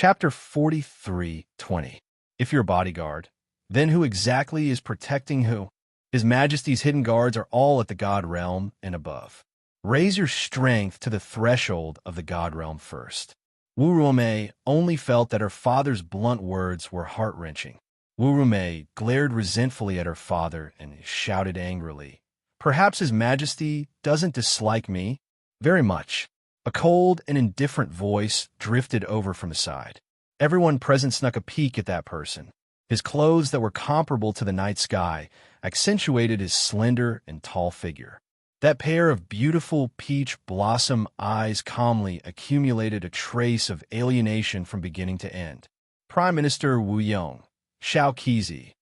Chapter 43:20. If you're a bodyguard, then who exactly is protecting who? His Majesty's hidden guards are all at the God realm and above. Raise your strength to the threshold of the God realm first. Wurume only felt that her father's blunt words were heart-wrenching. Wurume glared resentfully at her father and shouted angrily, "Perhaps His Majesty doesn't dislike me very much." A cold and indifferent voice drifted over from the side. Everyone present snuck a peek at that person. His clothes that were comparable to the night sky accentuated his slender and tall figure. That pair of beautiful peach blossom eyes calmly accumulated a trace of alienation from beginning to end. Prime Minister Wu Yong, Xiao Qizi.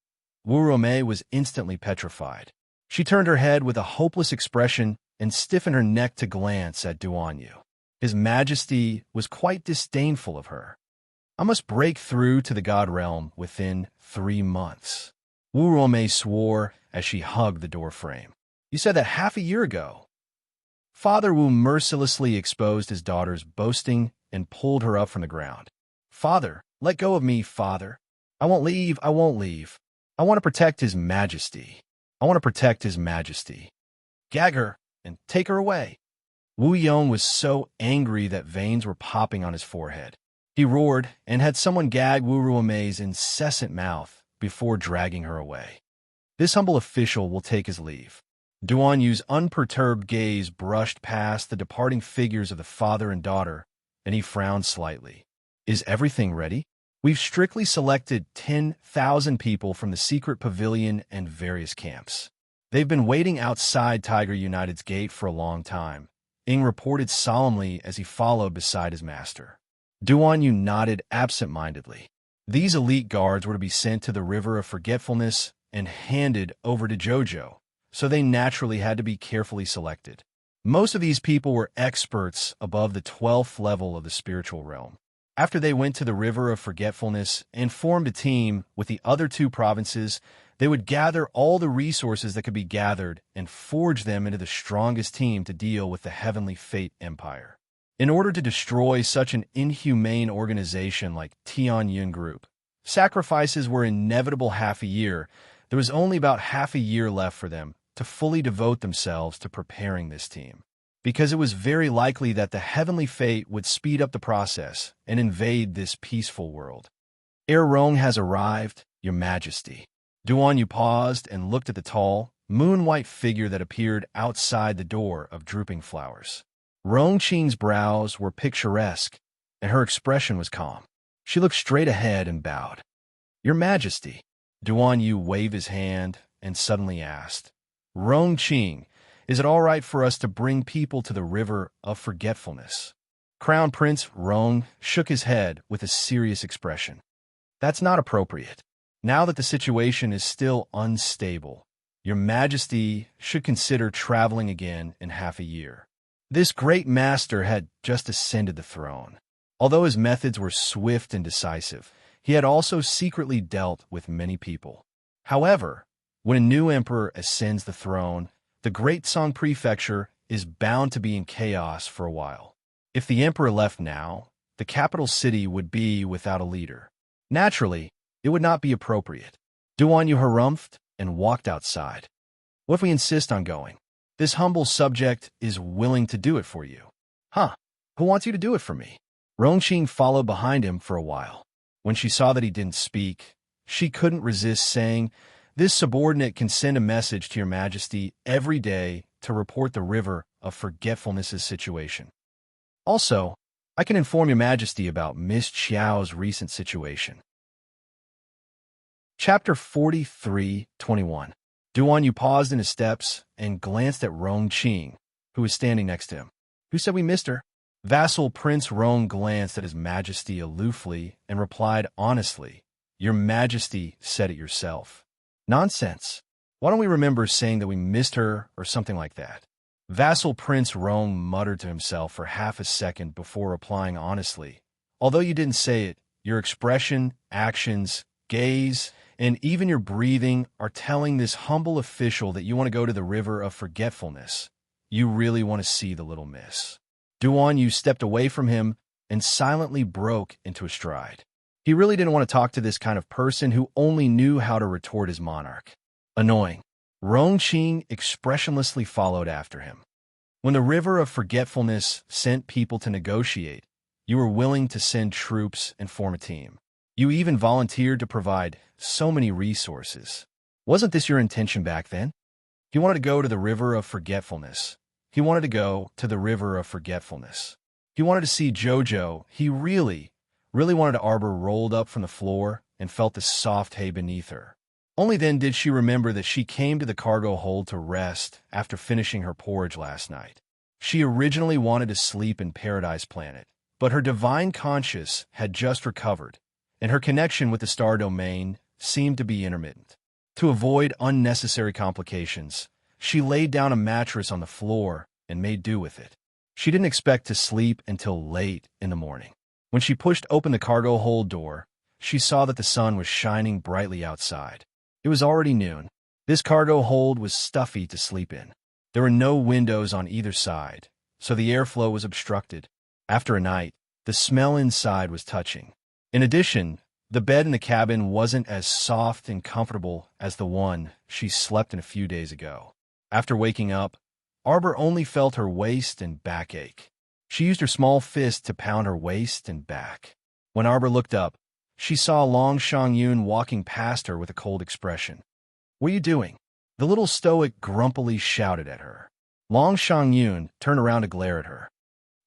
Wurume was instantly petrified. She turned her head with a hopeless expression and stiffened her neck to glance at Duanyu. His Majesty was quite disdainful of her. I must break through to the God realm within 3 months. Wurume swore as she hugged the doorframe. You said that half a year ago. Father Wu mercilessly exposed his daughter's boasting and pulled her up from the ground. Father, let go of me, Father. I won't leave, I won't leave. I want to protect His Majesty. I want to protect His Majesty. Gag her and take her away. Wu Yong was so angry that veins were popping on his forehead. He roared and had someone gag Wurume's incessant mouth before dragging her away. This humble official will take his leave. Duanyu's unperturbed gaze brushed past the departing figures of the father and daughter, and he frowned slightly. Is everything ready? We've strictly selected 10,000 people from the secret pavilion and various camps. They've been waiting outside Tiger United's gate for a long time, Ing reported solemnly as he followed beside his master. Duanyu nodded absent-mindedly. These elite guards were to be sent to the River of Forgetfulness and handed over to Jojo, so they naturally had to be carefully selected. Most of these people were experts above the 12th level of the spiritual realm. After they went to the River of Forgetfulness and formed a team with the other 2 provinces, they would gather all the resources that could be gathered and forge them into the strongest team to deal with the Heavenly Fate Empire. In order to destroy such an inhumane organization like Tianyun Group, sacrifices were inevitable. Half a year. There was only about half a year left for them to fully devote themselves to preparing this team, because it was very likely that the Heavenly Fate would speed up the process and invade this peaceful world. Ere Rong has arrived, Your Majesty. Duanyu paused and looked at the tall, moon-white figure that appeared outside the door of Drooping Flowers. Rongqing's brows were picturesque, and her expression was calm. She looked straight ahead and bowed. Your Majesty. Duanyu waved his hand and suddenly asked, Rongqing, is it all right for us to bring people to the River of Forgetfulness? Crown Prince Rong shook his head with a serious expression. That's not appropriate. Now that the situation is still unstable, Your Majesty should consider traveling again in half a year. This great master had just ascended the throne. Although his methods were swift and decisive, he had also secretly dealt with many people. However, when a new emperor ascends the throne, the Great Song Prefecture is bound to be in chaos for a while. If the emperor left now, the capital city would be without a leader. Naturally, it would not be appropriate. Duanyu harumphed and walked outside. What if we insist on going? This humble subject is willing to do it for you. Huh? Who wants you to do it for me? Rongqing followed behind him for a while. When she saw that he didn't speak, she couldn't resist saying, This subordinate can send a message to Your Majesty every day to report the River of Forgetfulness' situation. Also, I can inform Your Majesty about Miss Qiao's recent situation. Chapter 43:21. Duanyu paused in his steps and glanced at Rongqing, who was standing next to him. Who said we missed her? Vassal Prince Rong glanced at His Majesty aloofly and replied honestly, Your Majesty said it yourself. Nonsense. Why don't we remember saying that we missed her or something like that? Vassal Prince Rong muttered to himself for half a second before replying honestly. Although you didn't say it, your expression, actions, gaze, and even your breathing are telling this humble official that you want to go to the River of Forgetfulness. You really want to see the little miss. Duanyu stepped away from him and silently broke into a stride. He really didn't want to talk to this kind of person who only knew how to retort his monarch. Annoying. Rongqing expressionlessly followed after him. When the river of forgetfulness sent people to negotiate, you were willing to send troops and form a team. You even volunteered to provide so many resources. Wasn't this your intention back then? He wanted to go to the river of forgetfulness. He wanted to go to the river of forgetfulness. He wanted to see Jojo. He really wanted to. Arbor rolled up from the floor and felt the soft hay beneath her. Only then did she remember that she came to the cargo hold to rest after finishing her porridge last night. She originally wanted to sleep in Paradise Planet, but her divine conscience had just recovered, and her connection with the star domain seemed to be intermittent. To avoid unnecessary complications, she laid down a mattress on the floor and made do with it. She didn't expect to sleep until late in the morning. When she pushed open the cargo hold door, she saw that the sun was shining brightly outside. It was already noon. This cargo hold was stuffy to sleep in. There were no windows on either side, so the airflow was obstructed. After a night, the smell inside was touching. In addition, the bed in the cabin wasn't as soft and comfortable as the one she slept in a few days ago. After waking up, Arbor only felt her waist and back ache. She used her small fist to pound her waist and back. When Arbor looked up, she saw Long Shangyun walking past her with a cold expression. "What are you doing?" The little stoic grumpily shouted at her. Long Shangyun turned around to glare at her.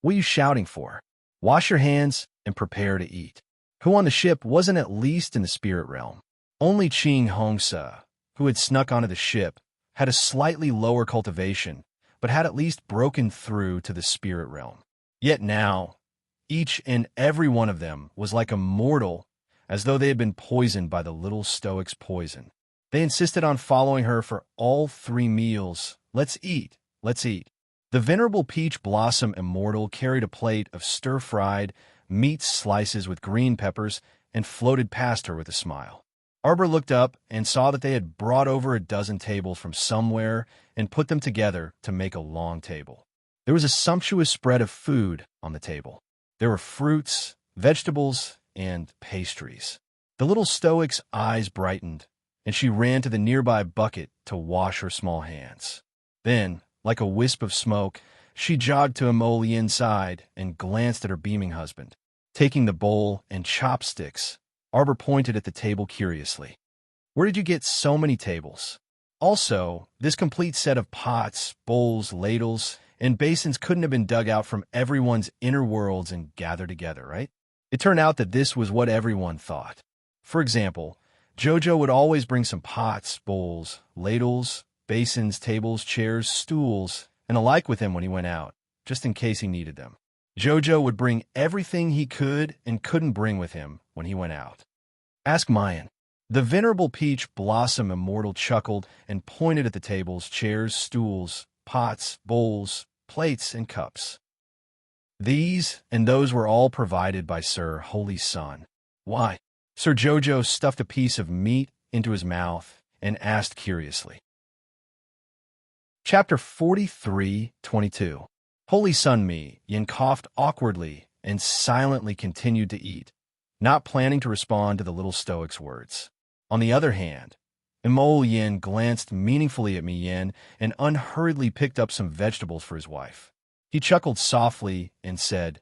"What are you shouting for? Wash your hands and prepare to eat." Who on the ship wasn't at least in the spirit realm? Only Qing Hongsa, who had snuck onto the ship, had a slightly lower cultivation, but had at least broken through to the spirit realm. Yet now, each and every one of them was like a mortal, as though they had been poisoned by the little stoic's poison. They insisted on following her for all 3 meals. "Let's eat, let's eat." The venerable Peach Blossom Immortal carried a plate of stir-fried meat slices with green peppers and floated past her with a smile. Arbor looked up and saw that they had brought over a dozen tables from somewhere and put them together to make a long table. There was a sumptuous spread of food on the table. There were fruits, vegetables, and pastries. The little stoic's eyes brightened, and she ran to the nearby bucket to wash her small hands. Then, like a wisp of smoke, she jogged to Emollien's side and glanced at her beaming husband. Taking the bowl and chopsticks, Arbor pointed at the table curiously. "Where did you get so many tables? Also, this complete set of pots, bowls, ladles, and basins couldn't have been dug out from everyone's inner worlds and gathered together, right?" It turned out that this was what everyone thought. For example, Jojo would always bring some pots, bowls, ladles, basins, tables, chairs, stools, and the like with him when he went out, just in case he needed them. Jojo would bring everything he could and couldn't bring with him when he went out. Ask Mayan. The venerable Peach Blossom Immortal chuckled and pointed at the tables, chairs, stools, pots, bowls, plates, and cups. These and those were all provided by Sir Holy Sun. Why? Sir Jojo stuffed a piece of meat into his mouth and asked curiously. Chapter 43:22. Holy Sun Mi Yin coughed awkwardly and silently continued to eat, not planning to respond to the little stoic's words. On the other hand, Imol Yin glanced meaningfully at Mi Yin and unhurriedly picked up some vegetables for his wife. He chuckled softly and said,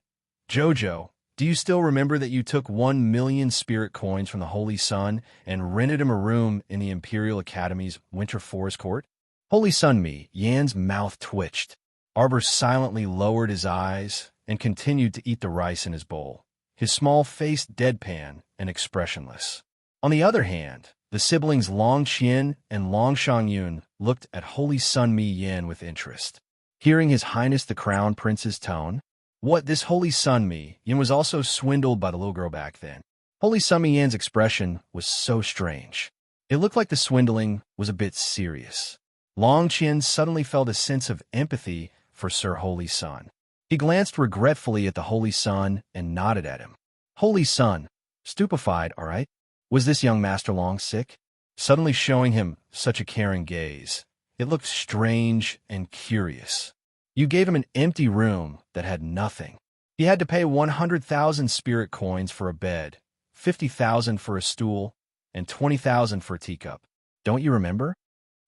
"Jojo, do you still remember that you took 1,000,000 spirit coins from the Holy Sun and rented him a room in the Imperial Academy's Winter Forest Court?" Holy Sun Mi Yan's mouth twitched. Arbor silently lowered his eyes and continued to eat the rice in his bowl, his small face deadpan and expressionless. On the other hand, the siblings Long Qian and Long Shangyun looked at Holy Sun Mi Yin with interest. Hearing His Highness the Crown Prince's tone, this Holy Sun Mi Yin was also swindled by the little girl back then. Holy Sun Mi Yan's expression was so strange. It looked like the swindling was a bit serious. Long Qian suddenly felt a sense of empathy for Sir Holy Sun. He glanced regretfully at the Holy Sun and nodded at him. Holy Sun, stupefied, all right? Was this young Master Long sick? Suddenly showing him such a caring gaze, it looked strange and curious. You gave him an empty room that had nothing. He had to pay 100,000 spirit coins for a bed, 50,000 for a stool, and 20,000 for a teacup. Don't you remember?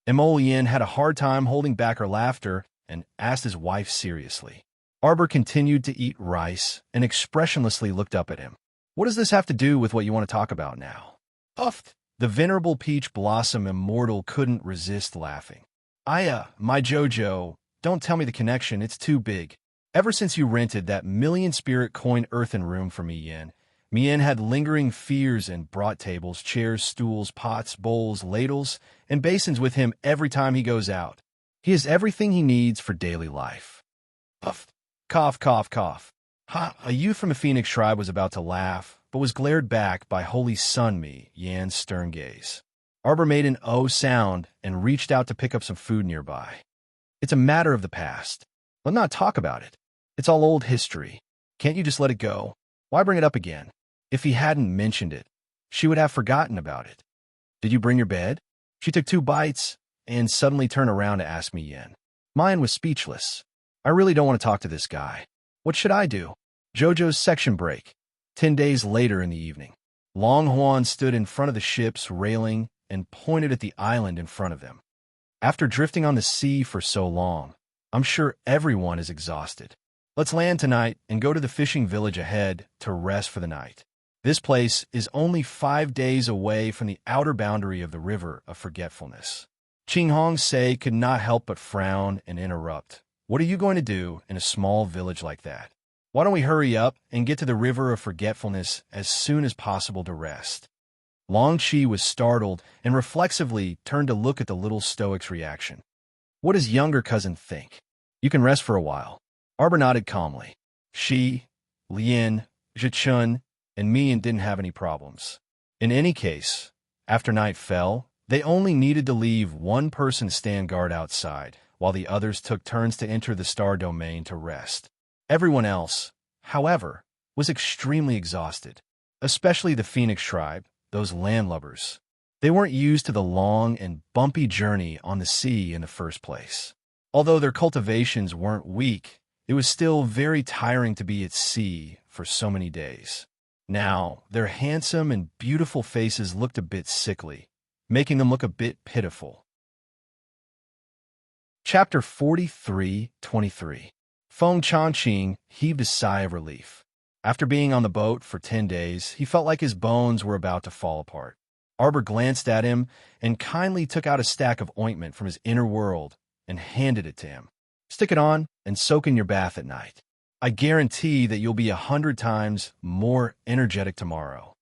Emolien had a hard time holding back her laughter and asked his wife seriously. Arbor continued to eat rice and expressionlessly looked up at him. What does this have to do with what you want to talk about now? Uffed. The venerable peach blossom immortal couldn't resist laughing. My Jojo, don't tell me the connection, it's too big. Ever since you rented that million spirit coin earthen room for Mien had lingering fears and brought tables, chairs, stools, pots, bowls, ladles, and basins with him every time he goes out. He has everything he needs for daily life. Puff, cough, cough, cough. Ha! A youth from the Phoenix tribe was about to laugh, but was glared back by Holy Sun Yan's stern gaze. Arbor made an O sound and reached out to pick up some food nearby. It's a matter of the past. Let's not talk about it. It's all old history. Can't you just let it go? Why bring it up again? If he hadn't mentioned it, she would have forgotten about it. Did you bring your bed? She took 2 bites and suddenly turned around to ask Mien. Mien was speechless. I really don't want to talk to this guy. What should I do? Jojo's section break. 10 days later in the evening. Long Huan stood in front of the ship's railing and pointed at the island in front of them. After drifting on the sea for so long, I'm sure everyone is exhausted. Let's land tonight and go to the fishing village ahead to rest for the night. This place is only 5 days away from the outer boundary of the River of Forgetfulness. Qing Hong Se could not help but frown and interrupt. What are you going to do in a small village like that? Why don't we hurry up and get to the River of Forgetfulness as soon as possible to rest? Long Chi was startled and reflexively turned to look at the little stoic's reaction. What does younger cousin think? You can rest for a while. Arbor nodded calmly. She, Lien, Zhichun, and Mien didn't have any problems. In any case, after night fell, they only needed to leave one person stand guard outside, while the others took turns to enter the star domain to rest. Everyone else, however, was extremely exhausted, especially the Phoenix tribe, those landlubbers. They weren't used to the long and bumpy journey on the sea in the first place. Although their cultivations weren't weak, it was still very tiring to be at sea for so many days. Now, their handsome and beautiful faces looked a bit sickly, making them look a bit pitiful. Chapter 43-23. Feng Chanqing heaved a sigh of relief. After being on the boat for 10 days, he felt like his bones were about to fall apart. Arbor glanced at him and kindly took out a stack of ointment from his inner world and handed it to him. Stick it on and soak in your bath at night. I guarantee that you'll be 100 times more energetic tomorrow.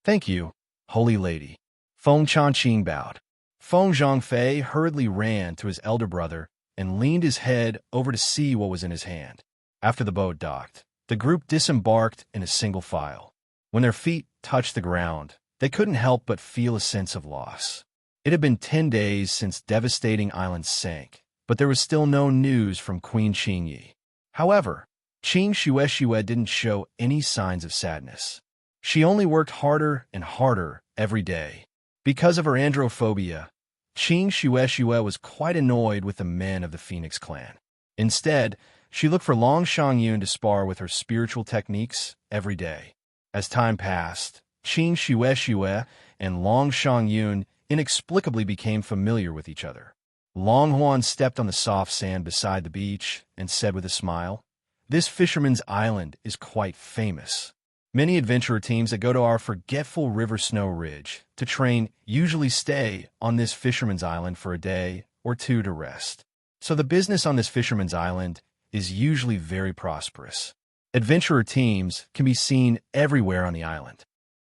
Thank you, holy lady. Feng Chanqing bowed. Feng Zhongfei hurriedly ran to his elder brother and leaned his head over to see what was in his hand. After the boat docked, the group disembarked in a single file. When their feet touched the ground, they couldn't help but feel a sense of loss. It had been 10 days since devastating islands sank, but there was still no news from Queen Qingyi. However, Qing Xue didn't show any signs of sadness. She only worked harder and harder every day. Because of her androphobia, Qing Xue was quite annoyed with the men of the Phoenix clan. Instead, she looked for Long Shangyun to spar with her spiritual techniques every day. As time passed, Qing Xue and Long Shangyun inexplicably became familiar with each other. Long Huan stepped on the soft sand beside the beach and said with a smile, "This fisherman's island is quite famous. Many adventurer teams that go to our forgetful River Snow Ridge to train usually stay on this fisherman's island for a day or two to rest. So the business on this fisherman's island is usually very prosperous. Adventurer teams can be seen everywhere on the island."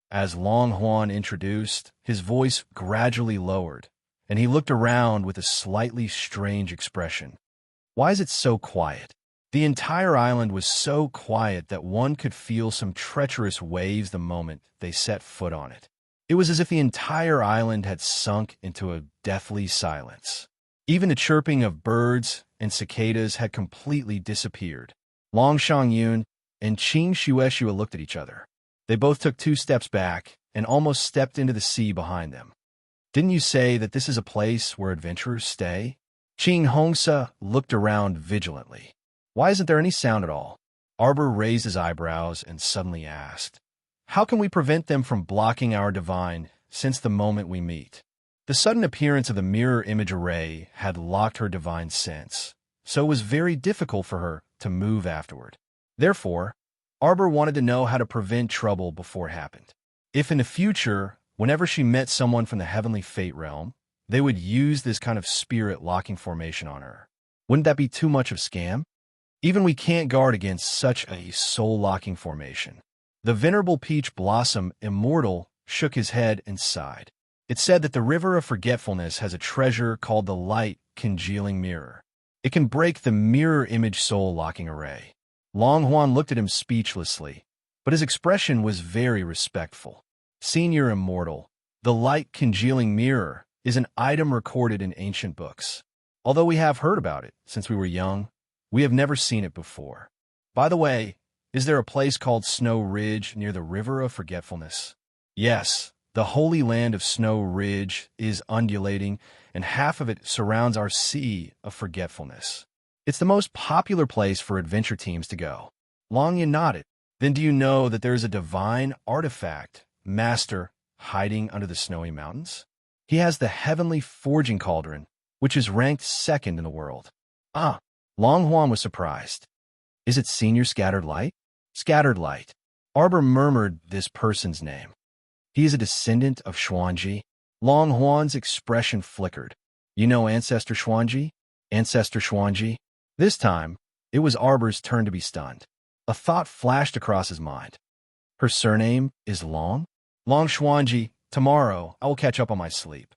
As Long Huan introduced, his voice gradually lowered, and he looked around with a slightly strange expression. Why is it so quiet? The entire island was so quiet that one could feel some treacherous waves the moment they set foot on it. It was as if the entire island had sunk into a deathly silence. Even the chirping of birds and cicadas had completely disappeared. Long Shangyun and Qing Xue looked at each other. They both took 2 steps back and almost stepped into the sea behind them. Didn't you say that this is a place where adventurers stay? Qing Hongsa looked around vigilantly. Why isn't there any sound at all? Arbor raised his eyebrows and suddenly asked, "How can we prevent them from blocking our divine since the moment we meet?" The sudden appearance of the mirror image array had locked her divine sense, so it was very difficult for her to move afterward. Therefore, Arbor wanted to know how to prevent trouble before it happened. If in the future, whenever she met someone from the heavenly fate realm, they would use this kind of spirit locking formation on her. Wouldn't that be too much of a scam? Even we can't guard against such a soul-locking formation. The venerable peach blossom immortal shook his head and sighed. It said that the river of forgetfulness has a treasure called the light congealing mirror. It can break the mirror image soul-locking array. Long Huan looked at him speechlessly, but his expression was very respectful. Senior Immortal, the light congealing mirror is an item recorded in ancient books. Although we have heard about it since we were young, we have never seen it before. By the way, is there a place called Snow Ridge near the River of Forgetfulness? Yes, the holy land of Snow Ridge is undulating, and half of it surrounds our Sea of Forgetfulness. It's the most popular place for adventure teams to go. Long Yin nodded. Then do you know that there is a divine artifact, master, hiding under the snowy mountains? He has the heavenly forging cauldron, which is ranked second in the world. Ah, Long Huan was surprised. Is it Senior Scattered Light? Scattered Light. Arbor murmured this person's name. He is a descendant of Xuanji. Long Huan's expression flickered. You know Ancestor Xuanji? Ancestor Xuanji? This time, it was Arbor's turn to be stunned. A thought flashed across his mind. Her surname is Long? Long Xuanji, tomorrow I will catch up on my sleep.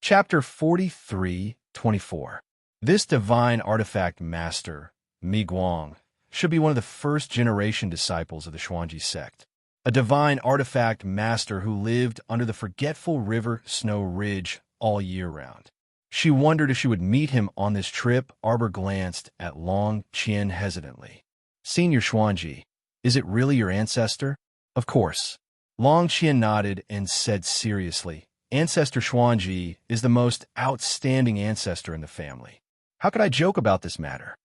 Chapter 43-24. This divine artifact master, Mi Guang, should be one of the first-generation disciples of the Xuanji sect. A divine artifact master who lived under the forgetful river Snow Ridge all year round. She wondered if she would meet him on this trip. Arbor glanced at Long Qian hesitantly. Senior Xuanji, is it really your ancestor? Of course. Long Qian nodded and said seriously, Ancestor Xuanji is the most outstanding ancestor in the family. How could I joke about this matter?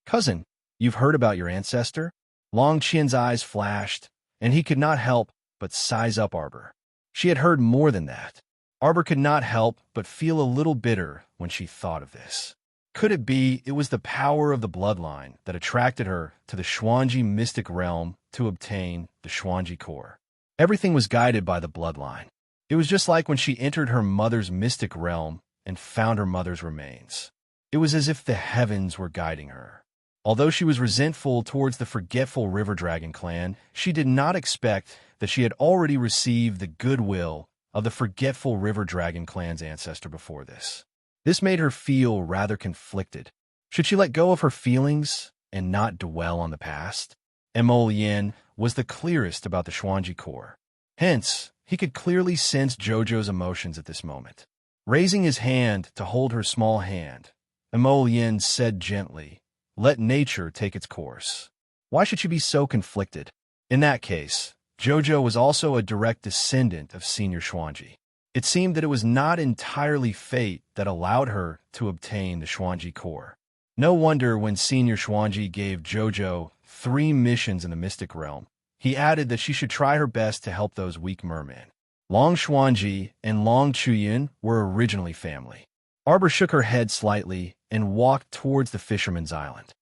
Cousin, you've heard about your ancestor? Long Qian's eyes flashed, and he could not help but size up Arbor. She had heard more than that. Arbor could not help but feel a little bitter when she thought of this. Could it be it was the power of the bloodline that attracted her to the Xuanji mystic realm to obtain the Xuanji core? Everything was guided by the bloodline. It was just like when she entered her mother's mystic realm and found her mother's remains. It was as if the heavens were guiding her. Although she was resentful towards the forgetful River Dragon clan, she did not expect that she had already received the goodwill of the forgetful River Dragon clan's ancestor before this. This made her feel rather conflicted. Should she let go of her feelings and not dwell on the past? Mo Yin was the clearest about the Xuanji core. Hence, he could clearly sense Jojo's emotions at this moment. Raising his hand to hold her small hand, Mo Yin said gently, "Let nature take its course." Why should she be so conflicted? In that case, Jojo was also a direct descendant of Senior Xuanji. It seemed that it was not entirely fate that allowed her to obtain the Xuanji core. No wonder when Senior Xuanji gave Jojo 3 missions in the Mystic Realm, he added that she should try her best to help those weak mermen. Long Xuanji and Long Chuyin were originally family. Arbor shook her head slightly and walked towards the fisherman's island.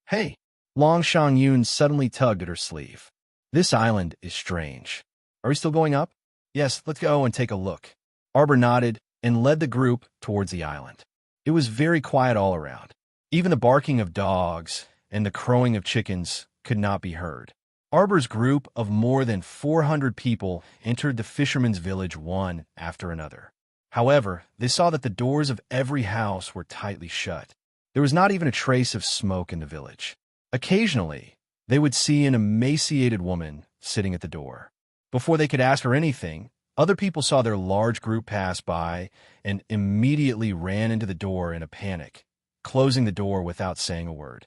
Hey! Long Shangyun suddenly tugged at her sleeve. This island is strange. Are we still going up? Yes, let's go and take a look. Arbor nodded and led the group towards the island. It was very quiet all around. Even the barking of dogs and the crowing of chickens could not be heard. Arbor's group of more than 400 people entered the fisherman's village one after another. However, they saw that the doors of every house were tightly shut. There was not even a trace of smoke in the village. Occasionally, they would see an emaciated woman sitting at the door. Before they could ask her anything, other people saw their large group pass by and immediately ran into the door in a panic, closing the door without saying a word.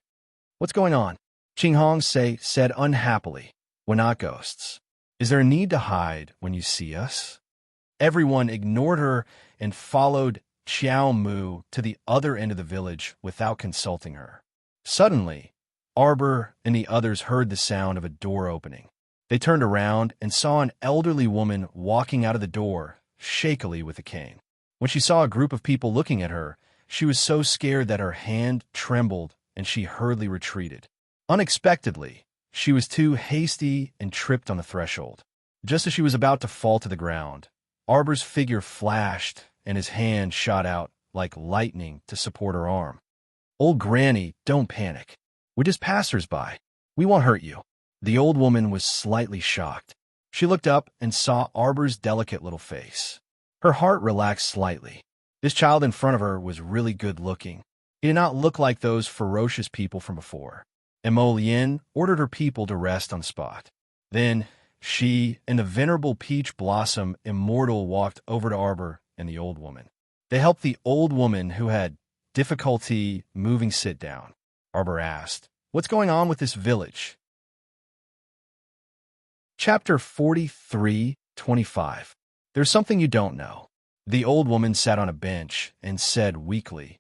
What's going on? Qinghong said unhappily, We're not ghosts. Is there a need to hide when you see us? Everyone ignored her and followed Xiao Mu to the other end of the village without consulting her. Suddenly, Arbor and the others heard the sound of a door opening. They turned around and saw an elderly woman walking out of the door, shakily with a cane. When she saw a group of people looking at her, she was so scared that her hand trembled and she hurriedly retreated. Unexpectedly, she was too hasty and tripped on the threshold. Just as she was about to fall to the ground, Arbor's figure flashed and his hand shot out like lightning to support her arm. "Old Granny, don't panic. We're just passers-by. We won't hurt you." The old woman was slightly shocked. She looked up and saw Arbor's delicate little face. Her heart relaxed slightly. This child in front of her was really good-looking. He did not look like those ferocious people from before. Emolien ordered her people to rest on the spot. Then she and the venerable Peach Blossom Immortal walked over to Arbor and the old woman. They helped the old woman who had difficulty moving sit down. Arbor asked, "What's going on with this village?" Chapter 43:25. There's something you don't know. The old woman sat on a bench and said weakly,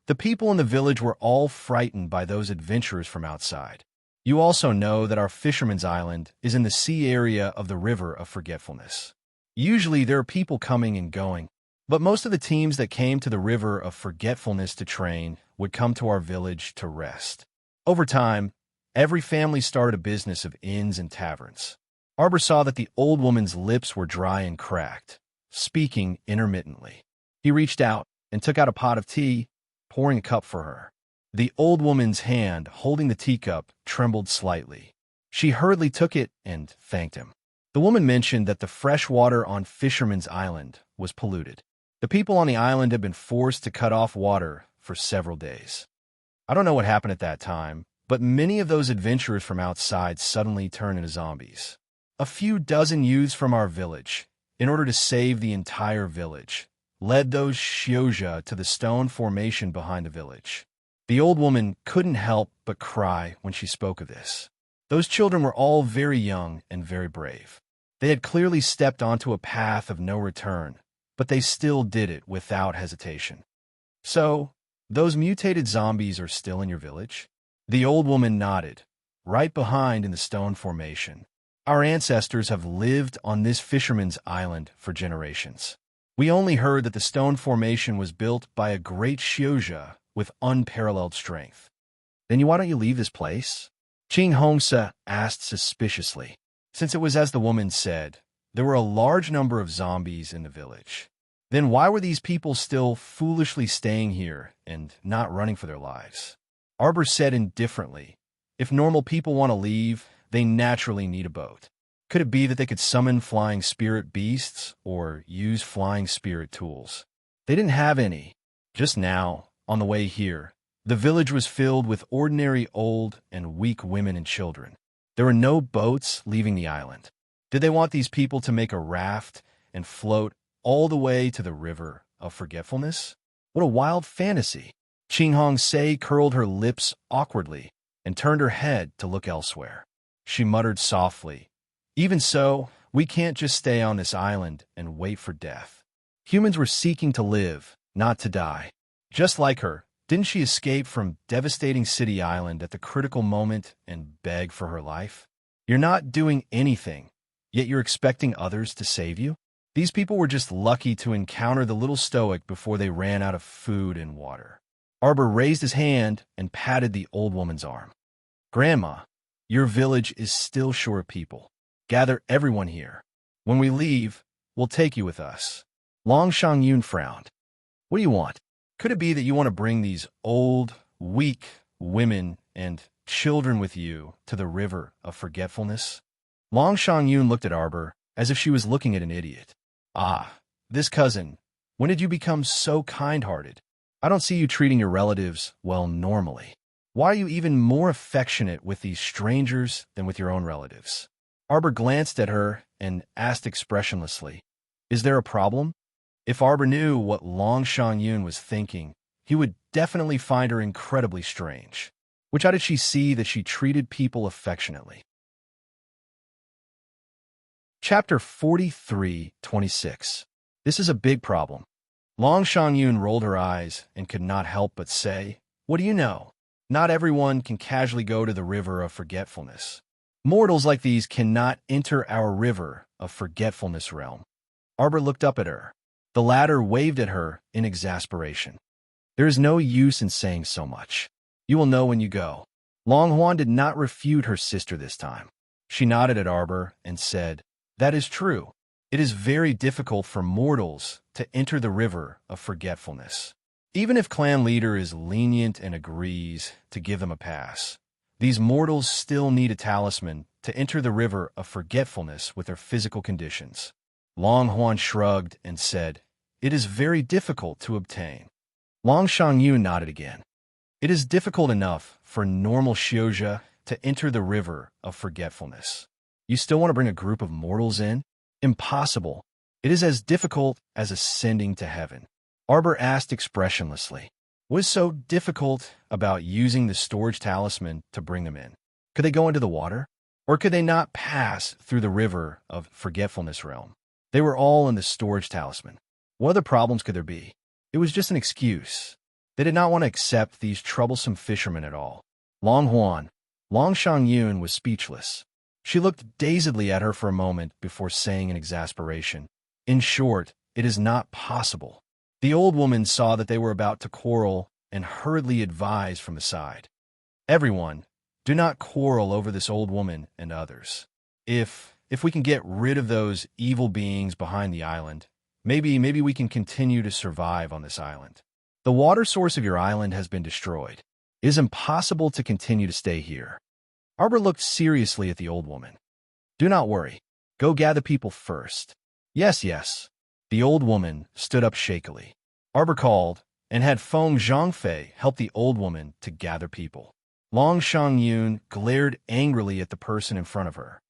"The people in the village were all frightened by those adventurers from outside. You also know that our fisherman's island is in the sea area of the River of Forgetfulness. Usually there are people coming and going, but most of the teams that came to the River of Forgetfulness to train would come to our village to rest. Over time, every family started a business of inns and taverns." Arbor saw that the old woman's lips were dry and cracked, speaking intermittently. He reached out and took out a pot of tea, pouring a cup for her. The old woman's hand, holding the teacup, trembled slightly. She hurriedly took it and thanked him. The woman mentioned that the fresh water on Fisherman's Island was polluted. The people on the island had been forced to cut off water for several days. I don't know what happened at that time, but many of those adventurers from outside suddenly turned into zombies. A few dozen youths from our village, in order to save the entire village, led those Shioja to the stone formation behind the village. The old woman couldn't help but cry when she spoke of this. Those children were all very young and very brave. They had clearly stepped onto a path of no return, but they still did it without hesitation. "So, those mutated zombies are still in your village?" The old woman nodded, right behind in the stone formation. "Our ancestors have lived on this fisherman's island for generations. We only heard that the stone formation was built by a great Shioja with unparalleled strength." "Then why don't you leave this place?" Qing Hongsa asked suspiciously. Since it was as the woman said, there were a large number of zombies in the village. Then why were these people still foolishly staying here and not running for their lives? Arbor said indifferently, "If normal people want to leave, they naturally need a boat. Could it be that they could summon flying spirit beasts or use flying spirit tools? They didn't have any. Just now, on the way here, the village was filled with ordinary old and weak women and children. There were no boats leaving the island. Did they want these people to make a raft and float all the way to the River of Forgetfulness? What a wild fantasy." Qing Hong Se curled her lips awkwardly and turned her head to look elsewhere. She muttered softly, "Even so, we can't just stay on this island and wait for death. Humans were seeking to live, not to die. Just like her, didn't she escape from devastating City Island at the critical moment and beg for her life? You're not doing anything, yet you're expecting others to save you? These people were just lucky to encounter the little stoic before they ran out of food and water." Arbor raised his hand and patted the old woman's arm. "Grandma, your village is still short of people. Gather everyone here. When we leave, we'll take you with us." Long Shangyun frowned. "What do you want? Could it be that you want to bring these old, weak women and children with you to the River of Forgetfulness?" Long Shangyun looked at Arbor as if she was looking at an idiot. "Ah, this cousin, when did you become so kind-hearted? I don't see you treating your relatives well normally. Why are you even more affectionate with these strangers than with your own relatives?" Arbor glanced at her and asked expressionlessly, "Is there a problem?" If Arbor knew what Long Shangyun was thinking, he would definitely find her incredibly strange. Which how did she see that she treated people affectionately? Chapter 43:26. This is a big problem. Long Shangyun rolled her eyes and could not help but say, "What do you know?" Not everyone can casually go to the river of forgetfulness. Mortals like these cannot enter our river of forgetfulness realm. Arbor looked up at her. The latter waved at her in exasperation. There is no use in saying so much. You will know when you go. Long Huan did not refute her sister this time. She nodded at Arbor and said, "That is true. It is very difficult for mortals to enter the river of forgetfulness. Even if clan leader is lenient and agrees to give them a pass, these mortals still need a talisman to enter the river of forgetfulness with their physical conditions." Long Huan shrugged and said, "It is very difficult to obtain." Long Shangyun nodded again. "It is difficult enough for normal Xiuzha to enter the river of forgetfulness. You still want to bring a group of mortals in? Impossible. It is as difficult as ascending to heaven." Arbor asked expressionlessly, "What is so difficult about using the storage talisman to bring them in? Could they go into the water? Or could they not pass through the river of forgetfulness realm? They were all in the storage talisman. What other problems could there be? It was just an excuse. They did not want to accept these troublesome fishermen at all." Long Shangyun was speechless. She looked dazedly at her for a moment before saying in exasperation, "In short, it is not possible." The old woman saw that they were about to quarrel and hurriedly advised from the side, "Everyone, do not quarrel over this old woman and others. If we can get rid of those evil beings behind the island, maybe we can continue to survive on this island. The water source of your island has been destroyed. It is impossible to continue to stay here." Arbor looked seriously at the old woman. "Do not worry. Go gather people first." Yes. The old woman stood up shakily. Arbor called and had Feng Zhangfei help the old woman to gather people. Long Shangyun glared angrily at the person in front of her.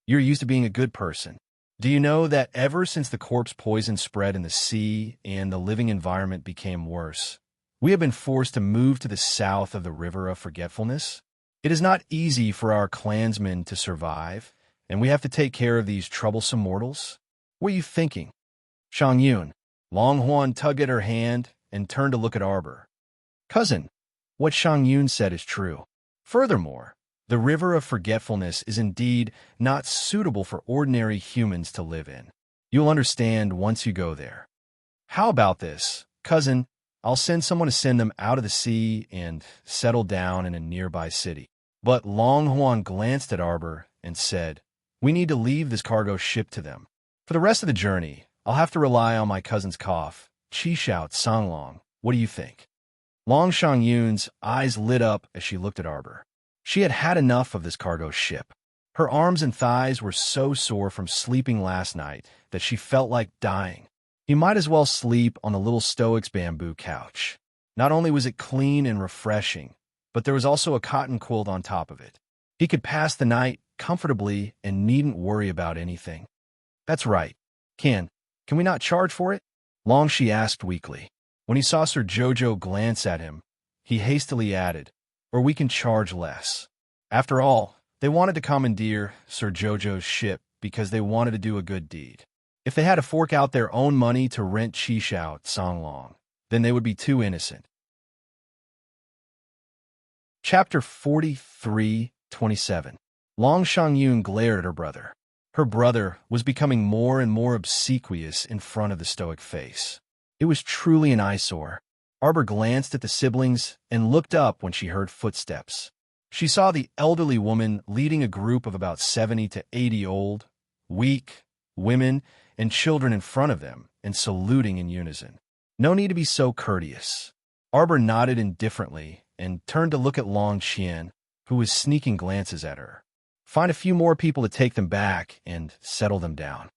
"You're used to being a good person. Do you know that ever since the corpse poison spread in the sea and the living environment became worse, we have been forced to move to the south of the river of forgetfulness? It is not easy for our clansmen to survive, and we have to take care of these troublesome mortals? What are you thinking?" "Shangyun." Long Huan tugged at her hand and turned to look at Arbor. "Cousin, what Shangyun said is true. Furthermore, the river of forgetfulness is indeed not suitable for ordinary humans to live in. You'll understand once you go there. How about this, cousin? I'll send someone to send them out of the sea and settle down in a nearby city." But Long Huan glanced at Arbor and said, "We need to leave this cargo shipped to them. For the rest of the journey, I'll have to rely on my cousin's cough, Qi Shout Songlong. What do you think?" Long Shangyun's eyes lit up as she looked at Arbor. She had had enough of this cargo ship. Her arms and thighs were so sore from sleeping last night that she felt like dying. He might as well sleep on the little stoic's bamboo couch. Not only was it clean and refreshing, but there was also a cotton quilt on top of it. He could pass the night comfortably and needn't worry about anything. "That's right. Can we not charge for it?" Long Shi asked weakly. When he saw Sir Jojo glance at him, he hastily added, "Or we can charge less." After all, they wanted to commandeer Sir Jojo's ship because they wanted to do a good deed. If they had to fork out their own money to rent Qi Shout Songlong, then they would be too innocent. Chapter 43:27. Long Shangyun glared at her brother. Her brother was becoming more and more obsequious in front of the stoic face. It was truly an eyesore. Arbor glanced at the siblings and looked up when she heard footsteps. She saw the elderly woman leading a group of about 70 to 80 old, weak women and children in front of them and saluting in unison. No need to be so courteous. Arbor nodded indifferently and turned to look at Long Qian, who was sneaking glances at her. Find a few more people to take them back and settle them down.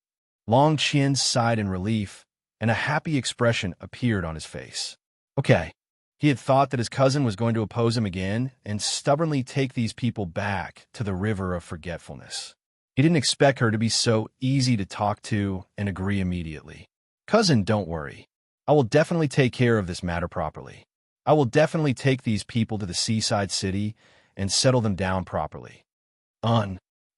Long Qian sighed in relief, and a happy expression appeared on his face. Okay. He had thought that his cousin was going to oppose him again and stubbornly take these people back to the river of forgetfulness. He didn't expect her to be so easy to talk to and agree immediately. "Cousin, don't worry. I will definitely take care of this matter properly. I will definitely take these people to the seaside city and settle them down properly."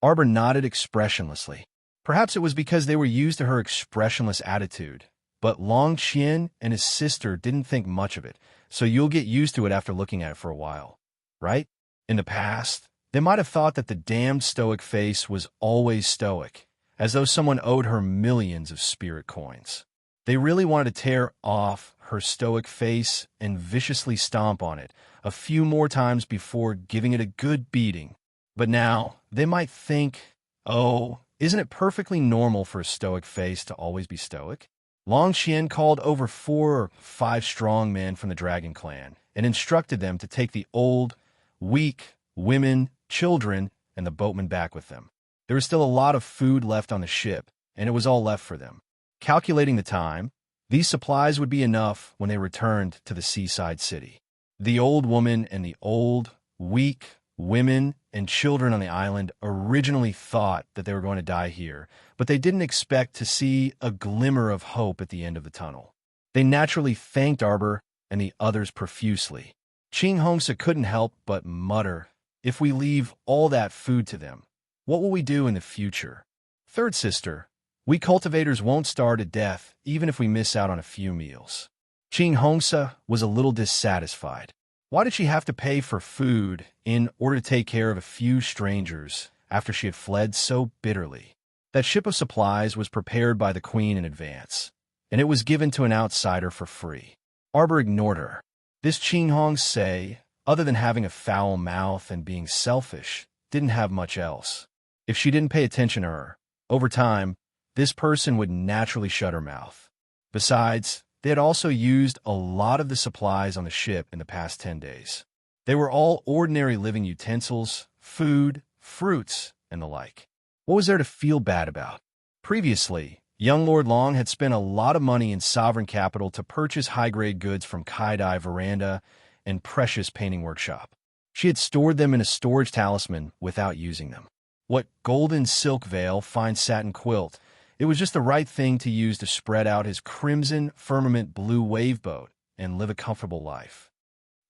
Arbor nodded expressionlessly. Perhaps it was because they were used to her expressionless attitude, but Long Qian and his sister didn't think much of it, so you'll get used to it after looking at it for a while. right? In the past, they might have thought that the damned stoic face was always stoic, as though someone owed her millions of spirit coins. They really wanted to tear off her stoic face and viciously stomp on it a few more times before giving it a good beating. But now, they might think, oh, isn't it perfectly normal for a stoic face to always be stoic? Long Xian called over 4 or 5 strong men from the Dragon Clan and instructed them to take the old, weak, women, children, and the boatmen back with them. There was still a lot of food left on the ship, and it was all left for them. Calculating the time, these supplies would be enough when they returned to the seaside city. The old woman and the old, weak, women and children on the island originally thought that they were going to die here, but they didn't expect to see a glimmer of hope at the end of the tunnel. They naturally thanked Arbor and the others profusely. Qing Hongsa couldn't help but mutter, "If we leave all that food to them, what will we do in the future?" Third sister, "We cultivators won't starve to death even if we miss out on a few meals." Qing Hongsa was a little dissatisfied. Why did she have to pay for food in order to take care of a few strangers after she had fled so bitterly? That ship of supplies was prepared by the queen in advance, and it was given to an outsider for free. Arbor ignored her. This Qing Hongsa, other than having a foul mouth and being selfish, didn't have much else. If she didn't pay attention to her, over time, this person would naturally shut her mouth. Besides, they had also used a lot of the supplies on the ship in the past 10 days. They were all ordinary living utensils, food, fruits, and the like. What was there to feel bad about? Previously, young Lord Long had spent a lot of money in sovereign capital to purchase high-grade goods from Kaidai Veranda and Precious Painting Workshop. She had stored them in a storage talisman without using them. What golden silk veil, fine satin quilt, it was just the right thing to use to spread out his crimson firmament blue wave boat and live a comfortable life.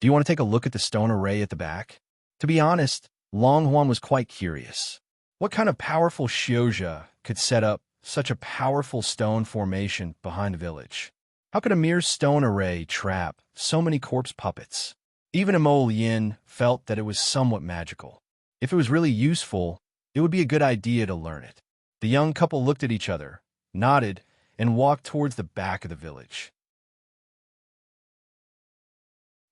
Do you want to take a look at the stone array at the back? To be honest, Long Huan was quite curious. What kind of powerful Xiozha could set up such a powerful stone formation behind the village? How could a mere stone array trap so many corpse puppets? Even Imo Yin felt that it was somewhat magical. If it was really useful, it would be a good idea to learn it. The young couple looked at each other, nodded, and walked towards the back of the village.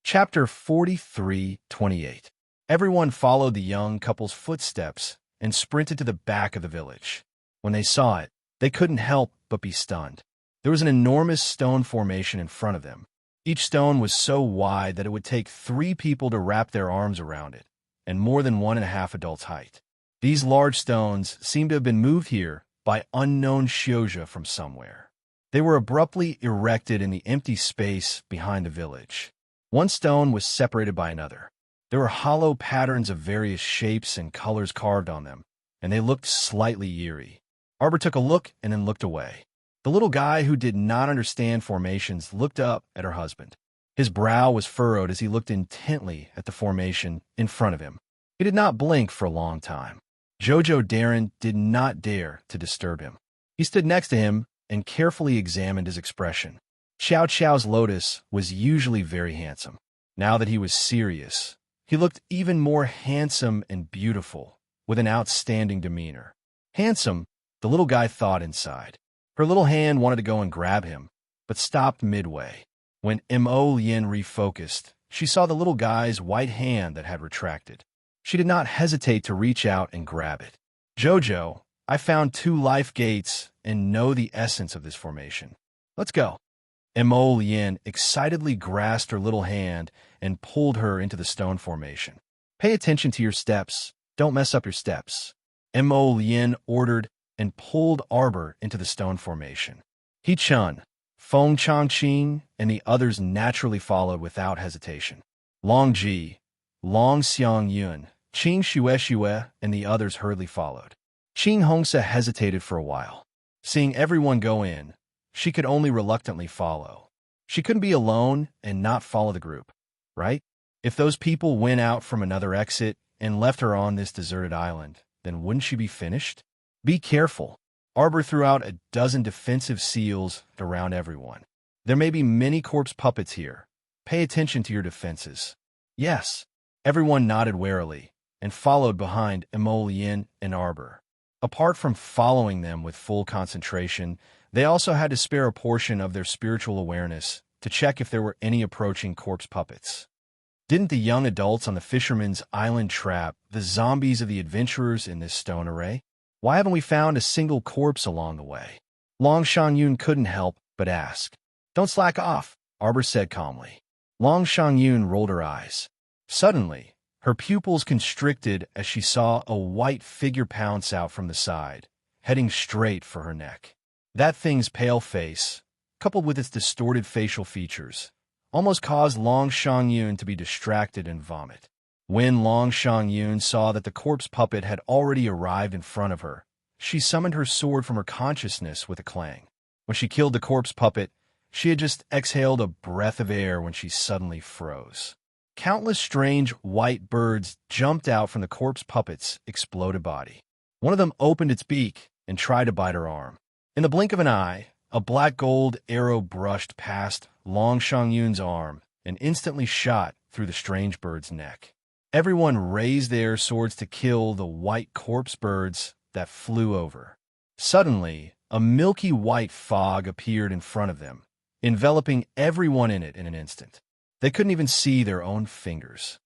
Chapter 43:28. Everyone followed the young couple's footsteps and sprinted to the back of the village. When they saw it, they couldn't help but be stunned. There was an enormous stone formation in front of them. Each stone was so wide that it would take 3 people to wrap their arms around it, and more than 1.5 adults' height. These large stones seemed to have been moved here by unknown Xiozha from somewhere. They were abruptly erected in the empty space behind the village. One stone was separated by another. There were hollow patterns of various shapes and colors carved on them, and they looked slightly eerie. Arbor took a look and then looked away. The little guy who did not understand formations looked up at her husband. His brow was furrowed as he looked intently at the formation in front of him. He did not blink for a long time. Jojo Darren did not dare to disturb him. He stood next to him and carefully examined his expression. Xiao Qiao's lotus was usually very handsome. Now that he was serious, he looked even more handsome and beautiful, with an outstanding demeanor. Handsome, the little guy thought inside. Her little hand wanted to go and grab him, but stopped midway. When Mo Yin refocused, she saw the little guy's white hand that had retracted. She did not hesitate to reach out and grab it. "Jojo, I found 2 life gates and know the essence of this formation. Let's go." Mo Yin excitedly grasped her little hand and pulled her into the stone formation. "Pay attention to your steps. Don't mess up your steps." Mo Yin ordered and pulled Arbor into the stone formation. He Chun, Feng Changqing, and the others naturally followed without hesitation. Long Ji, Long Xiang Yun, Qing Xue, and the others hurriedly followed. Qing Hongsa hesitated for a while. Seeing everyone go in, she could only reluctantly follow. She couldn't be alone and not follow the group, right? If those people went out from another exit and left her on this deserted island, then wouldn't she be finished? Be careful. Arbor threw out a dozen defensive seals around everyone. There may be many corpse puppets here. Pay attention to your defenses. Yes. Everyone nodded warily and followed behind Emolien and Arbor. Apart from following them with full concentration, they also had to spare a portion of their spiritual awareness to check if there were any approaching corpse puppets. Didn't the young adults on the fisherman's island trap the zombies of the adventurers in this stone array? Why haven't we found a single corpse along the way? Long Shangyun couldn't help but ask. Don't slack off, Arbor said calmly. Long Shangyun rolled her eyes. Suddenly, her pupils constricted as she saw a white figure pounce out from the side, heading straight for her neck. That thing's pale face, coupled with its distorted facial features, almost caused Long Shangyun to be distracted and vomit. When Long Shangyun saw that the corpse puppet had already arrived in front of her, she summoned her sword from her consciousness with a clang. When she killed the corpse puppet, she had just exhaled a breath of air when she suddenly froze. Countless strange white birds jumped out from the corpse puppet's exploded body. One of them opened its beak and tried to bite her arm. In the blink of an eye, a black gold arrow brushed past Long Shangyun's arm and instantly shot through the strange bird's neck. Everyone raised their swords to kill the white corpse birds that flew over. Suddenly, a milky white fog appeared in front of them, enveloping everyone in it in an instant. They couldn't even see their own fingers.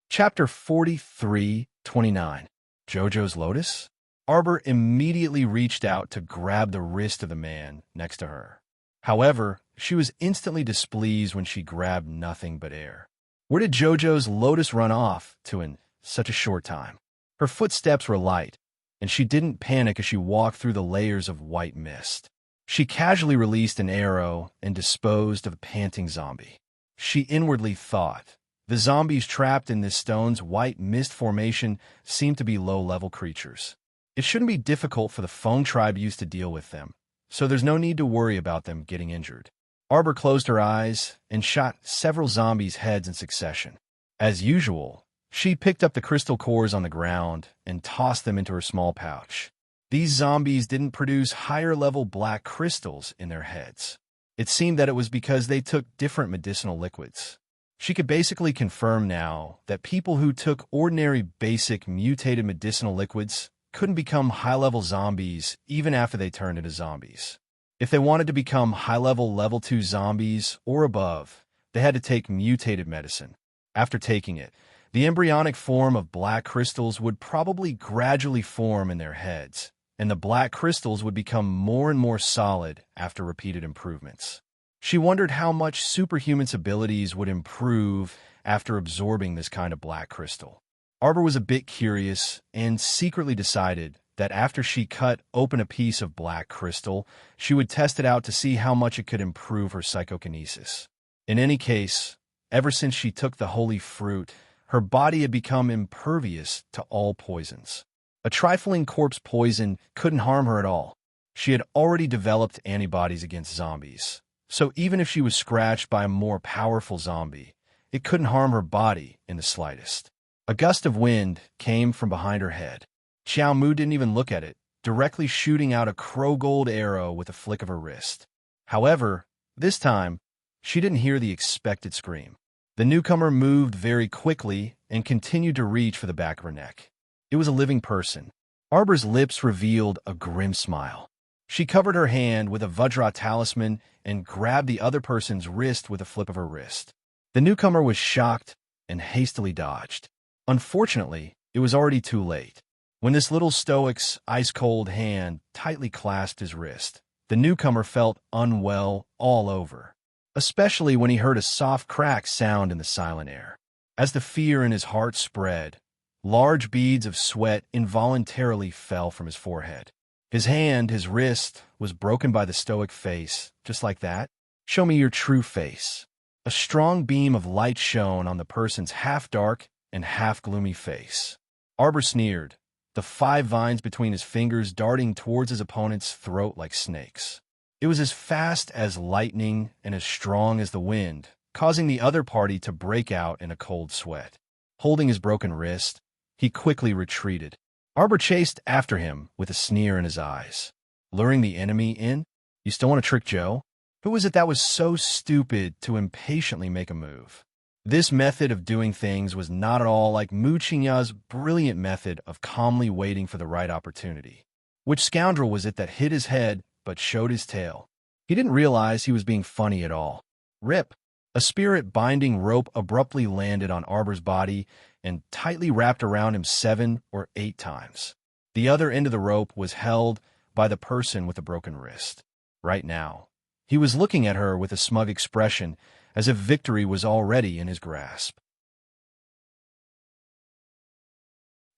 Chapter 43:29. JoJo's Lotus? Arbor immediately reached out to grab the wrist of the man next to her. However, she was instantly displeased when she grabbed nothing but air. Where did JoJo's Lotus run off to in such a short time? Her footsteps were light, and she didn't panic as she walked through the layers of white mist. She casually released an arrow and disposed of a panting zombie. She inwardly thought, the zombies trapped in this stone's white mist formation seem to be low-level creatures. It shouldn't be difficult for the Feng tribe used to deal with them, so there's no need to worry about them getting injured. Arbor closed her eyes and shot several zombies' heads in succession. As usual, she picked up the crystal cores on the ground and tossed them into her small pouch. These zombies didn't produce higher-level black crystals in their heads. It seemed that it was because they took different medicinal liquids. She could basically confirm now that people who took ordinary basic mutated medicinal liquids couldn't become high-level zombies even after they turned into zombies. If they wanted to become high-level level 2 zombies or above, they had to take mutated medicine. After taking it, the embryonic form of black crystals would probably gradually form in their heads, and the black crystals would become more and more solid after repeated improvements. She wondered how much superhuman's abilities would improve after absorbing this kind of black crystal. Arbor was a bit curious and secretly decided that after she cut open a piece of black crystal, she would test it out to see how much it could improve her psychokinesis. In any case, ever since she took the holy fruit, her body had become impervious to all poisons. A trifling corpse poison couldn't harm her at all. She had already developed antibodies against zombies, so even if she was scratched by a more powerful zombie, it couldn't harm her body in the slightest. A gust of wind came from behind her head. Xiao Mu didn't even look at it, directly shooting out a crow-gold arrow with a flick of her wrist. However, this time, she didn't hear the expected scream. The newcomer moved very quickly and continued to reach for the back of her neck. It was a living person. Arbor's lips revealed a grim smile. She covered her hand with a Vajra talisman and grabbed the other person's wrist with a flip of her wrist. The newcomer was shocked and hastily dodged. Unfortunately, it was already too late. When this little stoic's ice-cold hand tightly clasped his wrist, the newcomer felt unwell all over, especially when he heard a soft crack sound in the silent air. As the fear in his heart spread, large beads of sweat involuntarily fell from his forehead. His hand, his wrist, was broken by the stoic face, just like that. "Show me your true face." A strong beam of light shone on the person's half-dark and half-gloomy face. Arbor sneered, the 5 vines between his fingers darting towards his opponent's throat like snakes. It was as fast as lightning and as strong as the wind, causing the other party to break out in a cold sweat. Holding his broken wrist, he quickly retreated. Arbor chased after him with a sneer in his eyes. Luring the enemy in? You still want to trick Joe? Who was it that was so stupid to impatiently make a move? This method of doing things was not at all like Mu Qingya's brilliant method of calmly waiting for the right opportunity. Which scoundrel was it that hit his head but showed his tail? He didn't realize he was being funny at all. Rip! A spirit-binding rope abruptly landed on Arbor's body and tightly wrapped around him 7 or 8 times. The other end of the rope was held by the person with the broken wrist. Right now, he was looking at her with a smug expression, as if victory was already in his grasp.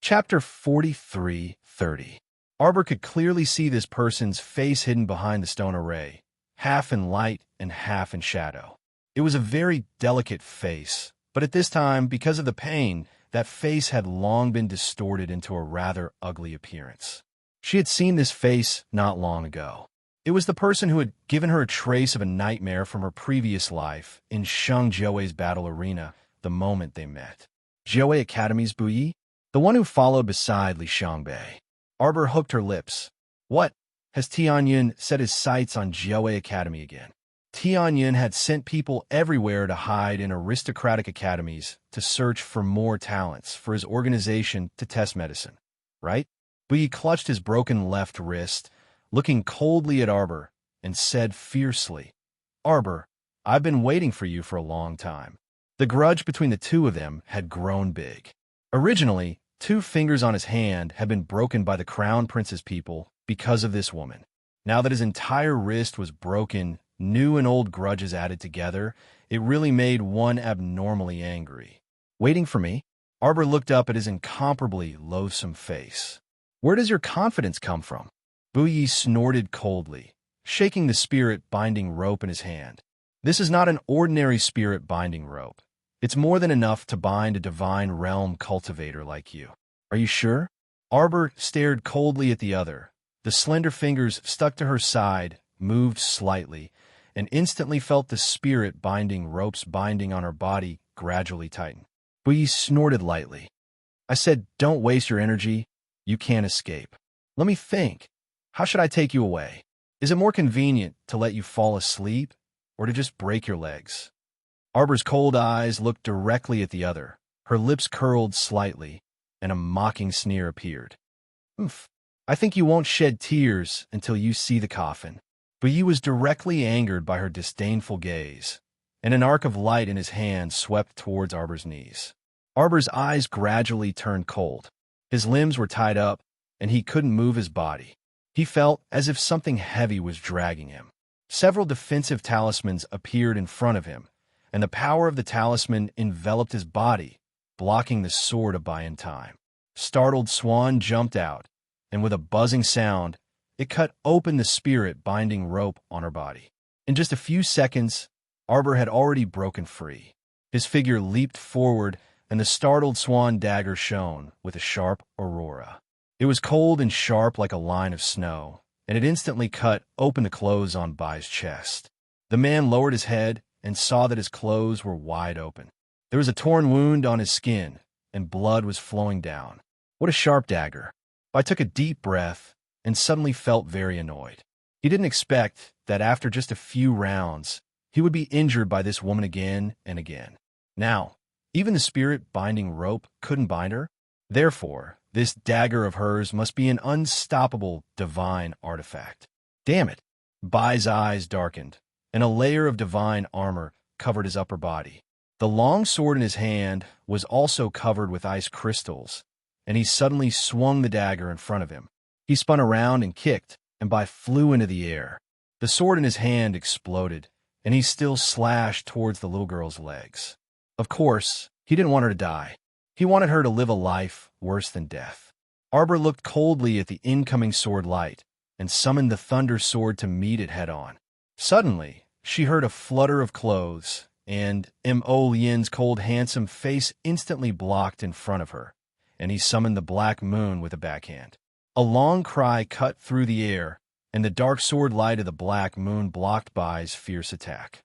Chapter 43:30. Arbor could clearly see this person's face hidden behind the stone array, half in light and half in shadow. It was a very delicate face, but at this time, because of the pain, that face had long been distorted into a rather ugly appearance. She had seen this face not long ago. It was the person who had given her a trace of a nightmare from her previous life in Sheng Jiawei's battle arena the moment they met. Jiawei Academy's Buyi? The one who followed beside Li Xiangbei. Arbor hooked her lips. What? Has Tianyun set his sights on Jiawei Academy again? Tianyun had sent people everywhere to hide in aristocratic academies to search for more talents for his organization to test medicine, right? Buyi clutched his broken left wrist, looking coldly at Arbor, and said fiercely, Arbor, I've been waiting for you for a long time. The grudge between the two of them had grown big. Originally, 2 fingers on his hand had been broken by the Crown Prince's people because of this woman. Now that his entire wrist was broken, new and old grudges added together, it really made one abnormally angry. Waiting for me? Arbor looked up at his incomparably loathsome face. Where does your confidence come from? Buyi snorted coldly, shaking the spirit-binding rope in his hand. This is not an ordinary spirit-binding rope. It's more than enough to bind a divine realm cultivator like you. Are you sure? Arbor stared coldly at the other. The slender fingers stuck to her side, moved slightly, and instantly felt the spirit-binding ropes binding on her body gradually tighten. Buyi snorted lightly. I said, don't waste your energy. You can't escape. Let me think. How should I take you away? Is it more convenient to let you fall asleep or to just break your legs? Arbor's cold eyes looked directly at the other. Her lips curled slightly, and a mocking sneer appeared. Oof. I think you won't shed tears until you see the coffin. Buyi was directly angered by her disdainful gaze, and an arc of light in his hand swept towards Arbor's knees. Arbor's eyes gradually turned cold. His limbs were tied up, and he couldn't move his body. He felt as if something heavy was dragging him. Several defensive talismans appeared in front of him, and the power of the talisman enveloped his body, blocking the sword of buy in time. Startled Swan jumped out, and with a buzzing sound, it cut open the spirit-binding rope on her body. In just a few seconds, Arbor had already broken free. His figure leaped forward, and the startled swan dagger shone with a sharp aurora. It was cold and sharp like a line of snow, and it instantly cut open the clothes on Bai's chest. The man lowered his head and saw that his clothes were wide open. There was a torn wound on his skin, and blood was flowing down. What a sharp dagger! Bai took a deep breath and suddenly felt very annoyed. He didn't expect that after just a few rounds, he would be injured by this woman again and again. Now, even the spirit-binding rope couldn't bind her. Therefore, this dagger of hers must be an unstoppable divine artifact. Damn it! Bai's eyes darkened, and a layer of divine armor covered his upper body. The long sword in his hand was also covered with ice crystals, and he suddenly swung the dagger in front of him. He spun around and kicked, and Bai flew into the air. The sword in his hand exploded, and he still slashed towards the little girl's legs. Of course, he didn't want her to die. He wanted her to live a life worse than death. Arbor looked coldly at the incoming sword light and summoned the thunder sword to meet it head-on. Suddenly, she heard a flutter of clothes, and M.O. Lian's cold, handsome face instantly blocked in front of her, and he summoned the Black Moon with a backhand. A long cry cut through the air, and the dark sword light of the Black Moon blocked Bai's fierce attack.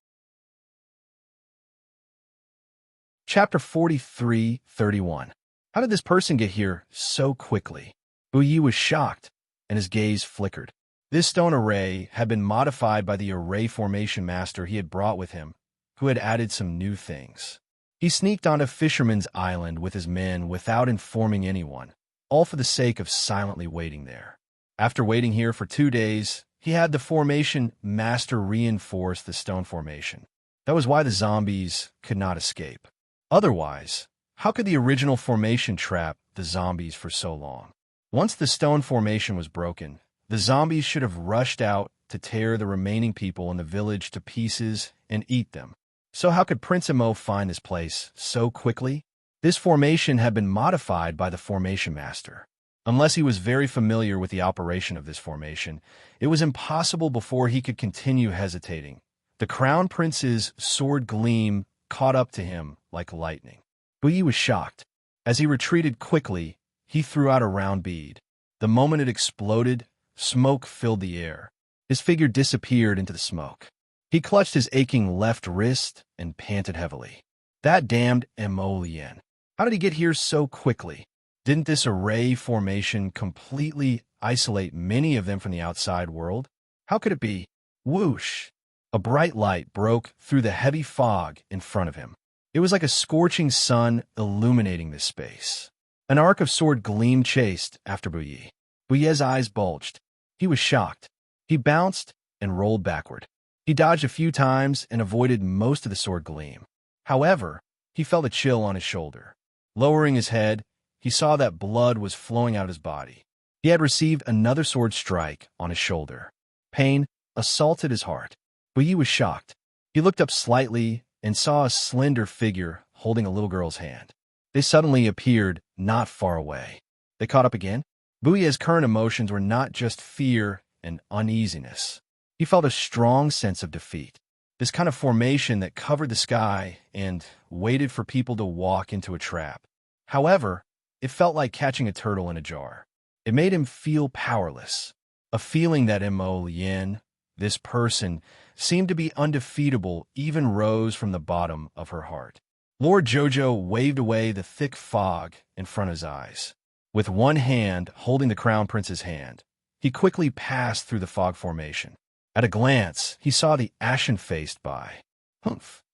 Chapter 43:31. How did this person get here so quickly? Buyi was shocked, and his gaze flickered. This stone array had been modified by the array formation master he had brought with him, who had added some new things. He sneaked onto Fisherman's Island with his men without informing anyone, all for the sake of silently waiting there. After waiting here for 2 days, he had the formation master reinforce the stone formation. That was why the zombies could not escape. Otherwise, how could the original formation trap the zombies for so long? Once the stone formation was broken, the zombies should have rushed out to tear the remaining people in the village to pieces and eat them. So how could Prince Mo find this place so quickly? This formation had been modified by the formation master. Unless he was very familiar with the operation of this formation, it was impossible before he could continue hesitating. The Crown Prince's sword gleam caught up to him like lightning. Bui was shocked. As he retreated quickly, he threw out a round bead. The moment it exploded, smoke filled the air. His figure disappeared into the smoke. He clutched his aching left wrist and panted heavily. That damned Emolien. How did he get here so quickly? Didn't this array formation completely isolate many of them from the outside world? How could it be? Whoosh! A bright light broke through the heavy fog in front of him. It was like a scorching sun illuminating this space. An arc of sword gleam chased after Bouye. Bouye's eyes bulged. He was shocked. He bounced and rolled backward. He dodged a few times and avoided most of the sword gleam. However, he felt a chill on his shoulder. Lowering his head, he saw that blood was flowing out of his body. He had received another sword strike on his shoulder. Pain assaulted his heart. Bouye was shocked. He looked up slightly and saw a slender figure holding a little girl's hand. They suddenly appeared not far away. They caught up again. Bouye's current emotions were not just fear and uneasiness. He felt a strong sense of defeat. This kind of formation that covered the sky and waited for people to walk into a trap. However, it felt like catching a turtle in a jar. It made him feel powerless. A feeling that Mo Yin, this person, seemed to be undefeatable, even rose from the bottom of her heart. Lord Jojo waved away the thick fog in front of his eyes. With one hand holding the Crown Prince's hand, he quickly passed through the fog formation. At a glance, he saw the ashen-faced Bai. Humph!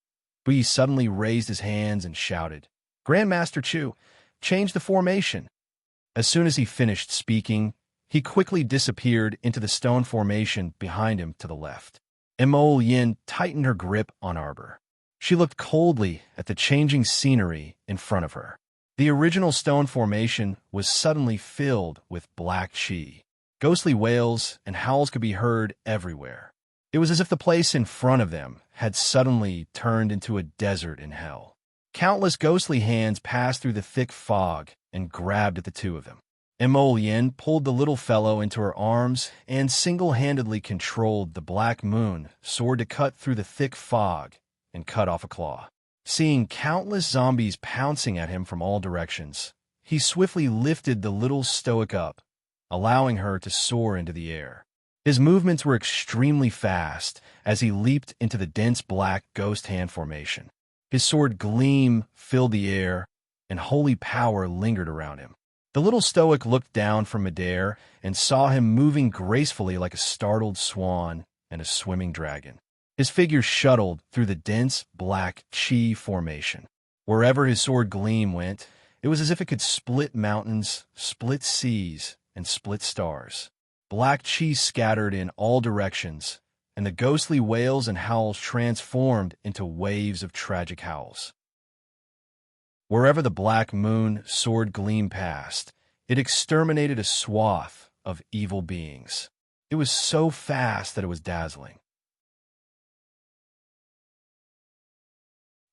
Bui suddenly raised his hands and shouted, "Grandmaster Chu, change the formation." As soon as he finished speaking, he quickly disappeared into the stone formation behind him to the left. Mo Yin tightened her grip on Arbor. She looked coldly at the changing scenery in front of her. The original stone formation was suddenly filled with black chi. Ghostly wails and howls could be heard everywhere. It was as if the place in front of them had suddenly turned into a desert in hell. Countless ghostly hands passed through the thick fog and grabbed at the two of them. Mo Yin pulled the little fellow into her arms and single-handedly controlled the black moon sword to cut through the thick fog and cut off a claw. Seeing countless zombies pouncing at him from all directions, he swiftly lifted the little stoic up, allowing her to soar into the air. His movements were extremely fast as he leaped into the dense black ghost hand formation. His sword gleam filled the air, and holy power lingered around him. The little stoic looked down from midair and saw him moving gracefully like a startled swan and a swimming dragon. His figure shuttled through the dense black chi formation. Wherever his sword gleam went, it was as if it could split mountains, split seas, and split stars. Black chi scattered in all directions, and the ghostly wails and howls transformed into waves of tragic howls. Wherever the black moon sword gleam passed, it exterminated a swath of evil beings. It was so fast that it was dazzling.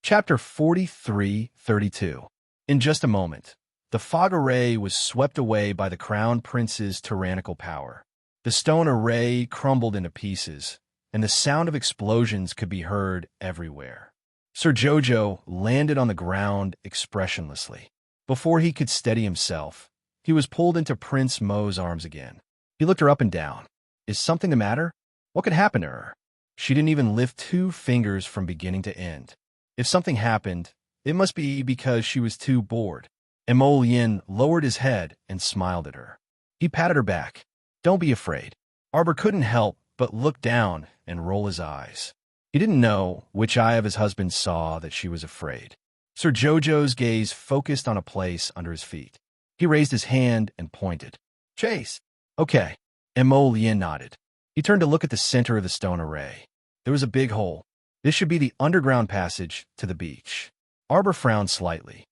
Chapter 43-32. In just a moment, the fog array was swept away by the Crown Prince's tyrannical power. The stone array crumbled into pieces, and the sound of explosions could be heard everywhere. Sir Jojo landed on the ground expressionlessly. Before he could steady himself, he was pulled into Prince Mo's arms again. He looked her up and down. Is something the matter? What could happen to her? She didn't even lift 2 fingers from beginning to end. If something happened, it must be because she was too bored. Mo Yin lowered his head and smiled at her. He patted her back. Don't be afraid. Arbor couldn't help but look down and roll his eyes. He didn't know which eye of his husband saw that she was afraid. Sir Jojo's gaze focused on a place under his feet. He raised his hand and pointed. Chase. Okay. Mo Lien nodded. He turned to look at the center of the stone array. There was a big hole. This should be the underground passage to the beach. Arbor frowned slightly.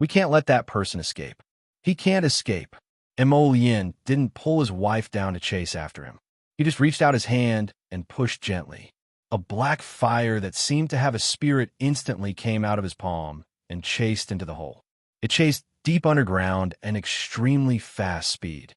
We can't let that person escape. He can't escape. Mo Lien didn't pull his wife down to chase after him. He just reached out his hand and pushed gently. A black fire that seemed to have a spirit instantly came out of his palm and chased into the hole. It chased deep underground and extremely fast speed.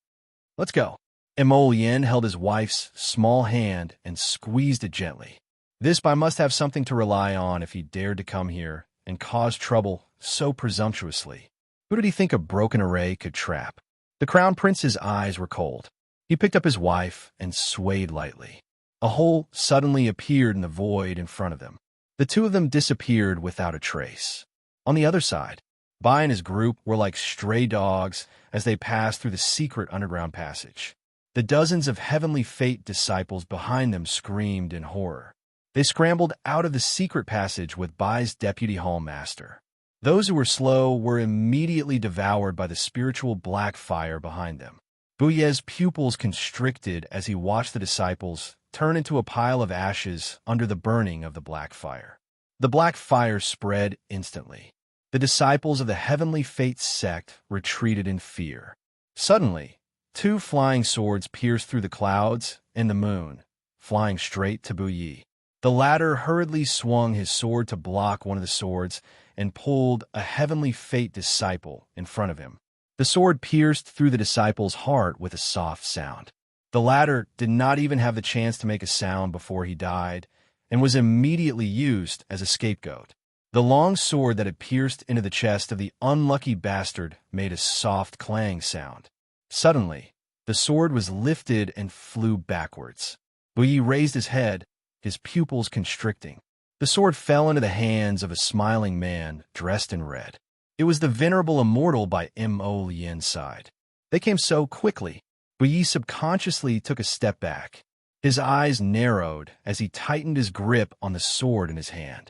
Let's go. Mo Lien held his wife's small hand and squeezed it gently. This boy must have something to rely on if he dared to come here and cause trouble so presumptuously. Who did he think a broken array could trap? The Crown Prince's eyes were cold. He picked up his wife and swayed lightly. A hole suddenly appeared in the void in front of them. The two of them disappeared without a trace. On the other side, Bai and his group were like stray dogs as they passed through the secret underground passage. The dozens of Heavenly Fate disciples behind them screamed in horror. They scrambled out of the secret passage with Bai's deputy hallmaster. Those who were slow were immediately devoured by the spiritual black fire behind them. Bouye's pupils constricted as he watched the disciples turn into a pile of ashes under the burning of the black fire. The black fire spread instantly. The disciples of the Heavenly Fate sect retreated in fear. Suddenly, two flying swords pierced through the clouds and the moon, flying straight to Bouye. The latter hurriedly swung his sword to block one of the swords and pulled a Heavenly Fate disciple in front of him. The sword pierced through the disciple's heart with a soft sound. The latter did not even have the chance to make a sound before he died and was immediately used as a scapegoat. The long sword that had pierced into the chest of the unlucky bastard made a soft clang sound. Suddenly, the sword was lifted and flew backwards. Bouye raised his head, his pupils constricting. The sword fell into the hands of a smiling man dressed in red. It was the venerable immortal by Mo Lien's side. They came so quickly. Bouye subconsciously took a step back. His eyes narrowed as he tightened his grip on the sword in his hand.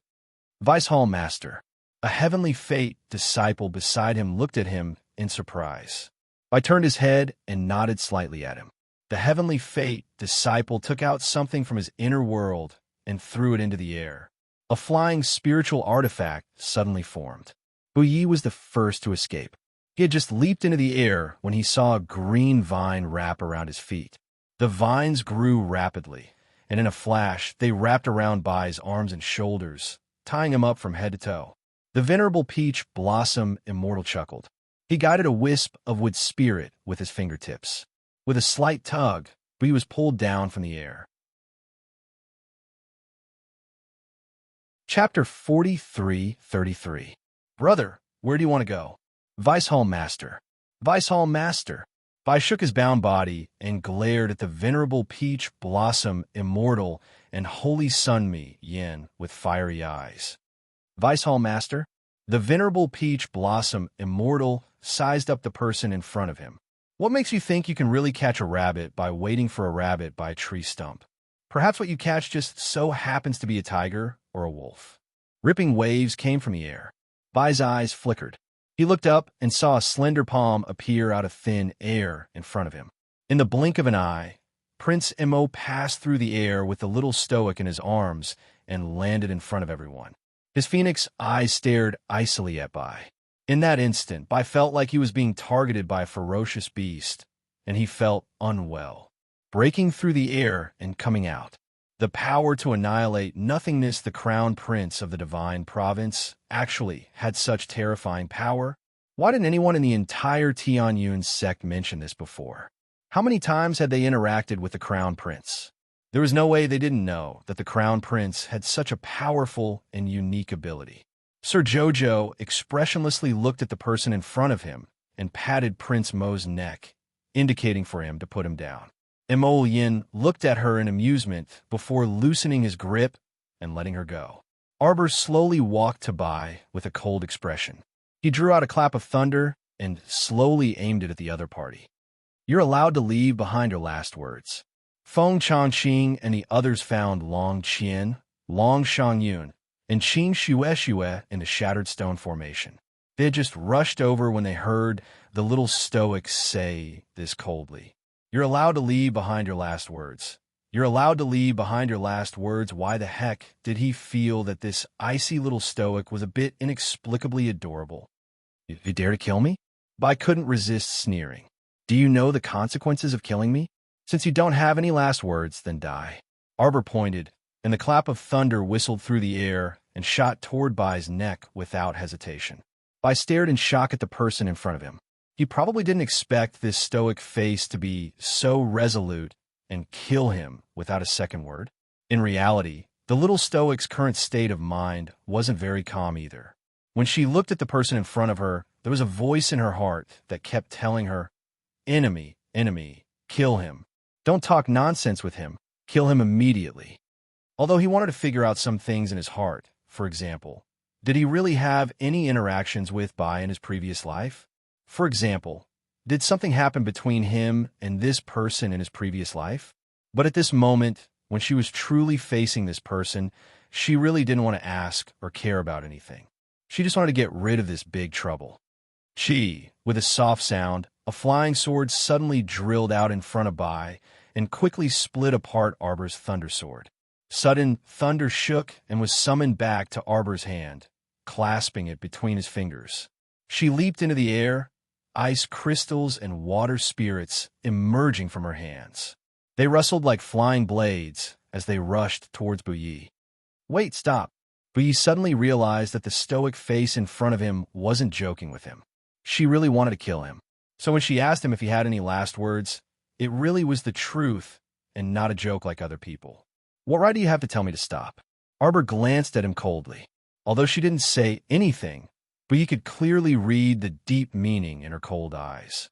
Vice Hall Master, a Heavenly Fate disciple beside him, looked at him in surprise. I turned his head and nodded slightly at him. The Heavenly Fate disciple took out something from his inner world and threw it into the air. A flying spiritual artifact suddenly formed. Bouye was the first to escape. He had just leaped into the air when he saw a green vine wrap around his feet. The vines grew rapidly, and in a flash, they wrapped around Bai's arms and shoulders, tying him up from head to toe. The venerable peach blossom immortal chuckled. He guided a wisp of wood spirit with his fingertips. With a slight tug, Bouye was pulled down from the air. Chapter 43:33. Brother, where do you want to go? Vice Hall Master. Vice Hall Master. Bai shook his bound body and glared at the venerable peach blossom immortal and holy Sunmi Yin with fiery eyes. Vice Hall Master. The venerable peach blossom immortal sized up the person in front of him. What makes you think you can really catch a rabbit by waiting for a rabbit by a tree stump? Perhaps what you catch just so happens to be a tiger or a wolf. Ripping waves came from the air. Bai's eyes flickered. He looked up and saw a slender palm appear out of thin air in front of him. In the blink of an eye, Prince Mo passed through the air with the little stoic in his arms and landed in front of everyone. His phoenix eyes stared icily at Bai. In that instant, Bai felt like he was being targeted by a ferocious beast, and he felt unwell. Breaking through the air and coming out. The power to annihilate nothingness, the crown prince of the divine province, actually had such terrifying power. Why didn't anyone in the entire Tianyun sect mention this before? How many times had they interacted with the crown prince? There was no way they didn't know that the crown prince had such a powerful and unique ability. Sir Jojo expressionlessly looked at the person in front of him and patted Prince Mo's neck, indicating for him to put him down. Mo Yin looked at her in amusement before loosening his grip and letting her go. Arbor slowly walked to Bai with a cold expression. He drew out a clap of thunder and slowly aimed it at the other party. You're allowed to leave behind your last words. Feng Changqing and the others found Long Qian, Long Shangyun, and Chin Shue into shattered stone formation. They had just rushed over when they heard the little stoic say this coldly. You're allowed to leave behind your last words. You're allowed to leave behind your last words. Why the heck did he feel that this icy little stoic was a bit inexplicably adorable? You dare to kill me? But I couldn't resist sneering. Do you know the consequences of killing me? Since you don't have any last words, then die. Arbor pointed, and the clap of thunder whistled through the air and shot toward Bai's neck without hesitation. Bai stared in shock at the person in front of him. He probably didn't expect this stoic face to be so resolute and kill him without a second word. In reality, the little stoic's current state of mind wasn't very calm either. When she looked at the person in front of her, there was a voice in her heart that kept telling her, enemy, kill him. Don't talk nonsense with him. Kill him immediately. Although he wanted to figure out some things in his heart, for example, did he really have any interactions with Bai in his previous life? For example, did something happen between him and this person in his previous life? But at this moment, when she was truly facing this person, she really didn't want to ask or care about anything. She just wanted to get rid of this big trouble. Chi, with a soft sound, a flying sword suddenly drilled out in front of Bai and quickly split apart Arbor's thunder sword. Sudden, thunder shook and was summoned back to Arbor's hand, clasping it between his fingers. She leaped into the air, ice crystals and water spirits emerging from her hands. They rustled like flying blades as they rushed towards Buyi. Wait, stop. Buyi suddenly realized that the stoic face in front of him wasn't joking with him. She really wanted to kill him. So when she asked him if he had any last words, it really was the truth and not a joke like other people. What right do you have to tell me to stop? Arbor glanced at him coldly. Although she didn't say anything, Buyi could clearly read the deep meaning in her cold eyes.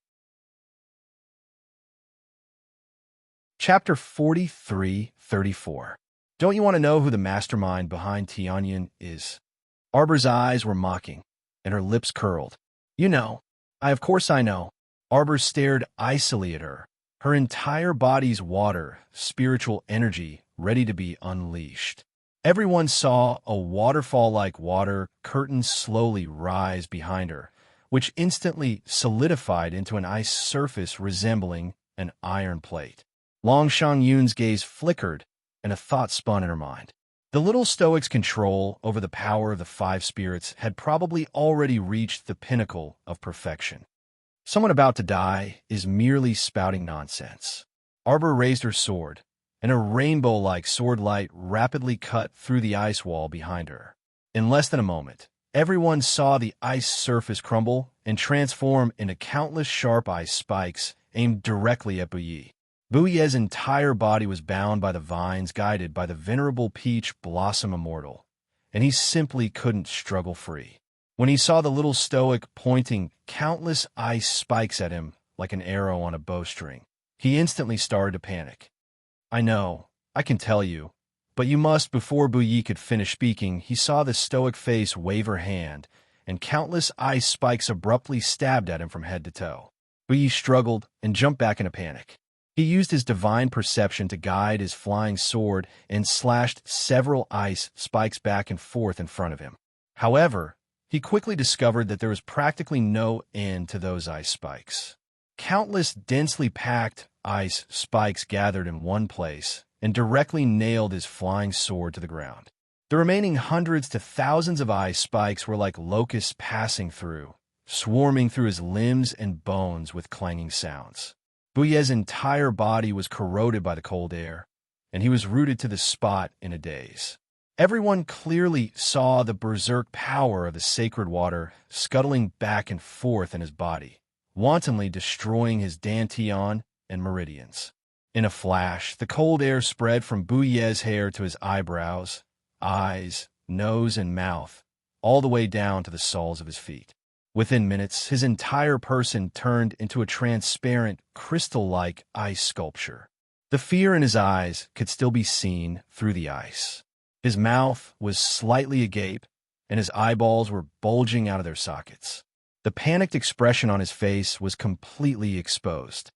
Chapter 43-34. Don't you want to know who the mastermind behind Tianyan is? Arbor's eyes were mocking, and her lips curled. You know. Of course I know. Arbor stared icily at her, her entire body's water, spiritual energy ready to be unleashed. Everyone saw a waterfall-like water curtain slowly rise behind her, which instantly solidified into an ice surface resembling an iron plate. Long Shangyun's gaze flickered, and a thought spun in her mind. The little stoic's control over the power of the five spirits had probably already reached the pinnacle of perfection. Someone about to die is merely spouting nonsense. Arbor raised her sword, and a rainbow-like sword light rapidly cut through the ice wall behind her. In less than a moment, everyone saw the ice surface crumble and transform into countless sharp ice spikes aimed directly at Buyi. Buyi's entire body was bound by the vines guided by the venerable peach blossom immortal, and he simply couldn't struggle free. When he saw the little stoic pointing countless ice spikes at him like an arrow on a bowstring, he instantly started to panic. I know, I can tell you, but you must. Before Buyi could finish speaking, he saw the stoic face wave her hand, and countless ice spikes abruptly stabbed at him from head to toe. Buyi struggled and jumped back in a panic. He used his divine perception to guide his flying sword and slashed several ice spikes back and forth in front of him. However, he quickly discovered that there was practically no end to those ice spikes. Countless densely packed ice spikes gathered in one place and directly nailed his flying sword to the ground. The remaining hundreds to thousands of ice spikes were like locusts passing through, swarming through his limbs and bones with clanging sounds. Buyi's entire body was corroded by the cold air, and he was rooted to the spot in a daze. Everyone clearly saw the berserk power of the sacred water scuttling back and forth in his body, wantonly destroying his dantian and meridians. In a flash, the cold air spread from Buyi's hair to his eyebrows, eyes, nose, and mouth, all the way down to the soles of his feet. Within minutes, his entire person turned into a transparent, crystal-like ice sculpture. The fear in his eyes could still be seen through the ice. His mouth was slightly agape, and his eyeballs were bulging out of their sockets. The panicked expression on his face was completely exposed.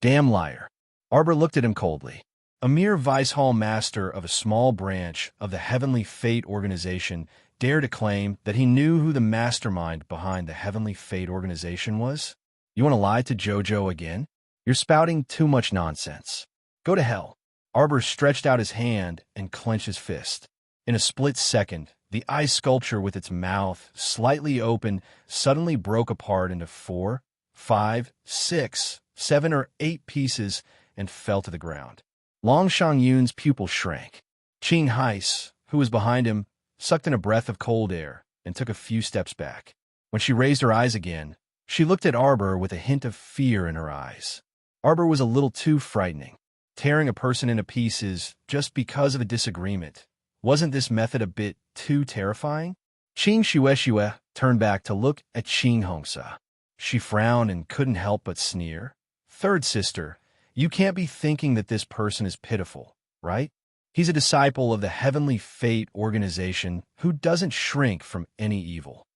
Damn liar. Arbor looked at him coldly. A mere vice hall master of a small branch of the Heavenly Fate organization dared to claim that he knew who the mastermind behind the Heavenly Fate organization was? You want to lie to JoJo again? You're spouting too much nonsense. Go to hell. Arbor stretched out his hand and clenched his fist. In a split second, the ice sculpture with its mouth slightly open suddenly broke apart into 4, 5, 6, 7, or 8 pieces and fell to the ground. Long Shangyun's pupil shrank. Qing Heis, who was behind him, sucked in a breath of cold air and took a few steps back. When she raised her eyes again, she looked at Arbor with a hint of fear in her eyes. Arbor was a little too frightening. Tearing a person into pieces just because of a disagreement. Wasn't this method a bit too terrifying? Qing Shueshue turned back to look at Qing Hongsa. She frowned and couldn't help but sneer. Third sister, you can't be thinking that this person is pitiful, right? He's a disciple of the Heavenly Fate organization who doesn't shrink from any evil.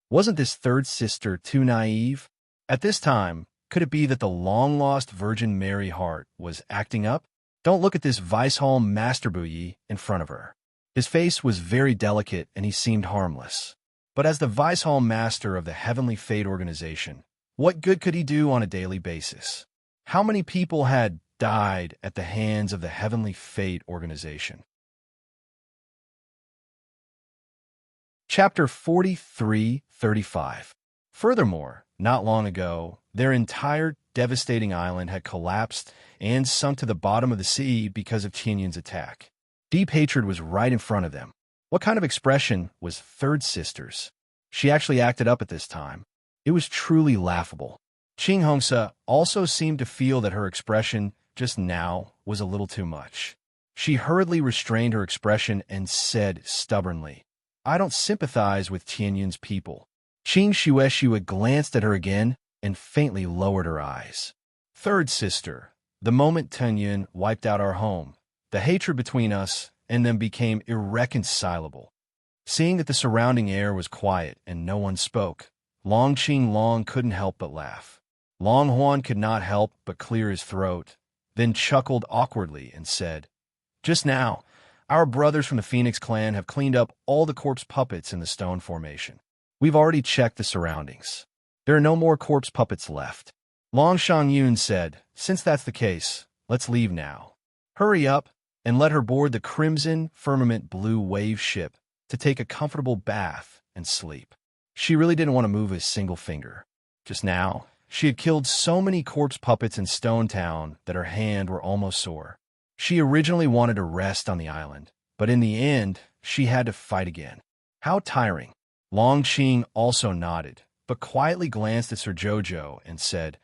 Wasn't this third sister too naive? At this time, could it be that the long-lost Virgin Mary heart was acting up? Don't look at this Vice Hall Master Buyi in front of her. His face was very delicate and he seemed harmless. But as the Vice Hall Master of the Heavenly Fate organization, what good could he do on a daily basis? How many people had died at the hands of the Heavenly Fate organization? Chapter 43-35. Furthermore, not long ago, their entire devastating island had collapsed and sunk to the bottom of the sea because of Tianyun's attack. Deep hatred was right in front of them. What kind of expression was Third Sister's? She actually acted up at this time. It was truly laughable. Qing Hongsa also seemed to feel that her expression just now was a little too much. She hurriedly restrained her expression and said stubbornly, I don't sympathize with Tianyun's people. Qing Shueshue glanced at her again and faintly lowered her eyes. Third sister, the moment Tianyun wiped out our home, the hatred between us and them became irreconcilable. Seeing that the surrounding air was quiet and no one spoke, Long Qing Long couldn't help but laugh. Long Huan could not help but clear his throat, then chuckled awkwardly and said, Just now, our brothers from the Phoenix clan have cleaned up all the corpse puppets in the stone formation. We've already checked the surroundings. There are no more corpse puppets left. Long Shangyun said, Since that's the case, let's leave now. Hurry up and let her board the Crimson Firmament Blue Wave ship to take a comfortable bath and sleep. She really didn't want to move a single finger. Just now, she had killed so many corpse puppets in Stone Town that her hands were almost sore. She originally wanted to rest on the island, but in the end, she had to fight again. How tiring. Long Qing also nodded, but quietly glanced at Sir Jojo and said,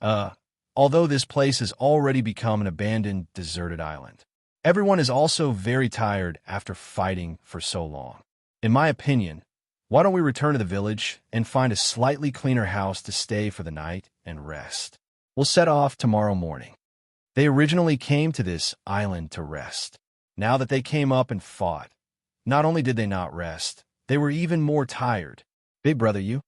although this place has already become an abandoned, deserted island, everyone is also very tired after fighting for so long. In my opinion, why don't we return to the village and find a slightly cleaner house to stay for the night and rest? We'll set off tomorrow morning. They originally came to this island to rest. Now that they came up and fought, not only did they not rest, they were even more tired. Big brother, you?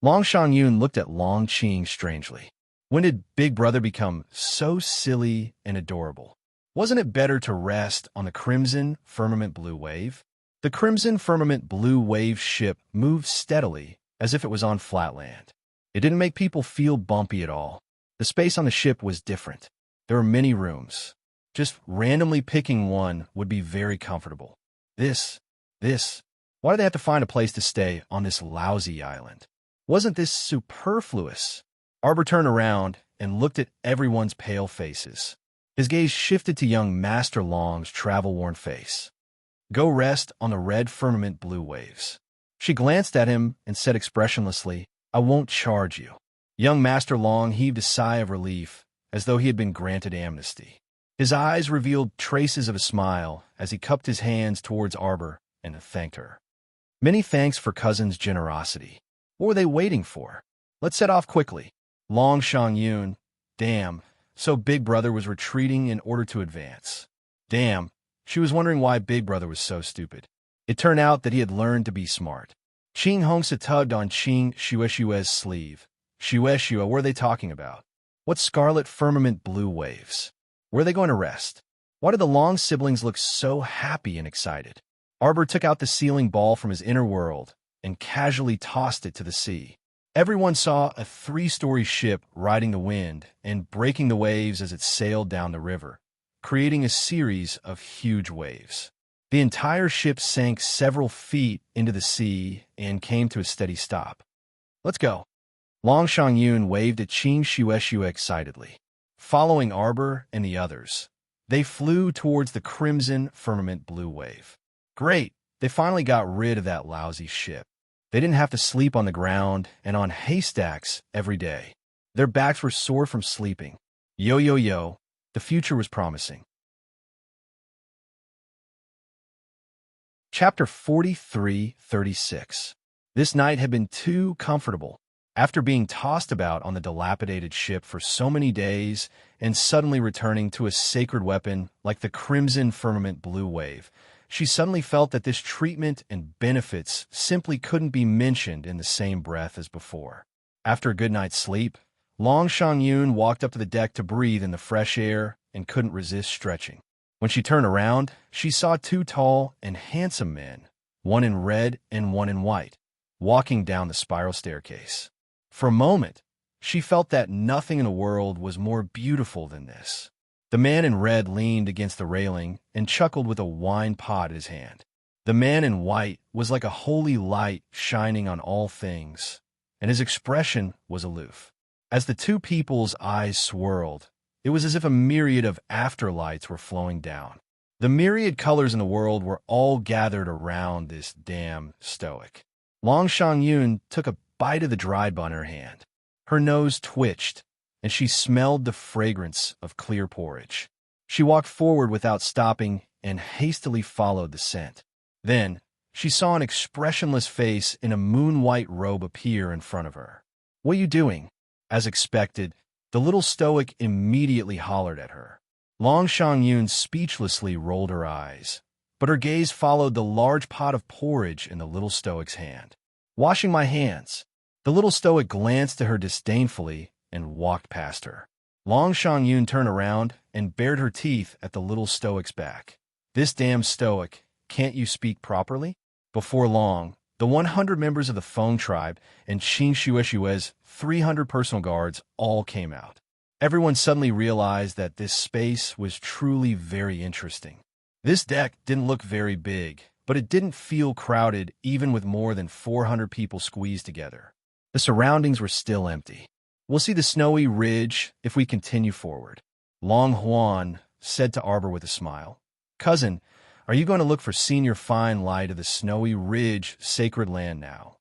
Long Shangyun looked at Long Qing strangely. When did Big Brother become so silly and adorable? Wasn't it better to rest on the Crimson Firmament Blue Wave? The Crimson Firmament Blue Wave ship moved steadily, as if it was on flat land. It didn't make people feel bumpy at all. The space on the ship was different. There were many rooms. Just randomly picking one would be very comfortable. Why do they have to find a place to stay on this lousy island? Wasn't this superfluous? Arbor turned around and looked at everyone's pale faces. His gaze shifted to young Master Long's travel-worn face. Go rest on the red firmament blue waves. She glanced at him and said expressionlessly, I won't charge you. Young Master Long heaved a sigh of relief, as though he had been granted amnesty. His eyes revealed traces of a smile as he cupped his hands towards Arbor and thanked her. Many thanks for cousin's generosity. What were they waiting for? Let's set off quickly. Long Shangyun, damn, so Big Brother was retreating in order to advance. Damn, she was wondering why Big Brother was so stupid. It turned out that he had learned to be smart. Qing Hongsa tugged on Qing Shueshue's sleeve. Shueshue, what are they talking about? What scarlet firmament blue waves? Where are they going to rest? Why did the Long siblings look so happy and excited? Arbor took out the sealing ball from his inner world and casually tossed it to the sea. Everyone saw a 3-story ship riding the wind and breaking the waves as it sailed down the river, creating a series of huge waves. The entire ship sank several feet into the sea and came to a steady stop. "Let's go." Long Shangyun waved at Qin Shueshu excitedly. Following Arbor and the others, they flew towards the crimson firmament blue wave. Great! They finally got rid of that lousy ship. They didn't have to sleep on the ground and on haystacks every day. Their backs were sore from sleeping. Yo, yo, yo, the future was promising. Chapter 43:36. This night had been too comfortable. After being tossed about on the dilapidated ship for so many days and suddenly returning to a sacred weapon like the crimson firmament blue wave, she suddenly felt that this treatment and benefits simply couldn't be mentioned in the same breath as before. After a good night's sleep, Long Shangyun walked up to the deck to breathe in the fresh air and couldn't resist stretching. When she turned around, she saw 2 tall and handsome men, one in red and one in white, walking down the spiral staircase. For a moment, she felt that nothing in the world was more beautiful than this. The man in red leaned against the railing and chuckled with a wine pot in his hand. The man in white was like a holy light shining on all things, and his expression was aloof. As the 2 people's eyes swirled, it was as if a myriad of afterlights were flowing down. The myriad colors in the world were all gathered around this damn stoic. Long Shangyun took a bite of the dried bun in her hand. Her nose twitched, and she smelled the fragrance of clear porridge. She walked forward without stopping and hastily followed the scent. Then, she saw an expressionless face in a moon-white robe appear in front of her. "What are you doing?" As expected, the little stoic immediately hollered at her. Long Shangyun speechlessly rolled her eyes, but her gaze followed the large pot of porridge in the little stoic's hand. "Washing my hands." The little stoic glanced at her disdainfully and walked past her. Long Shangyun turned around and bared her teeth at the little stoic's back. "This damn stoic, can't you speak properly?" Before long, the 100 members of the Feng tribe and Qin Shueshue's 300 personal guards all came out. Everyone suddenly realized that this space was truly very interesting. This deck didn't look very big, but it didn't feel crowded even with more than 400 people squeezed together. The surroundings were still empty. "We'll see the snowy ridge if we continue forward," Long Huan said to Arbor with a smile. "Cousin, are you going to look for senior fine light of the snowy ridge sacred land now?"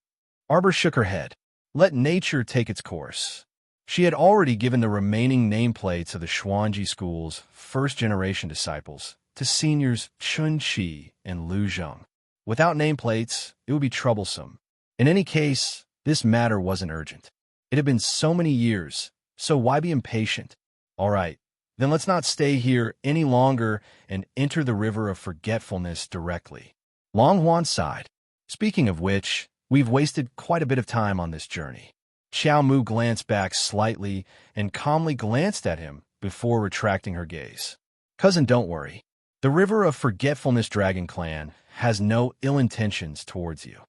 Arbor shook her head. Let nature take its course. She had already given the remaining nameplates of the Xuanji School's first-generation disciples to seniors Chun Chi and Lu Zheng. Without nameplates, it would be troublesome. In any case, this matter wasn't urgent. It had been so many years, so why be impatient? All right, then let's not stay here any longer and enter the river of forgetfulness directly. Long Huan sighed. Speaking of which, we've wasted quite a bit of time on this journey. Xiao Mu glanced back slightly and calmly glanced at him before retracting her gaze. "Cousin, don't worry. The River of Forgetfulness Dragon Clan has no ill intentions towards you."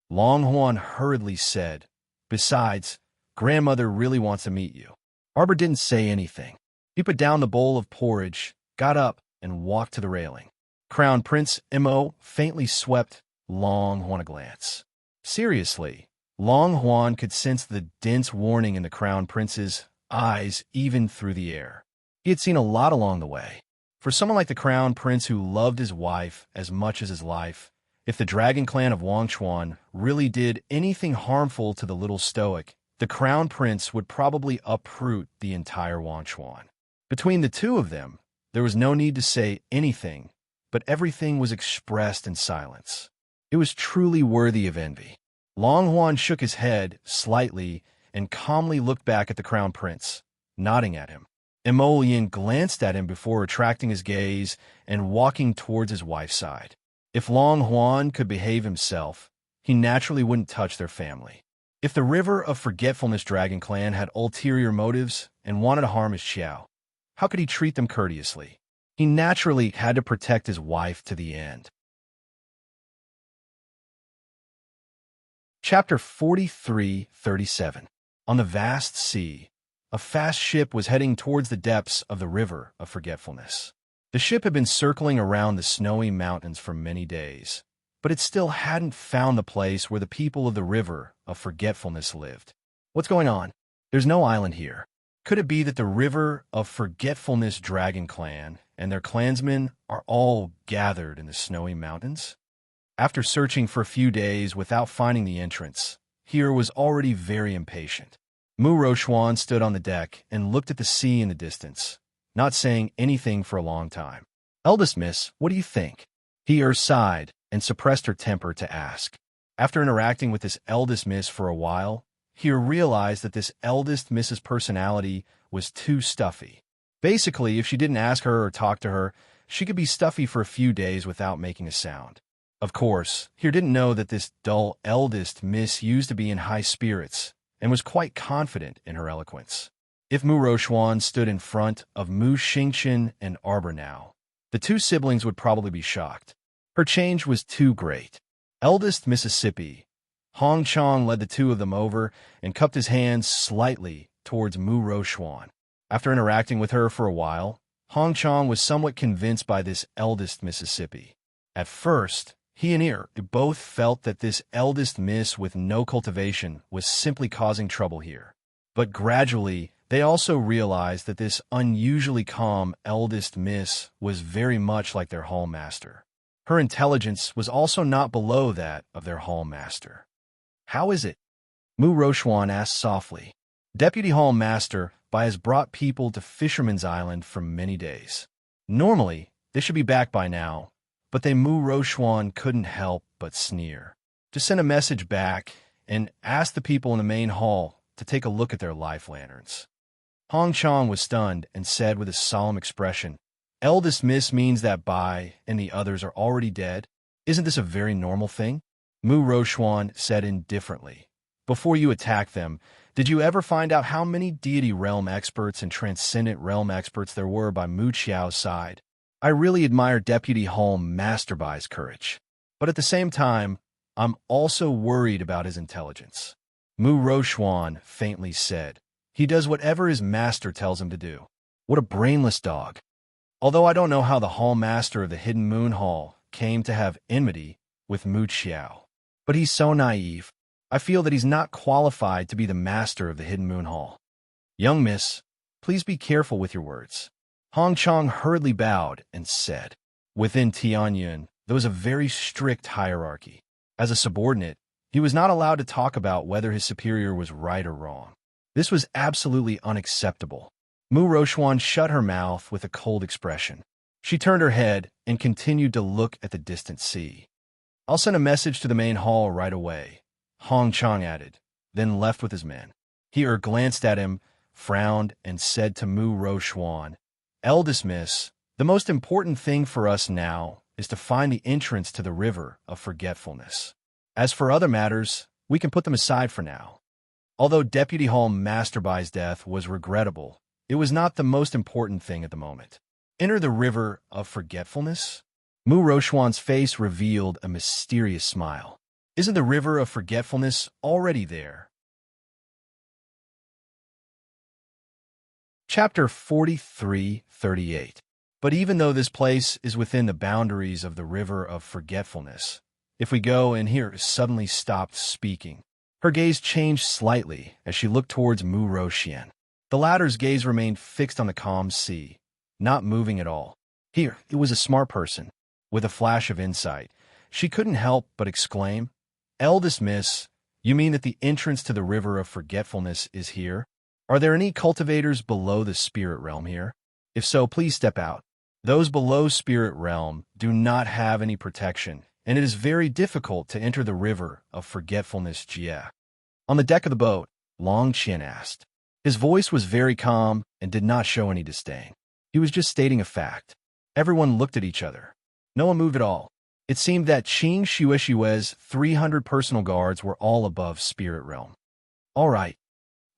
Long Huan hurriedly said, "Besides, grandmother really wants to meet you." Arbor didn't say anything. He put down the bowl of porridge, got up, and walked to the railing. Crown Prince Mo faintly swept Long Huan a glance. Seriously, Long Huan could sense the dense warning in the Crown Prince's eyes even through the air. He had seen a lot along the way. For someone like the Crown Prince who loved his wife as much as his life, if the Dragon Clan of Wangchuan really did anything harmful to the little stoic, the Crown Prince would probably uproot the entire Wangchuan. Between the 2 of them, there was no need to say anything, but everything was expressed in silence. It was truly worthy of envy. Long Huan shook his head slightly and calmly looked back at the Crown Prince, nodding at him. Emolian glanced at him before retracting his gaze and walking towards his wife's side. If Long Huan could behave himself, he naturally wouldn't touch their family. If the River of Forgetfulness Dragon Clan had ulterior motives and wanted to harm his Xiao, how could he treat them courteously? He naturally had to protect his wife to the end. Chapter 43:37. On the vast sea, a fast ship was heading towards the depths of the River of Forgetfulness. The ship had been circling around the snowy mountains for many days, but it still hadn't found the place where the people of the River of Forgetfulness lived. What's going on? There's no island here. Could it be that the River of Forgetfulness Dragon Clan and their clansmen are all gathered in the snowy mountains? After searching for a few days without finding the entrance, Here was already very impatient. Mu Rochuan stood on the deck and looked at the sea in the distance, not saying anything for a long time. "Eldest miss, what do you think?" He sighed and suppressed her temper to ask. After interacting with this eldest miss for a while, he realized that this eldest miss's personality was too stuffy. Basically, if she didn't ask her or talk to her, she could be stuffy for a few days without making a sound. Of course, he didn't know that this dull eldest miss used to be in high spirits and was quite confident in her eloquence. If Mu Rochuan stood in front of Mu Xingqian and Arbor now, the two siblings would probably be shocked. Her change was too great. Eldest Mississippi, Hong Chong led the two of them over and cupped his hands slightly towards Mu Rochuan. After interacting with her for a while, Hong Chong was somewhat convinced by this eldest Mississippi. At first, he and Er both felt that this eldest miss with no cultivation was simply causing trouble here. But gradually, they also realized that this unusually calm eldest miss was very much like their hallmaster. Her intelligence was also not below that of their hallmaster. "How is it?" Mu Rochuan asked softly. Deputy Hallmaster Bai has brought people to Fisherman's Island for many days. Normally, they should be back by now, but Mu Rochuan couldn't help but sneer. Just send a message back and ask the people in the main hall to take a look at their life lanterns. Hong Chong was stunned and said with a solemn expression, "Eldest miss means that Bai and the others are already dead? Isn't this a very normal thing?" Mu Rochuan said indifferently, "Before you attack them, did you ever find out how many deity realm experts and transcendent realm experts there were by Mu Qiao's side? I really admire Deputy Home Master Bai's courage. But at the same time, I'm also worried about his intelligence." Mu Rochuan faintly said, "He does whatever his master tells him to do. What a brainless dog." Although I don't know how the Hall Master of the Hidden Moon Hall came to have enmity with Mu Qiao, but he's so naive. I feel that he's not qualified to be the master of the Hidden Moon Hall. "Young miss, please be careful with your words." Hong Chong hurriedly bowed and said, "Within Tianyun, there was a very strict hierarchy. As a subordinate, he was not allowed to talk about whether his superior was right or wrong. This was absolutely unacceptable." Mu Rochuan shut her mouth with a cold expression. She turned her head and continued to look at the distant sea. "I'll send a message to the main hall right away," Hong Chong added, then left with his men. He glanced at him, frowned, and said to Mu Rochuan, "Eldest miss, the most important thing for us now is to find the entrance to the River of Forgetfulness. As for other matters, we can put them aside for now." Although Deputy Hall Master Bai's death was regrettable, it was not the most important thing at the moment. Enter the River of Forgetfulness? Mu Rochuan's face revealed a mysterious smile. Isn't the River of Forgetfulness already there? Chapter 43:38. But even though this place is within the boundaries of the River of Forgetfulness, if we go and here suddenly stopped speaking. Her gaze changed slightly as she looked towards Mu Rochuan. The latter's gaze remained fixed on the calm sea, not moving at all. Here, it was a smart person. With a flash of insight, she couldn't help but exclaim, "Eldest miss, you mean that the entrance to the River of Forgetfulness is here? Are there any cultivators below the spirit realm here? If so, please step out. Those below spirit realm do not have any protection, and it is very difficult to enter the River of Forgetfulness Jie." On the deck of the boat, Long Qian asked. His voice was very calm and did not show any disdain. He was just stating a fact. Everyone looked at each other. No one moved at all. It seemed that Qing Xue's 300 personal guards were all above spirit realm. "All right."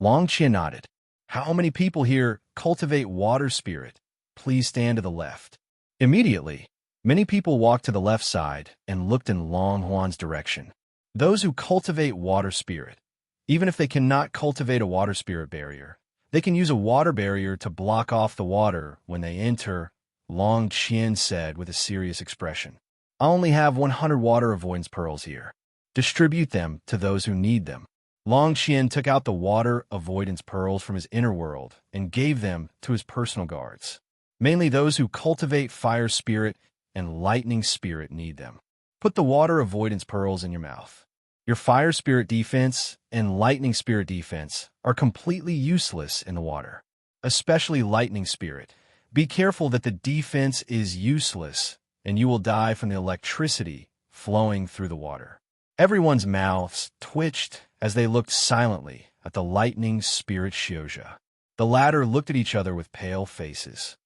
Long Qian nodded. "How many people here cultivate water spirit? Please stand to the left." Immediately, many people walked to the left side and looked in Long Huan's direction. Those who cultivate water spirit, even if they cannot cultivate a water spirit barrier, they can use a water barrier to block off the water when they enter, Long Qian said with a serious expression. I only have 100 water avoidance pearls here. Distribute them to those who need them. Long Qian took out the water avoidance pearls from his inner world and gave them to his personal guards. Mainly those who cultivate fire spirit and lightning spirit need them. Put the water avoidance pearls in your mouth. Your fire spirit defense and lightning spirit defense are completely useless in the water, especially lightning spirit. Be careful that the defense is useless and you will die from the electricity flowing through the water. Everyone's mouths twitched as they looked silently at the lightning spirit Xiuzha. The latter looked at each other with pale faces.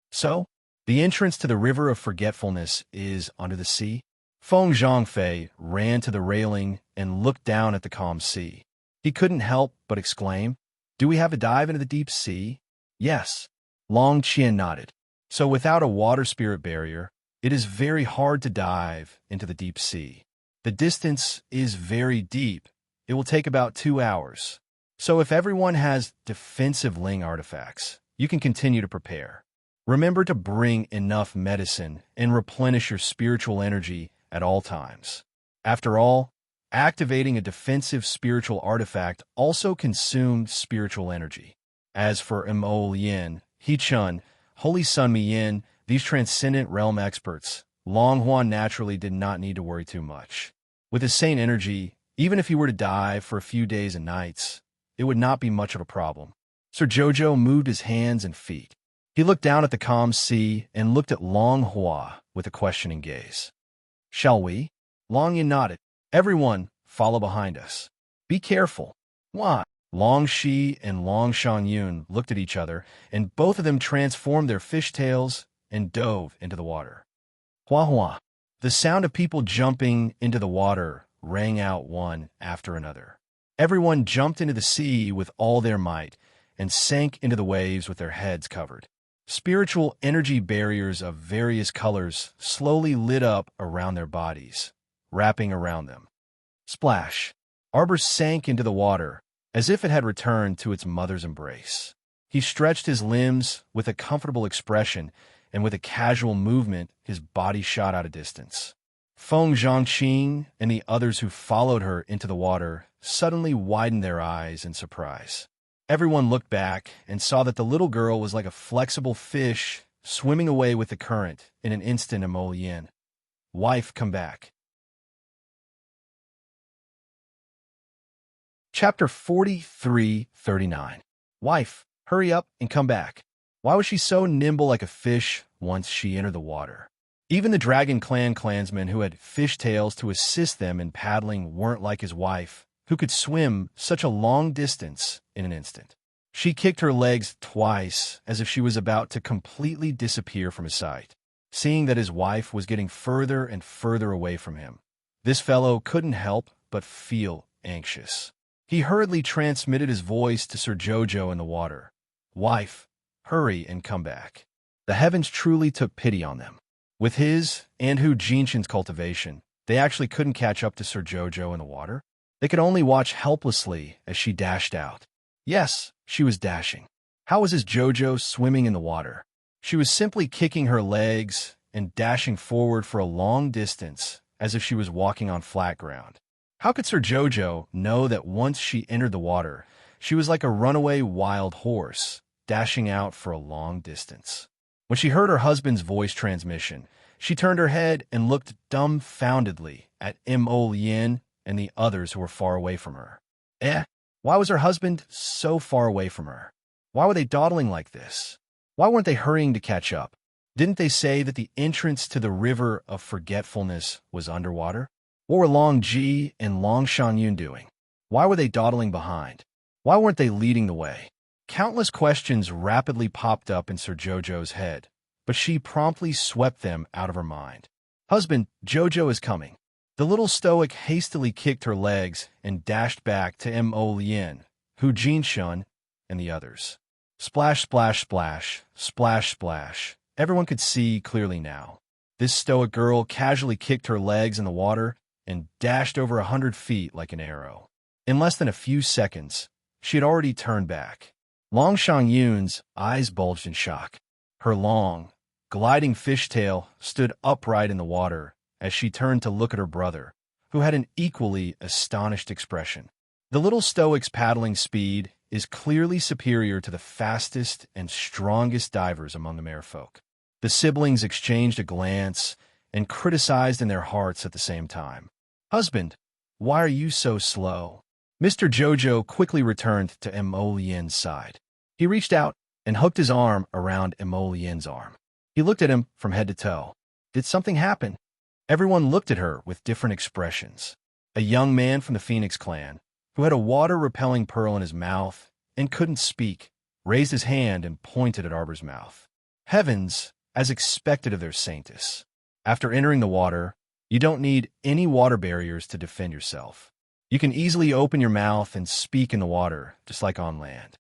So, the entrance to the river of forgetfulness is under the sea? Feng Zhangfei ran to the railing and looked down at the calm sea. He couldn't help but exclaim, "Do we have a dive into the deep sea?" "Yes." Long Qian nodded. "So without a water spirit barrier, it is very hard to dive into the deep sea. The distance is very deep. It will take about 2 hours. So if everyone has defensive Ling artifacts, you can continue to prepare. Remember to bring enough medicine and replenish your spiritual energy at all times. After all, activating a defensive spiritual artifact also consumed spiritual energy. As for Mo Yin, He Chun, Holy Sun Mi Yin, these transcendent realm experts, Long Huan naturally did not need to worry too much. With his sane energy, even if he were to die for a few days and nights, it would not be much of a problem. Sir Jojo moved his hands and feet. He looked down at the calm sea and looked at Long Hua with a questioning gaze. "Shall we?" Long Yin nodded. "Everyone, follow behind us. Be careful." "Why?" Long Shi and Long Shangyun looked at each other, and both of them transformed their fishtails and dove into the water. Hua hua. The sound of people jumping into the water rang out one after another. Everyone jumped into the sea with all their might and sank into the waves with their heads covered. Spiritual energy barriers of various colors slowly lit up around their bodies, wrapping around them. Splash! Arbor sank into the water as if it had returned to its mother's embrace. He stretched his limbs with a comfortable expression, and with a casual movement, his body shot out a distance. Feng Zhangqing and the others who followed her into the water suddenly widened their eyes in surprise. Everyone looked back and saw that the little girl was like a flexible fish swimming away with the current in an instant. Mo Yin. "Wife, come back." Chapter 43:39. Wife, hurry up and come back. Why was she so nimble like a fish once she entered the water? Even the Dragon Clan clansmen who had fishtails to assist them in paddling weren't like his wife, who could swim such a long distance in an instant. She kicked her legs twice as if she was about to completely disappear from his sight. Seeing that his wife was getting further and further away from him, this fellow couldn't help but feel anxious. He hurriedly transmitted his voice to Sir Jojo in the water. "Wife, hurry and come back." The heavens truly took pity on them. With his and Hu Jinshin's cultivation, they actually couldn't catch up to Sir Jojo in the water. They could only watch helplessly as she dashed out. Yes, she was dashing. How was his Jojo swimming in the water? She was simply kicking her legs and dashing forward for a long distance as if she was walking on flat ground. How could Sir Jojo know that once she entered the water, she was like a runaway wild horse, dashing out for a long distance? When she heard her husband's voice transmission, she turned her head and looked dumbfoundedly at Mo Yin and the others who were far away from her. Why was her husband so far away from her? Why were they dawdling like this? Why weren't they hurrying to catch up? Didn't they say that the entrance to the river of forgetfulness was underwater? What were Long Ji and Long Shanyun doing? Why were they dawdling behind? Why weren't they leading the way? Countless questions rapidly popped up in Sir Jojo's head, but she promptly swept them out of her mind. "Husband, Jojo is coming." The little stoic hastily kicked her legs and dashed back to Mo Yin, Hu Jinshun, and the others. Splash, splash, splash, splash, splash. Everyone could see clearly now. This stoic girl casually kicked her legs in the water and dashed over 100 feet like an arrow. In less than a few seconds, she had already turned back. Long Shang-yun's eyes bulged in shock. Her long, gliding fishtail stood upright in the water as she turned to look at her brother, who had an equally astonished expression. The little stoic's paddling speed is clearly superior to the fastest and strongest divers among the merfolk. The siblings exchanged a glance and criticized in their hearts at the same time. "Husband, why are you so slow?" Mr. Jojo quickly returned to Emollien's side. He reached out and hooked his arm around Emollien's arm. He looked at him from head to toe. Did something happen? Everyone looked at her with different expressions. A young man from the Phoenix clan, who had a water-repelling pearl in his mouth and couldn't speak, raised his hand and pointed at Arbor's mouth. Heavens, as expected of their saintess. After entering the water, you don't need any water barriers to defend yourself. You can easily open your mouth and speak in the water, just like on land.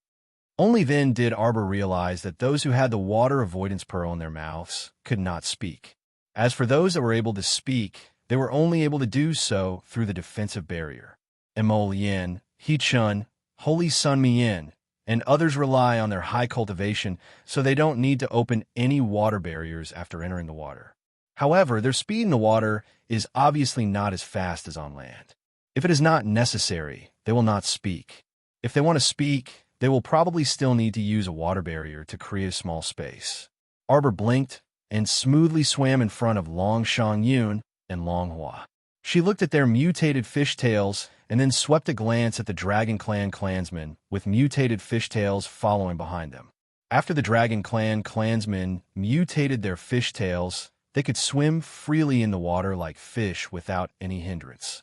Only then did Arbor realize that those who had the water avoidance pearl in their mouths could not speak. As for those that were able to speak, they were only able to do so through the defensive barrier. Emollien, He-chun, Holy Sun Mien, and others rely on their high cultivation, so they don't need to open any water barriers after entering the water. However, their speed in the water is obviously not as fast as on land. If it is not necessary, they will not speak. If they want to speak, they will probably still need to use a water barrier to create a small space. Arbor blinked and smoothly swam in front of Long Shang-yun and Long Hua. She looked at their mutated fishtails and then swept a glance at the Dragon Clan clansmen, with mutated fishtails following behind them. After the Dragon Clan clansmen mutated their fishtails, they could swim freely in the water like fish without any hindrance.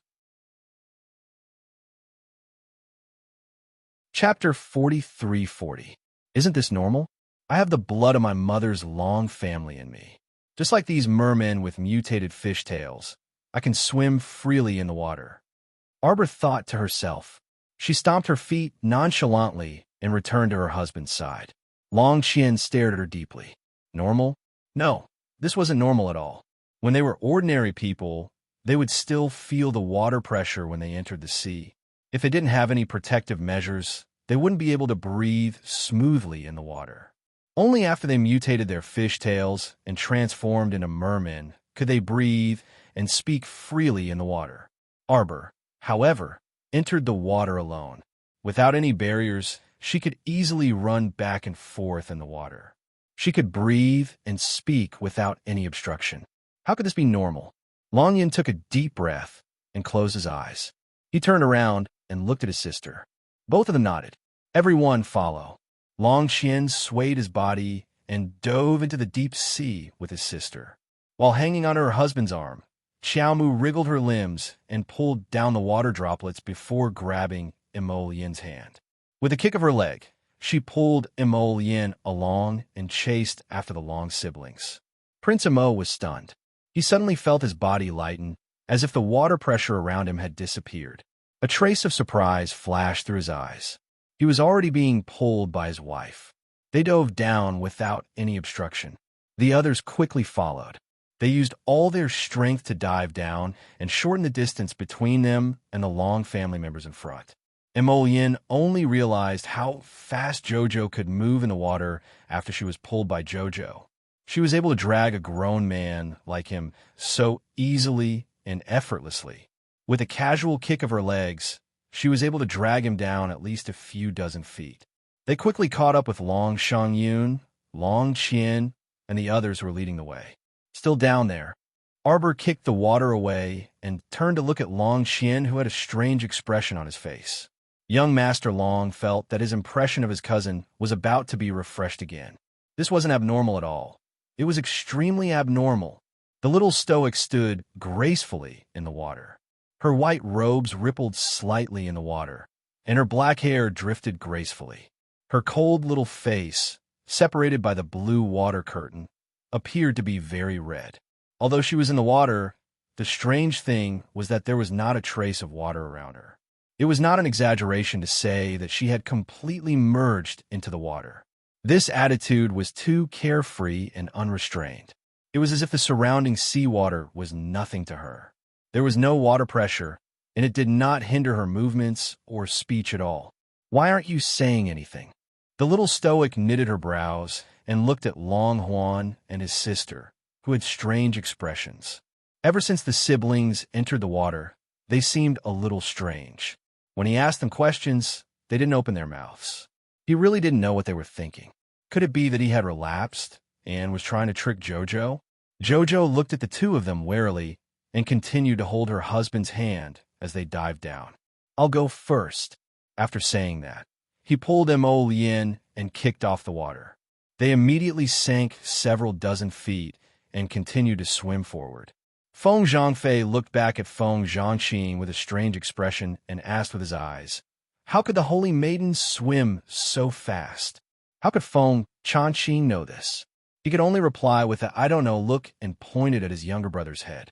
Chapter 4340. Isn't this normal? I have the blood of my mother's long family in me. Just like these mermen with mutated fishtails, I can swim freely in the water. Arbor thought to herself. She stomped her feet nonchalantly and returned to her husband's side. Long Qian stared at her deeply. Normal? No, this wasn't normal at all. When they were ordinary people, they would still feel the water pressure when they entered the sea. If they didn't have any protective measures, they wouldn't be able to breathe smoothly in the water. Only after they mutated their fishtails and transformed into mermen could they breathe and speak freely in the water. Arbor, however, entered the water alone. Without any barriers, she could easily run back and forth in the water. She could breathe and speak without any obstruction. How could this be normal? Long Yin took a deep breath and closed his eyes. He turned around and looked at his sister. Both of them nodded. Everyone follow. Long Qian swayed his body and dove into the deep sea with his sister. While hanging onto her husband's arm, Xiaomu wriggled her limbs and pulled down the water droplets before grabbing Emollien's hand. With a kick of her leg, she pulled Emollien along and chased after the Long siblings. Prince Emo was stunned. He suddenly felt his body lighten, as if the water pressure around him had disappeared. A trace of surprise flashed through his eyes. He was already being pulled by his wife. They dove down without any obstruction. The others quickly followed. They used all their strength to dive down and shorten the distance between them and the Long family members in front. Emollien only realized how fast Jojo could move in the water after she was pulled by Jojo. She was able to drag a grown man like him so easily and effortlessly. With a casual kick of her legs, she was able to drag him down at least a few dozen feet. They quickly caught up with Long Shang-yun, Long Qian, and the others who were leading the way. Still down there, Arbor kicked the water away and turned to look at Long Qian, who had a strange expression on his face. Young Master Long felt that his impression of his cousin was about to be refreshed again. This wasn't abnormal at all. It was extremely abnormal. The little stoic stood gracefully in the water. Her white robes rippled slightly in the water, and her black hair drifted gracefully. Her cold little face, separated by the blue water curtain, appeared to be very red. Although she was in the water, the strange thing was that there was not a trace of water around her. It was not an exaggeration to say that she had completely merged into the water. This attitude was too carefree and unrestrained. It was as if the surrounding seawater was nothing to her. There was no water pressure, and it did not hinder her movements or speech at all. "Why aren't you saying anything?" The little stoic knitted her brows and looked at Long Juan and his sister, who had strange expressions. Ever since the siblings entered the water, they seemed a little strange. When he asked them questions, they didn't open their mouths. He really didn't know what they were thinking. Could it be that he had relapsed and was trying to trick Jojo? Jojo looked at the two of them warily and continued to hold her husband's hand as they dived down. "I'll go first." After saying that, he pulled Mo Lien and kicked off the water. They immediately sank several dozen feet and continued to swim forward. Feng Zhangfei looked back at Feng Zhangqing with a strange expression and asked with his eyes, "How could the holy maidens swim so fast? How could Feng Zhangqing know this?" He could only reply with a "I don't know" look and pointed at his younger brother's head.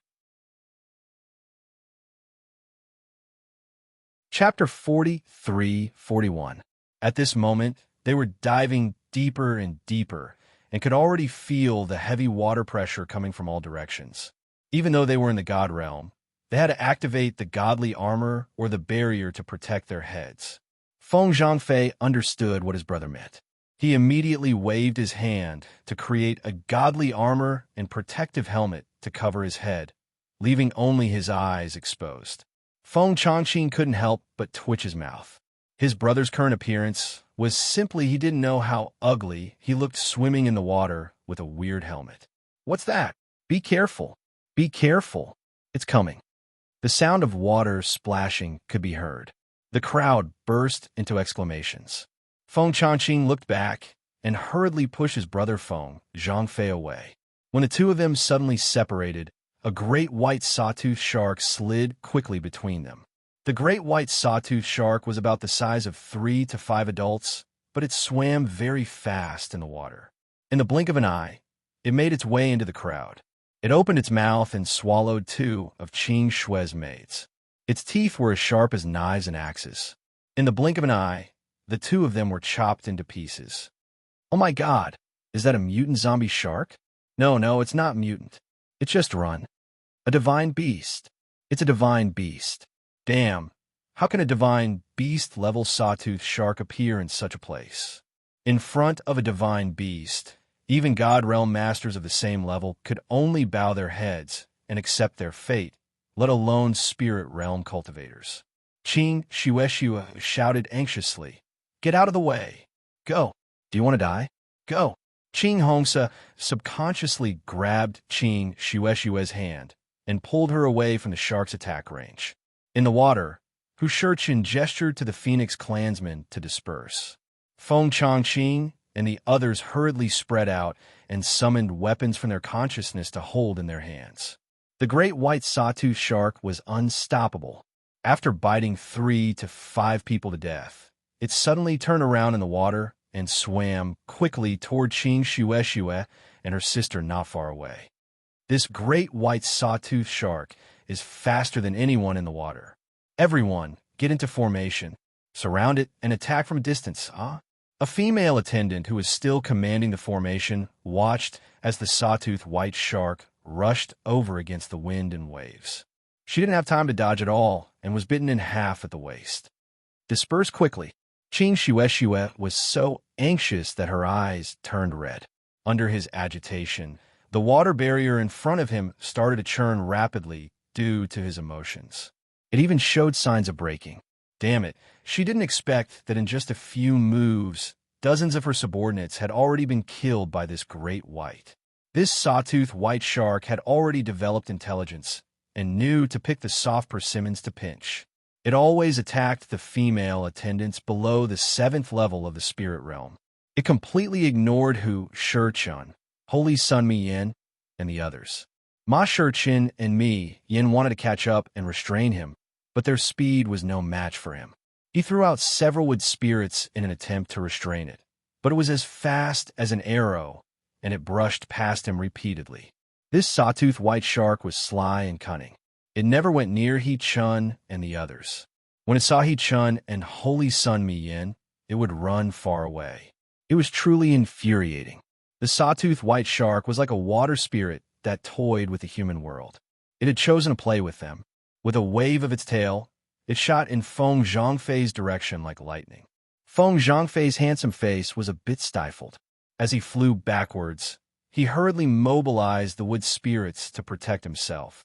Chapter 43-41. At this moment, they were diving deeper and deeper and could already feel the heavy water pressure coming from all directions. Even though they were in the god realm, they had to activate the godly armor or the barrier to protect their heads. Feng Zhangfei understood what his brother meant. He immediately waved his hand to create a godly armor and protective helmet to cover his head, leaving only his eyes exposed. Feng Zhangqing couldn't help but twitch his mouth. His brother's current appearance was simply he didn't know how ugly he looked swimming in the water with a weird helmet. "What's that? Be careful. Be careful. It's coming." The sound of water splashing could be heard. The crowd burst into exclamations. Feng Zhangqing looked back and hurriedly pushed his brother Feng Zhangfei away. When the two of them suddenly separated, a great white sawtooth shark slid quickly between them. The great white sawtooth shark was about the size of 3 to 5 adults, but it swam very fast in the water. In the blink of an eye, it made its way into the crowd. It opened its mouth and swallowed 2 of Qing Shui's maids. Its teeth were as sharp as knives and axes. In the blink of an eye, the 2 of them were chopped into pieces. "Oh my God, is that a mutant zombie shark?" No, it's not mutant. It's just run. A divine beast. It's a divine beast. Damn, how can a divine beast-level sawtooth shark appear in such a place? In front of a divine beast, even God Realm masters of the same level could only bow their heads and accept their fate, let alone Spirit Realm cultivators. Qing Shui shouted anxiously, "Get out of the way. Go. Do you want to die? Go." Qing Hongsa subconsciously grabbed Qing Shui's hand and pulled her away from the shark's attack range. In the water, Hu Shichin gestured to the Phoenix clansmen to disperse. Feng Zhangqing and the others hurriedly spread out and summoned weapons from their consciousness to hold in their hands. The great white sawtooth shark was unstoppable. After biting 3 to 5 people to death, it suddenly turned around in the water and swam quickly toward Qing Shui and her sister not far away. This great white sawtooth shark is faster than anyone in the water. Everyone, get into formation, surround it, and attack from a distance. A female attendant who was still commanding the formation watched as the sawtooth white shark rushed over against the wind and waves. She didn't have time to dodge at all and was bitten in half at the waist. Disperse quickly. Qing Shui was so anxious that her eyes turned red. Under his agitation, the water barrier in front of him started to churn rapidly due to his emotions. It even showed signs of breaking. Damn it, she didn't expect that in just a few moves, dozens of her subordinates had already been killed by this great white. This sawtooth white shark had already developed intelligence and knew to pick the soft persimmons to pinch. It always attacked the female attendants below the 7th level of the spirit realm. It completely ignored Hu Shichin, Holy Sun Mi Yin, and the others. Ma Shichin and Mi Yin wanted to catch up and restrain him, but their speed was no match for him. He threw out several wood spirits in an attempt to restrain it, but it was as fast as an arrow, and it brushed past him repeatedly. This sawtooth white shark was sly and cunning. It never went near He Chun and the others. When it saw He Chun and Holy Sun Mi Yin, it would run far away. It was truly infuriating. The sawtooth white shark was like a water spirit that toyed with the human world. It had chosen to play with them. With a wave of its tail, it shot in Feng Zhangfei's direction like lightning. Feng Zhangfei's handsome face was a bit stifled. As he flew backwards, he hurriedly mobilized the wood spirits to protect himself.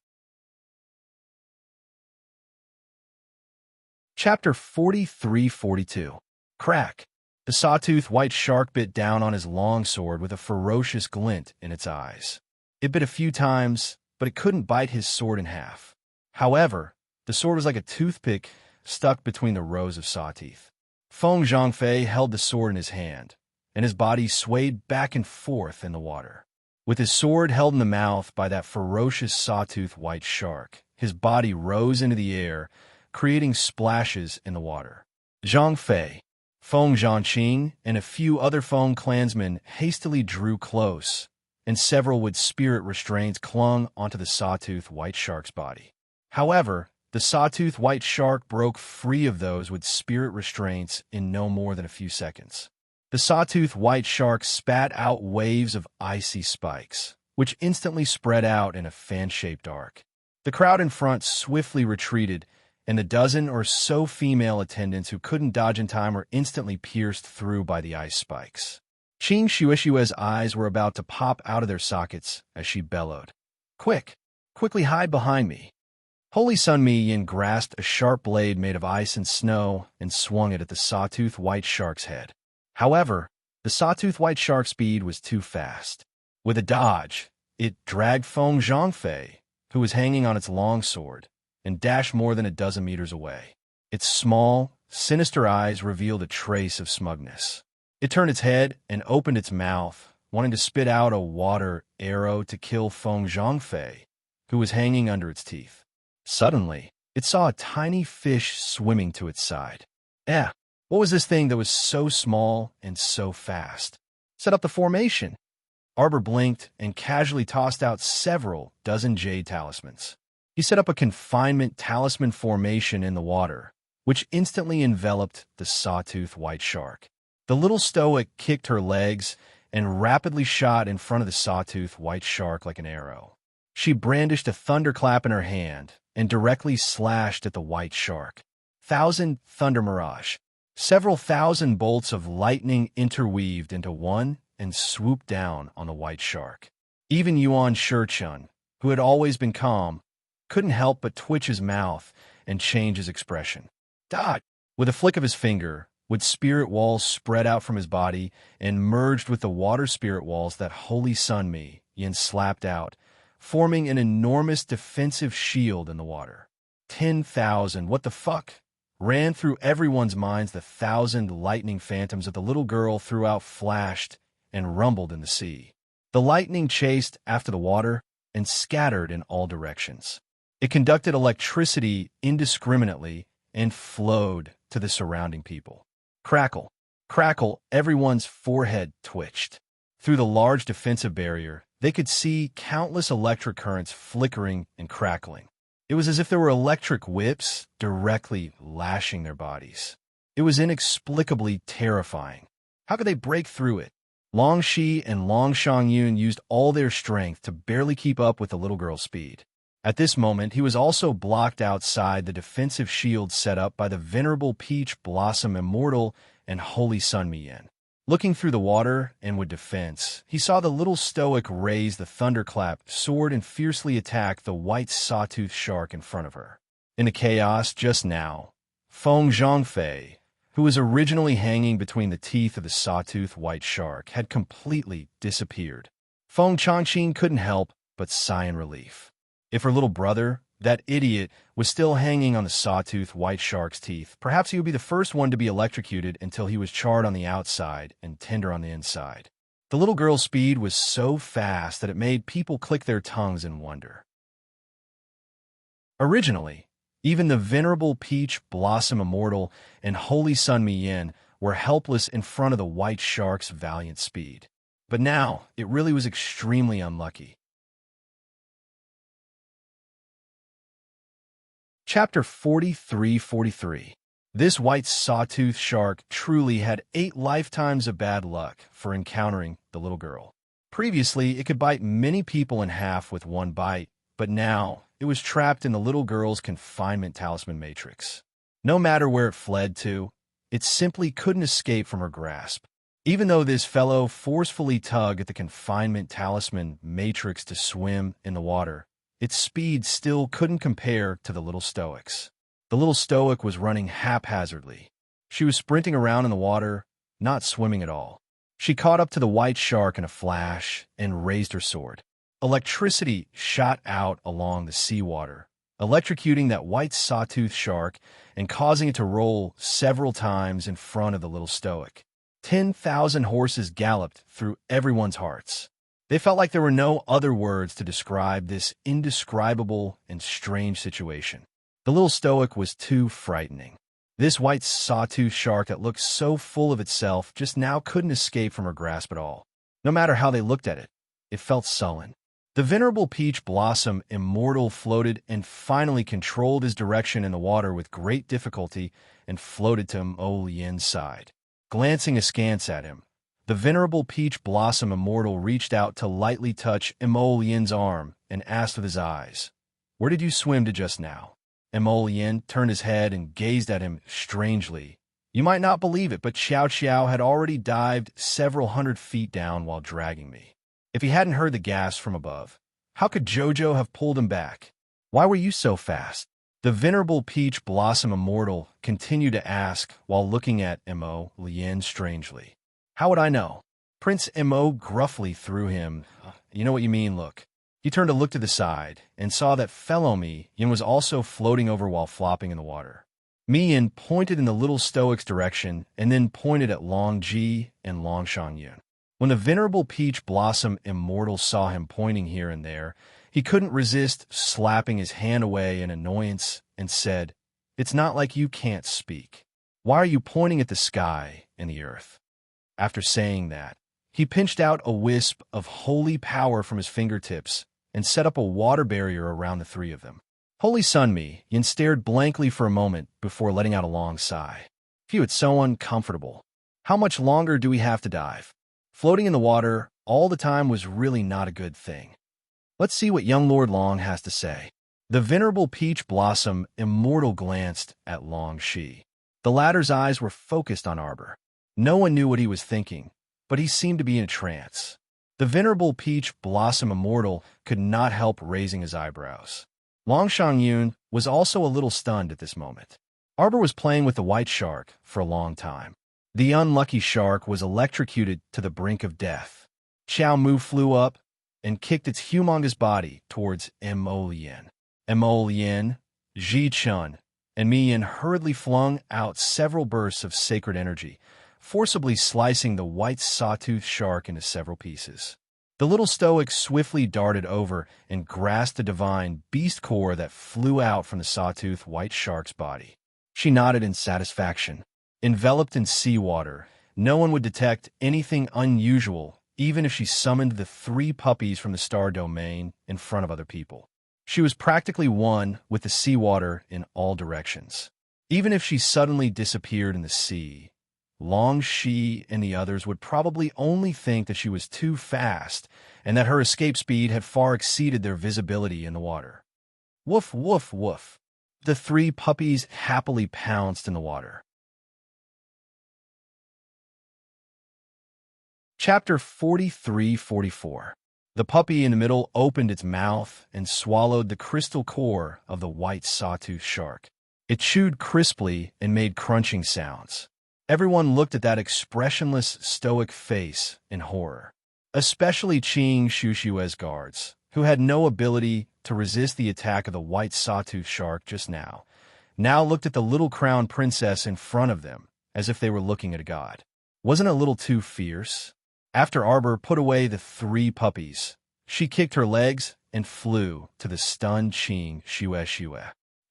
Chapter 43-42. Crack. The sawtooth white shark bit down on his long sword with a ferocious glint in its eyes. It bit a few times, but it couldn't bite his sword in half. However, the sword was like a toothpick stuck between the rows of saw teeth. Feng Zhangfei held the sword in his hand, and his body swayed back and forth in the water. With his sword held in the mouth by that ferocious sawtooth white shark, his body rose into the air, creating splashes in the water. Zhangfei, Feng Zhangqing, and a few other Feng clansmen hastily drew close, and several wood spirit restraints clung onto the sawtooth white shark's body. However, the sawtooth white shark broke free of those with spirit restraints in no more than a few seconds. The sawtooth white shark spat out waves of icy spikes, which instantly spread out in a fan-shaped arc. The crowd in front swiftly retreated, and the dozen or so female attendants who couldn't dodge in time were instantly pierced through by the ice spikes. Qing Shuishue's eyes were about to pop out of their sockets as she bellowed, Quickly hide behind me." Holy Sun Mi Yin grasped a sharp blade made of ice and snow and swung it at the sawtooth white shark's head. However, the sawtooth white shark's speed was too fast. With a dodge, it dragged Feng Zhangfei, who was hanging on its long sword, and dashed more than a dozen meters away. Its small, sinister eyes revealed a trace of smugness. It turned its head and opened its mouth, wanting to spit out a water arrow to kill Feng Zhangfei, who was hanging under its teeth. Suddenly, it saw a tiny fish swimming to its side. What was this thing that was so small and so fast? Set up the formation. Arbor blinked and casually tossed out several dozen jade talismans. He set up a confinement talisman formation in the water, which instantly enveloped the sawtooth white shark. The little stoic kicked her legs and rapidly shot in front of the sawtooth white shark like an arrow. She brandished a thunderclap in her hand and directly slashed at the white shark. Thousand Thunder Mirage. Several thousand bolts of lightning interweaved into one and swooped down on the white shark. Even Yuan Shichun, who had always been calm, couldn't help but twitch his mouth and change his expression. Dot! With a flick of his finger, wood spirit walls spread out from his body and merged with the water spirit walls that Holy Sun Mi Yin slapped out, forming an enormous defensive shield in the water. 10,000, what the fuck? Ran through everyone's minds the 1,000 lightning phantoms that the little girl threw out flashed and rumbled in the sea. The lightning chased after the water and scattered in all directions. It conducted electricity indiscriminately and flowed to the surrounding people. Crackle, crackle, everyone's forehead twitched. Through the large defensive barrier, they could see countless electric currents flickering and crackling. It was as if there were electric whips directly lashing their bodies. It was inexplicably terrifying. How could they break through it? Long Shi and Long Shangyun used all their strength to barely keep up with the little girl's speed. At this moment, he was also blocked outside the defensive shield set up by the venerable Peach Blossom Immortal and Holy Sun Mi Yin. Looking through the water and with defense, he saw the little stoic raise the thunderclap sword and fiercely attack the white sawtooth shark in front of her. In the chaos just now, Feng Zhangfei, who was originally hanging between the teeth of the sawtooth white shark, had completely disappeared. Feng Changqing couldn't help but sigh in relief. If her little brother, that idiot, was still hanging on the sawtooth white shark's teeth, perhaps he would be the first one to be electrocuted until he was charred on the outside and tender on the inside. The little girl's speed was so fast that it made people click their tongues in wonder. Originally, even the venerable Peach Blossom Immortal and Holy Sun Mi Yin were helpless in front of the white shark's valiant speed. But now, it really was extremely unlucky. Chapter 43-43. This white sawtooth shark truly had 8 lifetimes of bad luck for encountering the little girl. Previously, it could bite many people in half with one bite, but now it was trapped in the little girl's confinement talisman matrix. No matter where it fled to, it simply couldn't escape from her grasp. Even though this fellow forcefully tugged at the confinement talisman matrix to swim in the water, its speed still couldn't compare to the little stoic's. The little stoic was running haphazardly. She was sprinting around in the water, not swimming at all. She caught up to the white shark in a flash and raised her sword. Electricity shot out along the seawater, electrocuting that white sawtooth shark and causing it to roll several times in front of the little stoic. 10,000 horses galloped through everyone's hearts. They felt like there were no other words to describe this indescribable and strange situation. The little stoic was too frightening. This white sawtooth shark that looked so full of itself just now couldn't escape from her grasp at all. No matter how they looked at it, it felt sullen. The venerable peach blossom immortal floated and finally controlled his direction in the water with great difficulty and floated to Mo Yin's side. Glancing askance at him, the venerable peach blossom immortal reached out to lightly touch Mo Yin's arm and asked with his eyes, "Where did you swim to just now?" Mo Yin turned his head and gazed at him strangely. You might not believe it, but Xiao Xiao had already dived several hundred feet down while dragging me. If he hadn't heard the gasp from above, how could Jojo have pulled him back? Why were you so fast? The venerable peach blossom immortal continued to ask while looking at Mo Yin strangely. How would I know? Prince Mo gruffly threw him. You know what you mean, look. He turned to look to the side and saw that fellow Mi Yin was also floating over while flopping in the water. Mi Yin pointed in the little stoic's direction and then pointed at Long Ji and Long Shangyun. When the venerable peach blossom immortal saw him pointing here and there, he couldn't resist slapping his hand away in annoyance and said, "It's not like you can't speak. Why are you pointing at the sky and the earth?" After saying that, he pinched out a wisp of holy power from his fingertips and set up a water barrier around the three of them. Holy Sun Mi Yin stared blankly for a moment before letting out a long sigh. Phew, it's so uncomfortable. How much longer do we have to dive? Floating in the water all the time was really not a good thing. Let's see what young Lord Long has to say. The venerable peach blossom immortal glanced at Long Shi. The latter's eyes were focused on Arbor. No one knew what he was thinking, but he seemed to be in a trance. The venerable peach blossom immortal could not help raising his eyebrows. Long Shangyun was also a little stunned at this moment. Arbor was playing with the white shark for a long time. The unlucky shark was electrocuted to the brink of death. Xiao Mu flew up and kicked its humongous body towards Mo Yin. Mo Yin, Ji Chun, and Mi Yin hurriedly flung out several bursts of sacred energy, forcibly slicing the white sawtooth shark into several pieces. The little stoic swiftly darted over and grasped the divine beast core that flew out from the sawtooth white shark's body. She nodded in satisfaction. Enveloped in seawater, no one would detect anything unusual, even if she summoned the 3 puppies from the star domain in front of other people. She was practically one with the seawater in all directions. Even if she suddenly disappeared in the sea, Long Shi and the others would probably only think that she was too fast and that her escape speed had far exceeded their visibility in the water. Woof, woof, woof. The 3 puppies happily pounced in the water. Chapter 43-44. The puppy in the middle opened its mouth and swallowed the crystal core of the white sawtooth shark. It chewed crisply and made crunching sounds. Everyone looked at that expressionless, stoic face in horror, especially Qing Shushue's guards, who had no ability to resist the attack of the white sawtooth shark just now looked at the little crown princess in front of them as if they were looking at a god. Wasn't it a little too fierce? After Arbor put away the 3 puppies, she kicked her legs and flew to the stunned Qing Shue.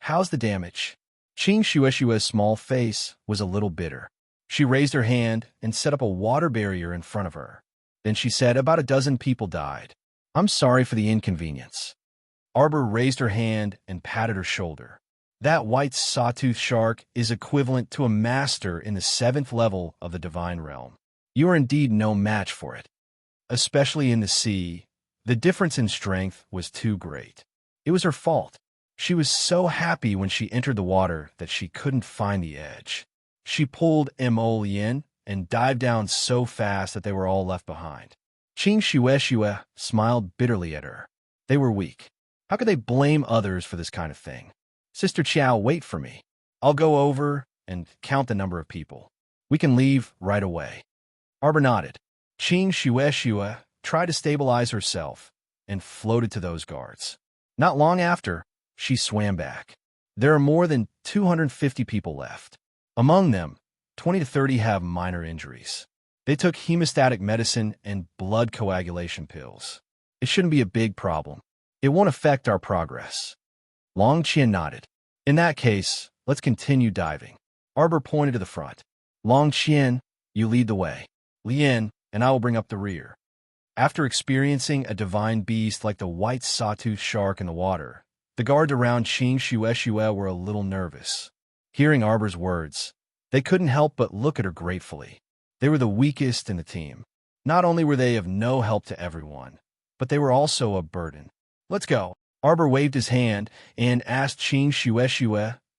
How's the damage? Qing Shue's small face was a little bitter. She raised her hand and set up a water barrier in front of her. Then she said, "About a dozen people died. I'm sorry for the inconvenience." Arbor raised her hand and patted her shoulder. That white sawtooth shark is equivalent to a master in the 7th level of the divine realm. You are indeed no match for it. Especially in the sea, the difference in strength was too great. It was her fault. She was so happy when she entered the water that she couldn't find the edge. She pulled Mo Lien and dived down so fast that they were all left behind. Qing Shue smiled bitterly at her. They were weak. How could they blame others for this kind of thing? Sister Qiao, wait for me. I'll go over and count the number of people. We can leave right away. Arbor nodded. Qing Shue tried to stabilize herself and floated to those guards. Not long after, she swam back. There are more than 250 people left. Among them, 20 to 30 have minor injuries. They took hemostatic medicine and blood coagulation pills. It shouldn't be a big problem. It won't affect our progress. Long Qian nodded. In that case, let's continue diving. Arbor pointed to the front. Long Qian, you lead the way. Lien and I will bring up the rear. After experiencing a divine beast like the white sawtooth shark in the water, the guards around Qing Shue were a little nervous. Hearing Arbor's words, they couldn't help but look at her gratefully. They were the weakest in the team. Not only were they of no help to everyone, but they were also a burden. Let's go. Arbor waved his hand and asked Qing Shue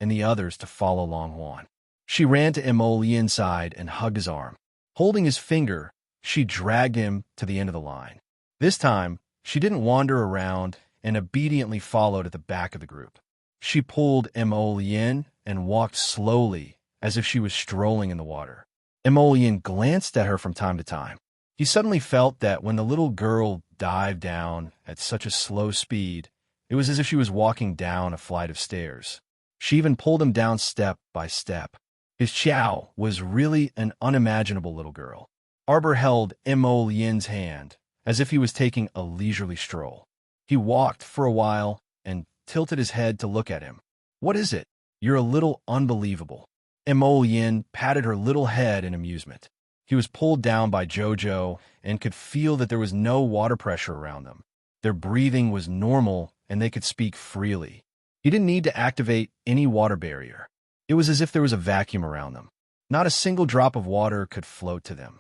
and the others to follow Long Huan. She ran to Mo Lien's side and hugged his arm. Holding his finger, she dragged him to the end of the line. This time, she didn't wander around and obediently followed at the back of the group. She pulled Mo Lien and walked slowly as if she was strolling in the water. Mo Lien glanced at her from time to time. He suddenly felt that when the little girl dived down at such a slow speed, it was as if she was walking down a flight of stairs. She even pulled him down step by step. His Qiao was really an unimaginable little girl. Arbor held Mo Lien's hand as if he was taking a leisurely stroll. He walked for a while and tilted his head to look at him. What is it? You're a little unbelievable. Mo Lien patted her little head in amusement. He was pulled down by Jojo and could feel that there was no water pressure around them. Their breathing was normal and they could speak freely. He didn't need to activate any water barrier. It was as if there was a vacuum around them. Not a single drop of water could float to them.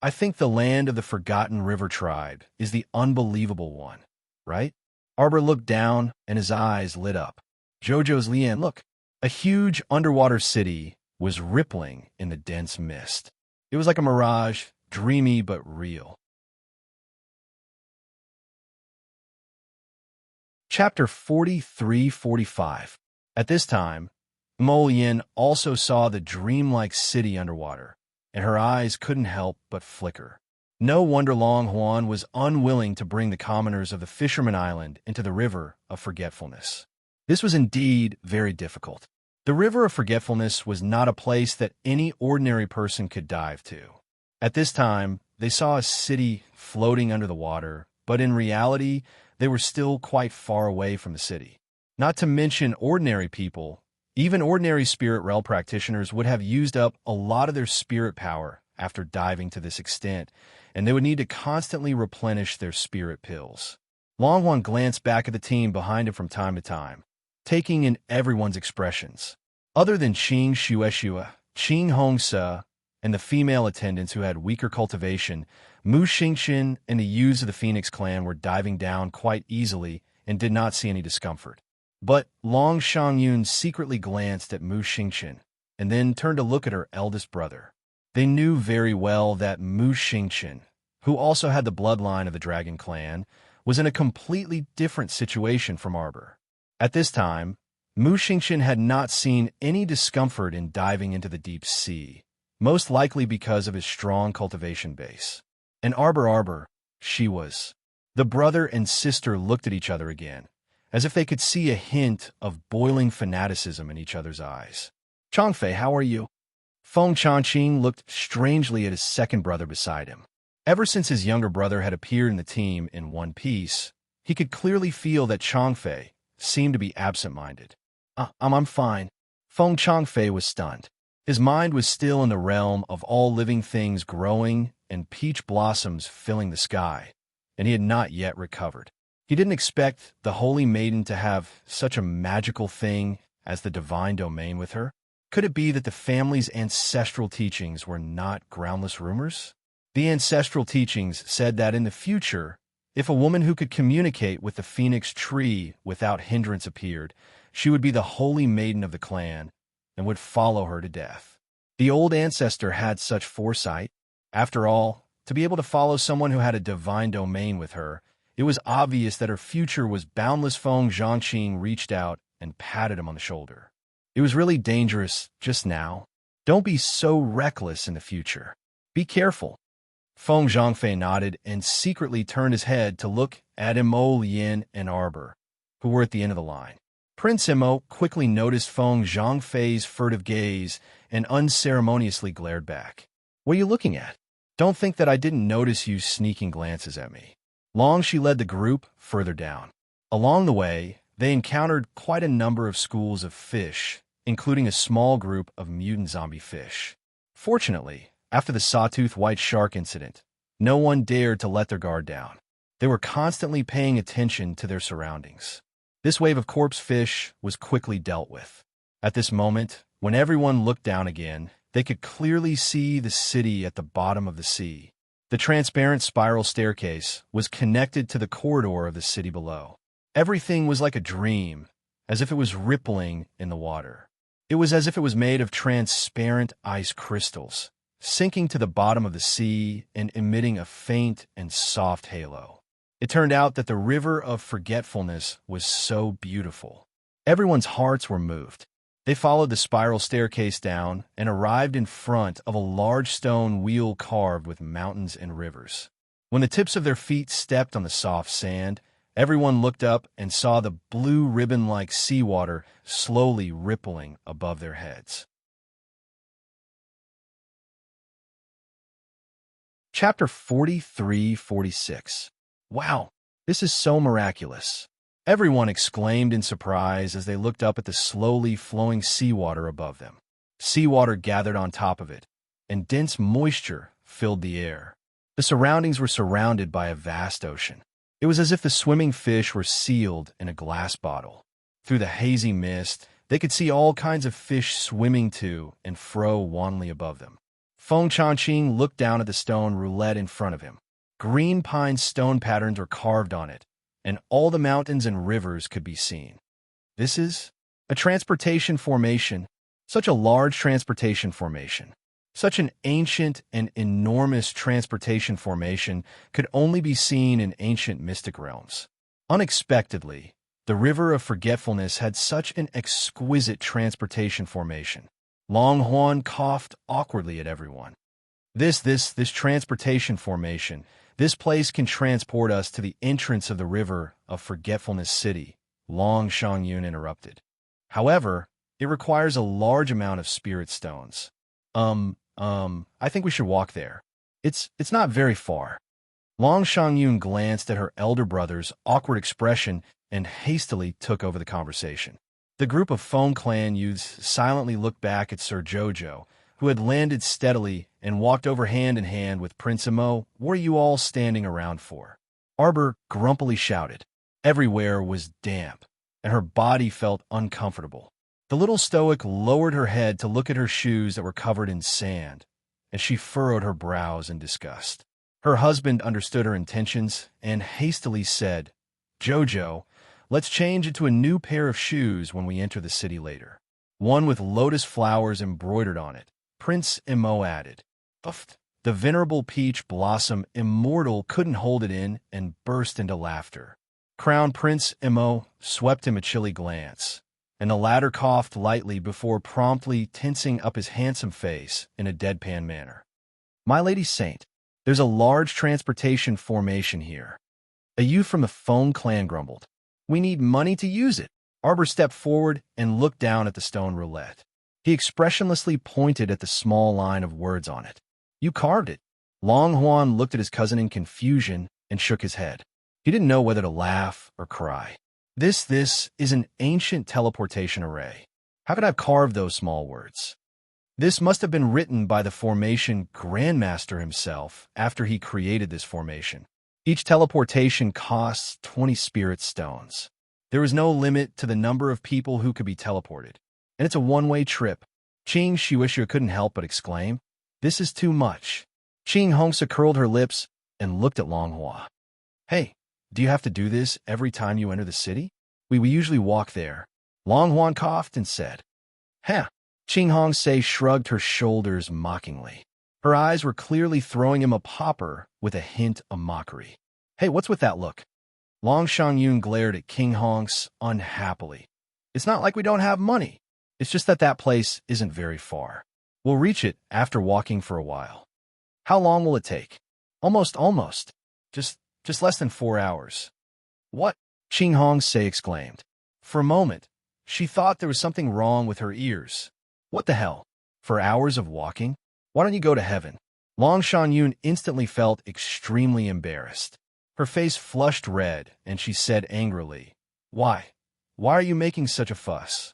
I think the land of the Forgotten River tribe is the unbelievable one, right? Arbor looked down and his eyes lit up. Jojo's Lien, look. A huge underwater city was rippling in the dense mist. It was like a mirage, dreamy but real. Chapter 43-45. At this time, Mo Lien also saw the dreamlike city underwater, and her eyes couldn't help but flicker. No wonder Long Huan was unwilling to bring the commoners of the Fisherman Island into the River of Forgetfulness. This was indeed very difficult. The River of Forgetfulness was not a place that any ordinary person could dive to. At this time, they saw a city floating under the water, but in reality, they were still quite far away from the city. Not to mention ordinary people, even ordinary spirit realm practitioners would have used up a lot of their spirit power after diving to this extent, and they would need to constantly replenish their spirit pills. Long Huan glanced back at the team behind him from time to time, taking in everyone's expressions. Other than Qing Shue, Qing Hongse, and the female attendants who had weaker cultivation, Mu Xingxin and the youths of the Phoenix clan were diving down quite easily and did not see any discomfort. But Long Shangyun secretly glanced at Mu Xingxin and then turned to look at her eldest brother. They knew very well that Mu Xingxin, who also had the bloodline of the Dragon clan, was in a completely different situation from Arbor. At this time, Mu Xingxin had not seen any discomfort in diving into the deep sea, most likely because of his strong cultivation base. And Arbor, she was. The brother and sister looked at each other again, as if they could see a hint of boiling fanaticism in each other's eyes. Changfei, how are you? Feng Changqing looked strangely at his second brother beside him. Ever since his younger brother had appeared in the team in one piece, he could clearly feel that Changfei seemed to be absent-minded. I'm fine. Feng Changfei was stunned. His mind was still in the realm of all living things growing and peach blossoms filling the sky, and he had not yet recovered. He didn't expect the Holy Maiden to have such a magical thing as the divine domain with her? Could it be that the family's ancestral teachings were not groundless rumors? The ancestral teachings said that in the future, if a woman who could communicate with the phoenix tree without hindrance appeared, she would be the holy maiden of the clan and would follow her to death. The old ancestor had such foresight. After all, to be able to follow someone who had a divine domain with her, it was obvious that her future was boundless. Feng Zhangqing reached out and patted him on the shoulder. It was really dangerous just now. Don't be so reckless in the future. Be careful. Feng Zhangfei nodded and secretly turned his head to look at Imo, Yin, and Arbor, who were at the end of the line. Prince Imo quickly noticed Feng Zhangfei's furtive gaze and unceremoniously glared back. What are you looking at? Don't think that I didn't notice you sneaking glances at me. She led the group further down. Along the way, they encountered quite a number of schools of fish, including a small group of mutant zombie fish. Fortunately, after the sawtooth white shark incident, no one dared to let their guard down. They were constantly paying attention to their surroundings. This wave of corpse fish was quickly dealt with. At this moment, when everyone looked down again, they could clearly see the city at the bottom of the sea. The transparent spiral staircase was connected to the corridor of the city below. Everything was like a dream, as if it was rippling in the water. It was as if it was made of transparent ice crystals, sinking to the bottom of the sea and emitting a faint and soft halo. It turned out that the river of forgetfulness was so beautiful. Everyone's hearts were moved. They followed the spiral staircase down and arrived in front of a large stone wheel carved with mountains and rivers. When the tips of their feet stepped on the soft sand, everyone looked up and saw the blue ribbon-like seawater slowly rippling above their heads. Chapter 43-46. Wow, this is so miraculous. Everyone exclaimed in surprise as they looked up at the slowly flowing seawater above them. Seawater gathered on top of it, and dense moisture filled the air. The surroundings were surrounded by a vast ocean. It was as if the swimming fish were sealed in a glass bottle. Through the hazy mist, they could see all kinds of fish swimming to and fro wanly above them. Feng Zhangqing looked down at the stone roulette in front of him. Green pine stone patterns were carved on it, and all the mountains and rivers could be seen. This is a transportation formation, such a large transportation formation. Such an ancient and enormous transportation formation could only be seen in ancient mystic realms. Unexpectedly, the River of Forgetfulness had such an exquisite transportation formation. Long Huan coughed awkwardly at everyone. This transportation formation, this place can transport us to the entrance of the River of Forgetfulness City, Long Shangyun interrupted. However, it requires a large amount of spirit stones. I think we should walk there. It's not very far. Long Shangyun glanced at her elder brother's awkward expression and hastily took over the conversation. The group of Feng clan youths silently looked back at Sir Jojo, who had landed steadily and walked over hand in hand with Prince Imo. What are you all standing around for? Arbor grumpily shouted. Everywhere was damp, and her body felt uncomfortable. The little stoic lowered her head to look at her shoes that were covered in sand, and she furrowed her brows in disgust. Her husband understood her intentions and hastily said, Jojo, let's change into a new pair of shoes when we enter the city later. One with lotus flowers embroidered on it, Prince Imo added. Uffed. The venerable peach blossom immortal couldn't hold it in and burst into laughter. Crown Prince Imo swept him a chilly glance, and the latter coughed lightly before promptly tensing up his handsome face in a deadpan manner. My lady saint, there's a large transportation formation here. A youth from the Feng clan grumbled. We need money to use it. Arbor stepped forward and looked down at the stone roulette. He expressionlessly pointed at the small line of words on it. You carved it. Long Huan looked at his cousin in confusion and shook his head. He didn't know whether to laugh or cry. This is an ancient teleportation array. How could I have carved those small words? This must have been written by the formation Grandmaster himself after he created this formation. Each teleportation costs 20 spirit stones. There was no limit to the number of people who could be teleported. And it's a one-way trip. Qing Shuisha couldn't help but exclaim, "This is too much." Qing Hongsa curled her lips and looked at Long Hua. "Hey, do you have to do this every time you enter the city? We usually walk there." Long Huan coughed and said, "Huh." Qing Hongse shrugged her shoulders mockingly. Her eyes were clearly throwing him a popper with a hint of mockery. "Hey, what's with that look?" Long Shangyun glared at King Honks unhappily. "It's not like we don't have money. It's just that place isn't very far. We'll reach it after walking for a while." "How long will it take?" Almost. Just less than 4 hours." "What?" Qing Hongse exclaimed. For a moment, she thought there was something wrong with her ears. What the hell? 4 hours of walking? Why don't you go to heaven? Long Shangyun instantly felt extremely embarrassed. Her face flushed red, and she said angrily, Why? Why are you making such a fuss?"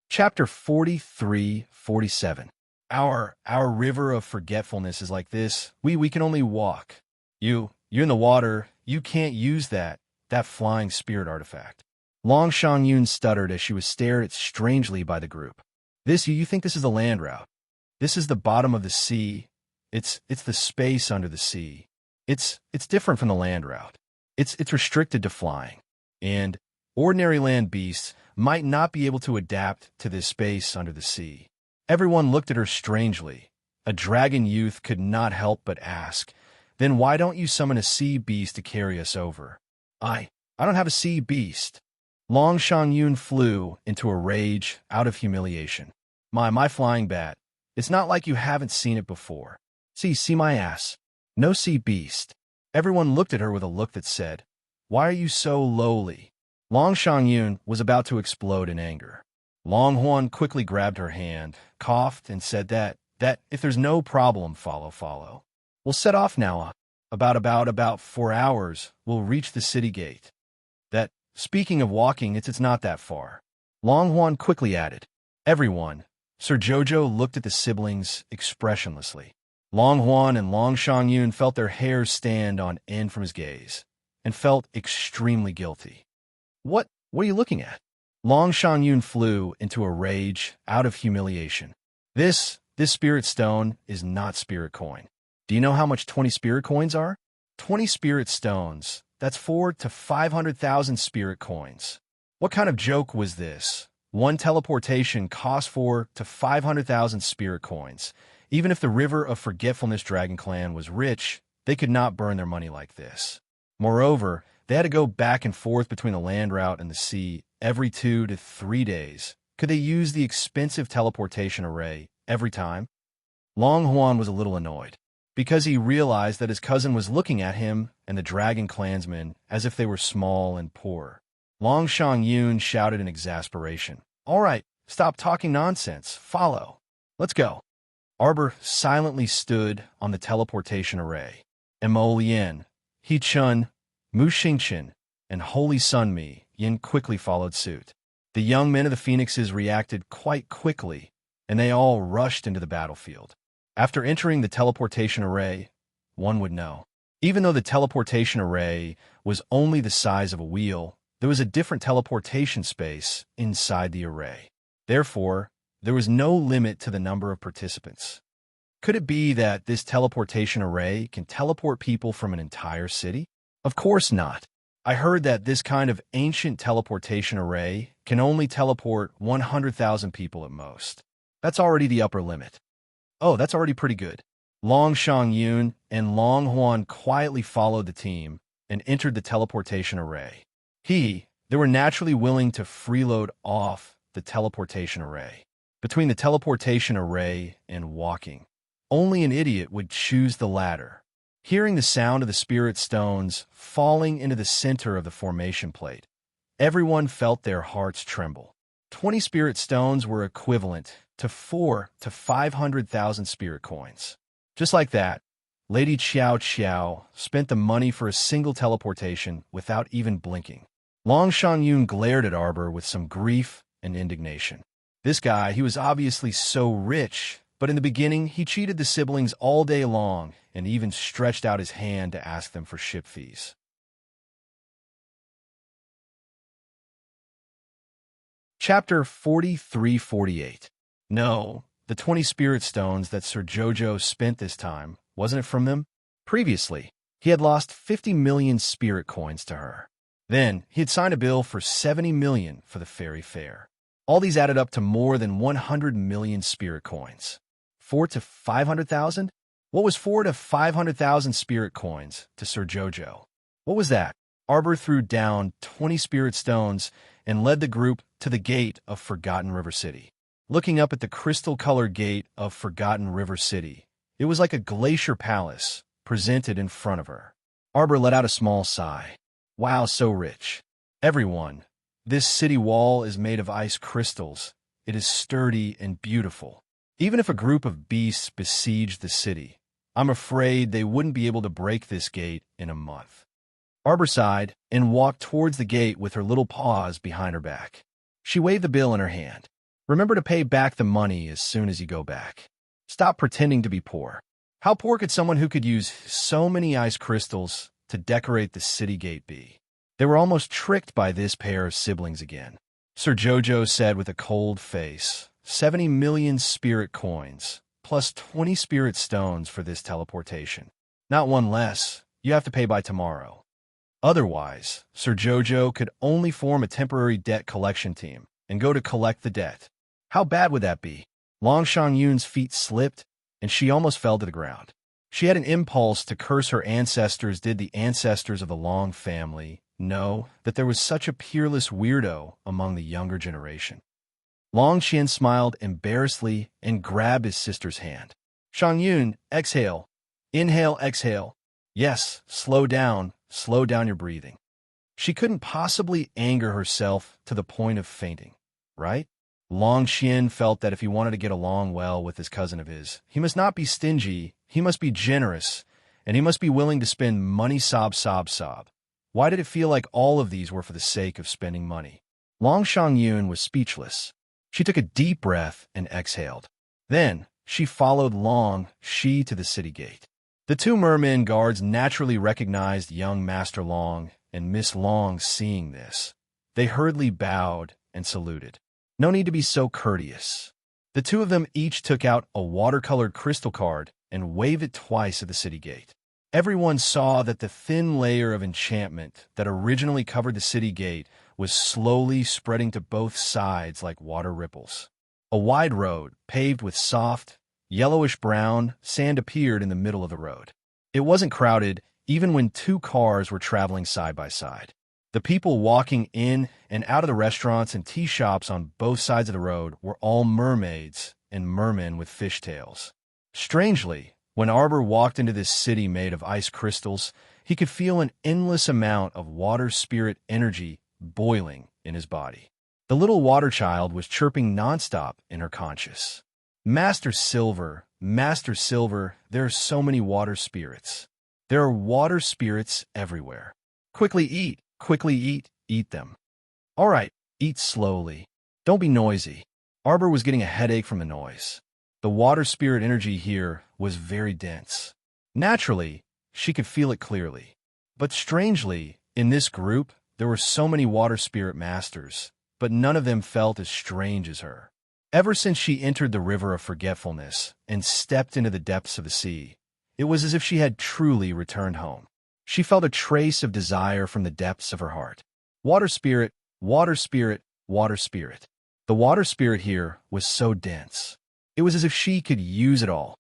Chapter 43-47. Our river of forgetfulness is like this. We can only walk. You're in the water. You can't use that flying spirit artifact. Long Shangyun stuttered as she was stared at strangely by the group. You think this is the land route? This is the bottom of the sea. It's the space under the sea. It's different from the land route. It's restricted to flying. And ordinary land beasts might not be able to adapt to this space under the sea. Everyone looked at her strangely. A dragon youth could not help but ask, "Then why don't you summon a sea beast to carry us over?" I don't have a sea beast." Long Shangyun flew into a rage out of humiliation. My flying bat. It's not like you haven't seen it before. See my ass. No sea beast." Everyone looked at her with a look that said, "Why are you so lowly?" Long Shangyun was about to explode in anger. Long Huan quickly grabbed her hand, coughed, and said that if there's no problem, follow. We'll set off now. About 4 hours, we'll reach the city gate. Speaking of walking, it's not that far. Long Huan quickly added. Everyone, Sir Jojo looked at the siblings expressionlessly. Long Huan and Long Shangyun felt their hair stand on end from his gaze, and felt extremely guilty. What are you looking at?" Long Shangyun flew into a rage out of humiliation. This spirit stone is not spirit coin. Do you know how much 20 spirit coins are? 20 spirit stones. That's 400,000 to 500,000 spirit coins. What kind of joke was this? One teleportation cost 400,000 to 500,000 spirit coins. Even if the River of Forgetfulness Dragon Clan was rich, they could not burn their money like this. Moreover, they had to go back and forth between the land route and the sea every 2 to 3 days. Could they use the expensive teleportation array every time? Long Huan was a little annoyed, because he realized that his cousin was looking at him and the dragon clansmen as if they were small and poor. Long Shangyun shouted in exasperation, "All right, stop talking nonsense. Follow. Let's go." Arbor silently stood on the teleportation array. Mo Lien, He Chun, Mu Xingchen, and Holy Sun Mi Yin quickly followed suit. The young men of the Phoenixes reacted quite quickly, and they all rushed into the battlefield. After entering the teleportation array, one would know. Even though the teleportation array was only the size of a wheel, there was a different teleportation space inside the array. Therefore, there was no limit to the number of participants. Could it be that this teleportation array can teleport people from an entire city? Of course not. I heard that this kind of ancient teleportation array can only teleport 100,000 people at most. That's already the upper limit. Oh, that's already pretty good. Long Shangyun and Long Huan quietly followed the team and entered the teleportation array. They were naturally willing to freeload off the teleportation array. Between the teleportation array and walking, only an idiot would choose the latter. Hearing the sound of the spirit stones falling into the center of the formation plate, everyone felt their hearts tremble. 20 spirit stones were equivalent to 400,000 to 500,000 spirit coins. Just like that, Lady Qiao spent the money for a single teleportation without even blinking. Long Shangyun glared at Arbor with some grief and indignation. This guy, he was obviously so rich But in the beginning, he cheated the siblings all day long and even stretched out his hand to ask them for ship fees. Chapter 43-48. No, the 20 spirit stones that Sir Jojo spent this time, wasn't it from them? Previously, he had lost 50 million spirit coins to her. Then, he had signed a bill for 70 million for the fairy fair. All these added up to more than 100 million spirit coins. 4 to 500,000? What was 4 to 500,000 spirit coins to Sir Jojo? What was that? Arbor threw down 20 spirit stones and led the group to the gate of Forgotten River City. Looking up at the crystal-colored gate of Forgotten River City, it was like a glacier palace presented in front of her. Arbor let out a small sigh. Wow, so rich. Everyone, this city wall is made of ice crystals. It is sturdy and beautiful. Even if a group of beasts besieged the city, I'm afraid they wouldn't be able to break this gate in a month. Arbor sighed and walked towards the gate with her little paws behind her back. She waved the bill in her hand. Remember to pay back the money as soon as you go back. Stop pretending to be poor. How poor could someone who could use so many ice crystals to decorate the city gate be? They were almost tricked by this pair of siblings again. Sir Jojo said with a cold face, 70 million spirit coins, plus 20 spirit stones for this teleportation. Not one less. You have to pay by tomorrow. Otherwise, Sir Jojo could only form a temporary debt collection team and go to collect the debt. How bad would that be? Long Shangyun's feet slipped, and she almost fell to the ground. She had an impulse to curse her ancestors. Did the ancestors of the Long family know that there was such a peerless weirdo among the younger generation? Long Qian smiled embarrassedly and grabbed his sister's hand. Shangyun, exhale. Inhale, exhale. Yes, slow down your breathing. She couldn't possibly anger herself to the point of fainting, right? Long Qian felt that if he wanted to get along well with this cousin of his, he must not be stingy, he must be generous, and he must be willing to spend money. Sob. Why did it feel like all of these were for the sake of spending money? Long Shangyun was speechless. She took a deep breath and exhaled. Then, she followed Long Shi to the city gate. The two mermen guards naturally recognized young Master Long and Miss Long. Seeing this, they hurriedly bowed and saluted. No need to be so courteous. The two of them each took out a watercolored crystal card and waved it twice at the city gate. Everyone saw that the thin layer of enchantment that originally covered the city gate was slowly spreading to both sides like water ripples. A wide road, paved with soft, yellowish-brown sand, appeared in the middle of the road. It wasn't crowded, even when two cars were traveling side by side. The people walking in and out of the restaurants and tea shops on both sides of the road were all mermaids and mermen with fishtails. Strangely, when Arbor walked into this city made of ice crystals, he could feel an endless amount of water spirit energy boiling in his body. The little water child was chirping nonstop in her conscious. Master Silver, there are so many water spirits. There are water spirits everywhere. Quickly eat them. All right, eat slowly. Don't be noisy. Arbor was getting a headache from the noise. The water spirit energy here was very dense. Naturally, she could feel it clearly. But strangely, in this group, there were so many water spirit masters, but none of them felt as strange as her. Ever since she entered the river of forgetfulness and stepped into the depths of the sea, it was as if she had truly returned home. She felt a trace of desire from the depths of her heart. Water spirit, water spirit, water spirit. The water spirit here was so dense. It was as if she could use it all.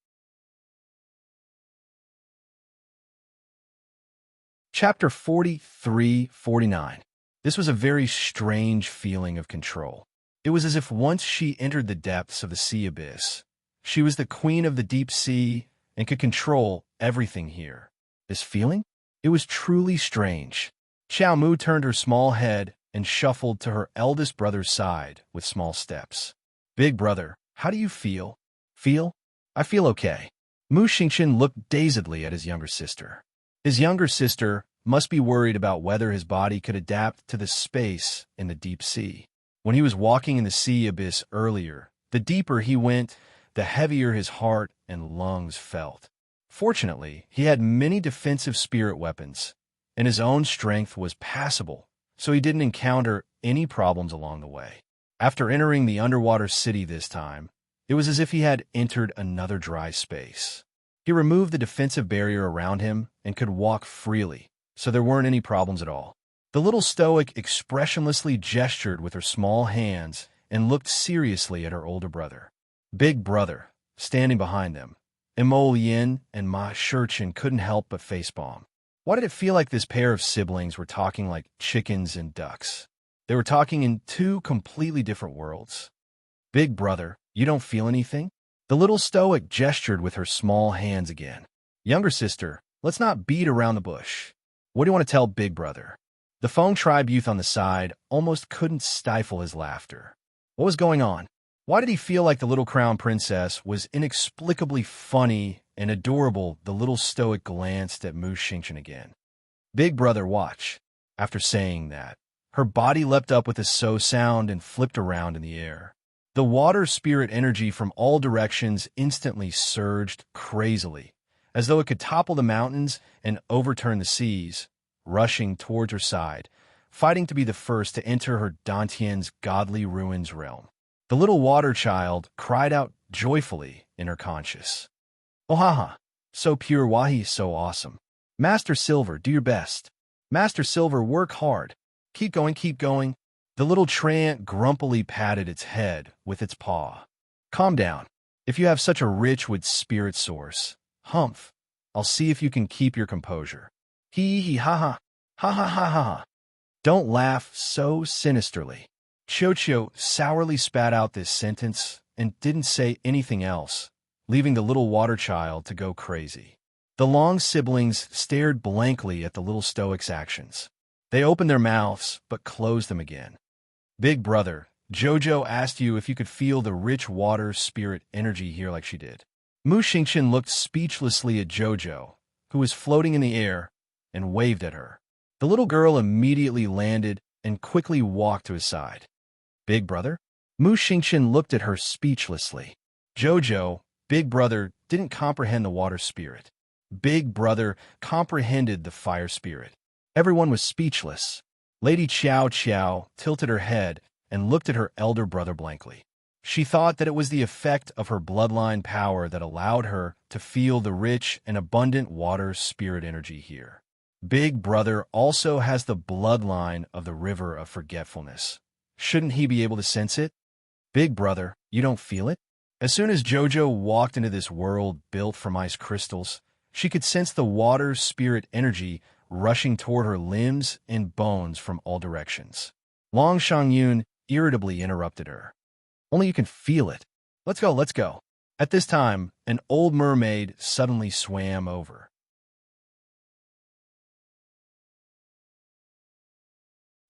Chapter 43-49. This was a very strange feeling of control. It was as if once she entered the depths of the sea abyss, she was the queen of the deep sea and could control everything here. This feeling? It was truly strange. Xiao Mu turned her small head and shuffled to her eldest brother's side with small steps. Big brother, how do you feel? Feel? I feel okay. Mu Xingqian looked dazedly at his younger sister. His younger sister must be worried about whether his body could adapt to the space in the deep sea. When he was walking in the sea abyss earlier, the deeper he went, the heavier his heart and lungs felt. Fortunately, he had many defensive spirit weapons, and his own strength was passable, so he didn't encounter any problems along the way. After entering the underwater city this time, it was as if he had entered another dry space. He removed the defensive barrier around him and could walk freely, so there weren't any problems at all. The little stoic expressionlessly gestured with her small hands and looked seriously at her older brother. Big Brother, standing behind them, Emol Yin and Ma Shurchin couldn't help but facepalm. Why did it feel like this pair of siblings were talking like chickens and ducks? They were talking in two completely different worlds. Big Brother, you don't feel anything? The little stoic gestured with her small hands again. Younger sister, let's not beat around the bush. What do you want to tell Big Brother? The Feng tribe youth on the side almost couldn't stifle his laughter. What was going on? Why did he feel like the little crown princess was inexplicably funny and adorable? The little stoic glanced at Mu Xingqian again. Big Brother, watch. After saying that, her body leapt up with a so sound and flipped around in the air. The water spirit energy from all directions instantly surged crazily, as though it could topple the mountains and overturn the seas, rushing towards her side, fighting to be the first to enter her Dantian's godly ruins realm. The little water child cried out joyfully in her conscience. Oh haha, so pure Wahi, so awesome. Master Silver, do your best. Master Silver, work hard. Keep going, keep going. The little treant grumpily patted its head with its paw. Calm down. If you have such a rich wood spirit source, humph, I'll see if you can keep your composure. Hee hee ha ha, ha ha ha ha ha. Don't laugh so sinisterly. Chocho sourly spat out this sentence and didn't say anything else, leaving the little water child to go crazy. The Long siblings stared blankly at the little stoic's actions. They opened their mouths, but closed them again. Big Brother, Jojo asked you if you could feel the rich water spirit energy here like she did. Mu Xingqian looked speechlessly at Jojo, who was floating in the air, and waved at her. The little girl immediately landed and quickly walked to his side. Big Brother? Mu Xingqian looked at her speechlessly. Jojo, Big Brother, didn't comprehend the water spirit. Big Brother comprehended the fire spirit. Everyone was speechless. Lady Qiao Qiao tilted her head and looked at her elder brother blankly. She thought that it was the effect of her bloodline power that allowed her to feel the rich and abundant water spirit energy here. Big Brother also has the bloodline of the river of forgetfulness. Shouldn't he be able to sense it? Big Brother, you don't feel it? As soon as Jojo walked into this world built from ice crystals, she could sense the water spirit energy rushing toward her limbs and bones from all directions. Long Shangyun irritably interrupted her. Only you can feel it. Let's go, let's go. At this time, an old mermaid suddenly swam over.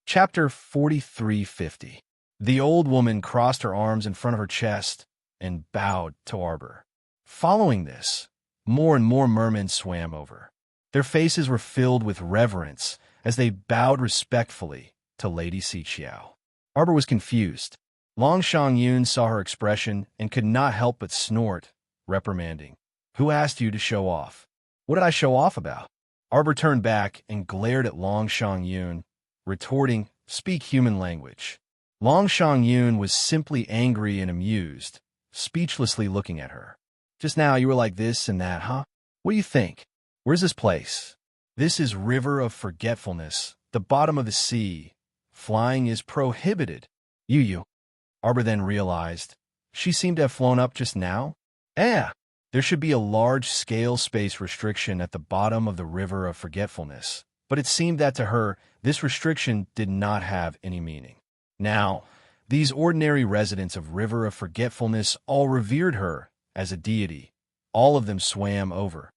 Chapter 4350. The old woman crossed her arms in front of her chest and bowed to Arbor. Following this, more and more mermen swam over. Their faces were filled with reverence as they bowed respectfully to Lady Xiqiao. Arbor was confused. Long Shangyun saw her expression and could not help but snort, reprimanding. Who asked you to show off? What did I show off about? Arbor turned back and glared at Long Shangyun, retorting, speak human language. Long Shangyun was simply angry and amused, speechlessly looking at her. Just now you were like this and that, huh? What do you think? Where's this place? This is River of Forgetfulness, the bottom of the sea. Flying is prohibited. You. Arbor then realized. She seemed to have flown up just now. There should be a large-scale space restriction at the bottom of the River of Forgetfulness. But it seemed that to her, this restriction did not have any meaning. Now, these ordinary residents of River of Forgetfulness all revered her as a deity. All of them swam over,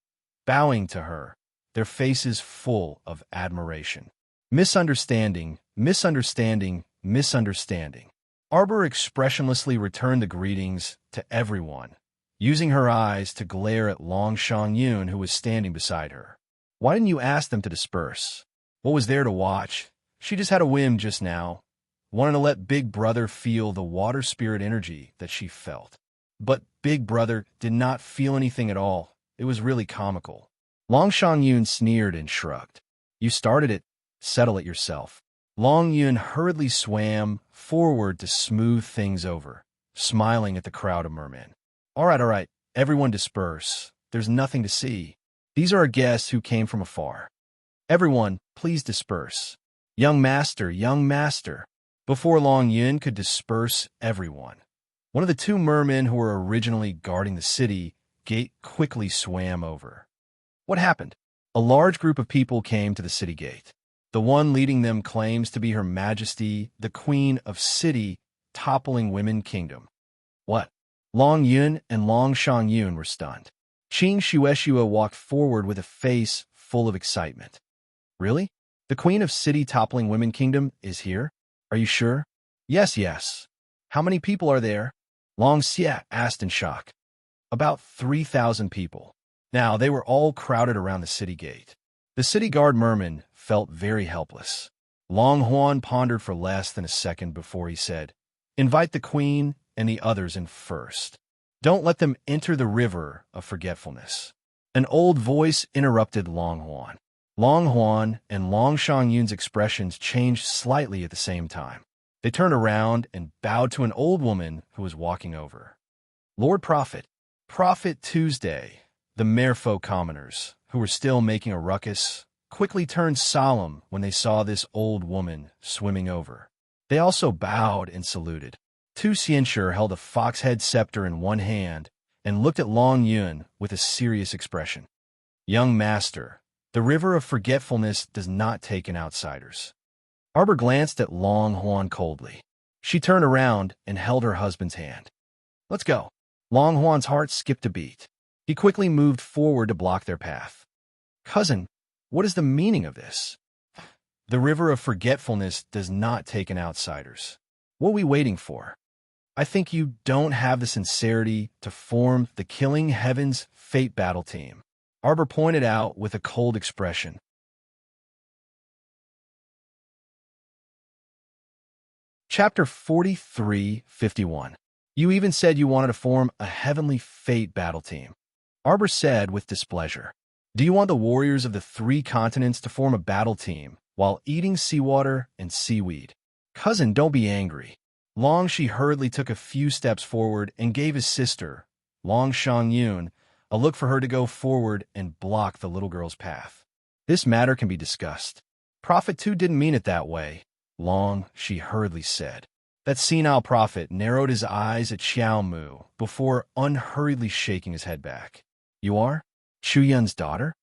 bowing to her, their faces full of admiration. Misunderstanding, misunderstanding, misunderstanding. Arbor expressionlessly returned the greetings to everyone, using her eyes to glare at Long Shangyun, who was standing beside her. Why didn't you ask them to disperse? What was there to watch? She just had a whim just now, wanted to let Big Brother feel the water spirit energy that she felt. But Big Brother did not feel anything at all. It was really comical. Long Yun sneered and shrugged. You started it. Settle it yourself. Long Yun hurriedly swam forward to smooth things over, smiling at the crowd of mermen. All right, everyone disperse. There's nothing to see. These are our guests who came from afar. Everyone, please disperse. Young master. Before Long Yun could disperse everyone, one of the two mermen who were originally guarding the city gate quickly swam over. What happened? A large group of people came to the city gate. The one leading them claims to be Her Majesty, the Queen of City, toppling women kingdom. What? Long Yun and Long Yun were stunned. Qing Shueshua walked forward with a face full of excitement. Really? The Queen of City toppling women kingdom is here? Are you sure? Yes. How many people are there? Long Xia asked in shock. About 3,000 people. Now, they were all crowded around the city gate. The city guard merman felt very helpless. Long Huan pondered for less than a second before he said, Invite the queen and the others in first. Don't let them enter the river of forgetfulness. An old voice interrupted Long Huan. Long Huan and Long Yun's expressions changed slightly at the same time. They turned around and bowed to an old woman who was walking over. Lord Prophet Tuesday, the merfolk commoners, who were still making a ruckus, quickly turned solemn when they saw this old woman swimming over. They also bowed and saluted. Tu Xianshur held a fox-head scepter in one hand and looked at Long Yun with a serious expression. Young master, the river of forgetfulness does not take in outsiders. Arbor glanced at Long Huan coldly. She turned around and held her husband's hand. Let's go. Long Huan's heart skipped a beat. He quickly moved forward to block their path. Cousin, what is the meaning of this? The river of forgetfulness does not take in outsiders. What are we waiting for? I think you don't have the sincerity to form the Killing Heavens Fate Battle Team, Arbor pointed out with a cold expression. Chapter 43:51. You even said you wanted to form a Heavenly Fate Battle Team, Arbor said with displeasure. Do you want the warriors of the 3 continents to form a battle team while eating seawater and seaweed? Cousin, don't be angry. Long Shi hurriedly took a few steps forward and gave his sister, Long Yun, a look for her to go forward and block the little girl's path. This matter can be discussed. Prophet 2 didn't mean it that way, Long Shi hurriedly said. That senile prophet narrowed his eyes at Xiao Mu before unhurriedly shaking his head back. You are? Chu Yun's daughter?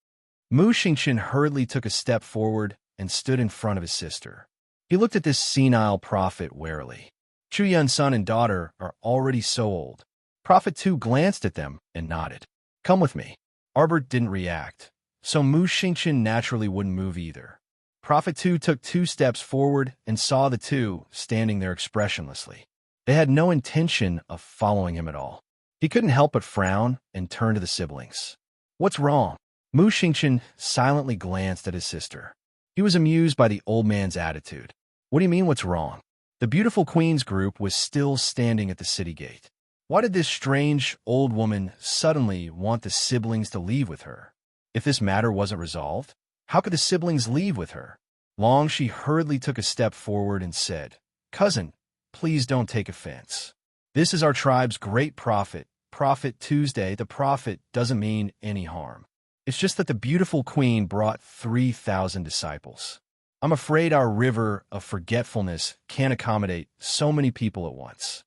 Mu Xingqian hurriedly took a step forward and stood in front of his sister. He looked at this senile prophet warily. Chu Yun's son and daughter are already so old. Prophet 2 glanced at them and nodded. Come with me. Arbor didn't react, so Mu Xingqian naturally wouldn't move either. Prophet 2 took 2 steps forward and saw the two standing there expressionlessly. They had no intention of following him at all. He couldn't help but frown and turn to the siblings. What's wrong? Mu Xingqian silently glanced at his sister. He was amused by the old man's attitude. What do you mean what's wrong? The beautiful queen's group was still standing at the city gate. Why did this strange old woman suddenly want the siblings to leave with her? If this matter wasn't resolved, how could the siblings leave with her? Long Shi hurriedly took a step forward and said, Cousin, please don't take offense. This is our tribe's great prophet, Prophet Tuesday. The prophet doesn't mean any harm. It's just that the beautiful queen brought 3,000 disciples. I'm afraid our river of forgetfulness can't accommodate so many people at once.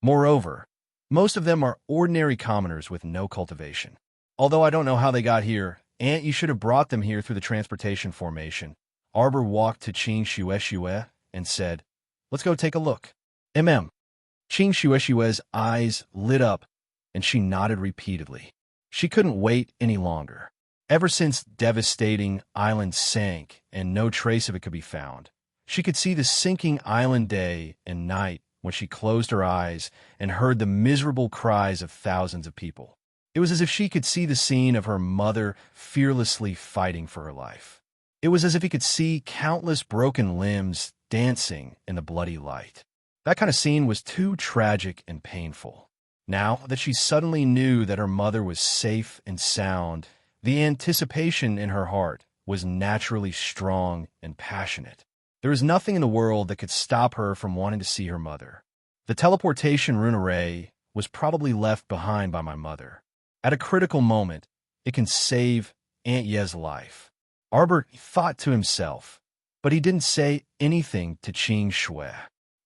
Moreover, most of them are ordinary commoners with no cultivation. Although I don't know how they got here, Aunt, you should have brought them here through the transportation formation. Arbor walked to Qing Shueshue and said, Let's go take a look. Qing Shueshue's eyes lit up, and she nodded repeatedly. She couldn't wait any longer. Ever since devastating island sank and no trace of it could be found, she could see the sinking island day and night when she closed her eyes and heard the miserable cries of thousands of people. It was as if she could see the scene of her mother fearlessly fighting for her life. It was as if he could see countless broken limbs dancing in the bloody light. That kind of scene was too tragic and painful. Now that she suddenly knew that her mother was safe and sound, the anticipation in her heart was naturally strong and passionate. There was nothing in the world that could stop her from wanting to see her mother. The teleportation rune array was probably left behind by my mother. At a critical moment, it can save Aunt Ye's life. Arbor thought to himself, but he didn't say anything to Qing Shui.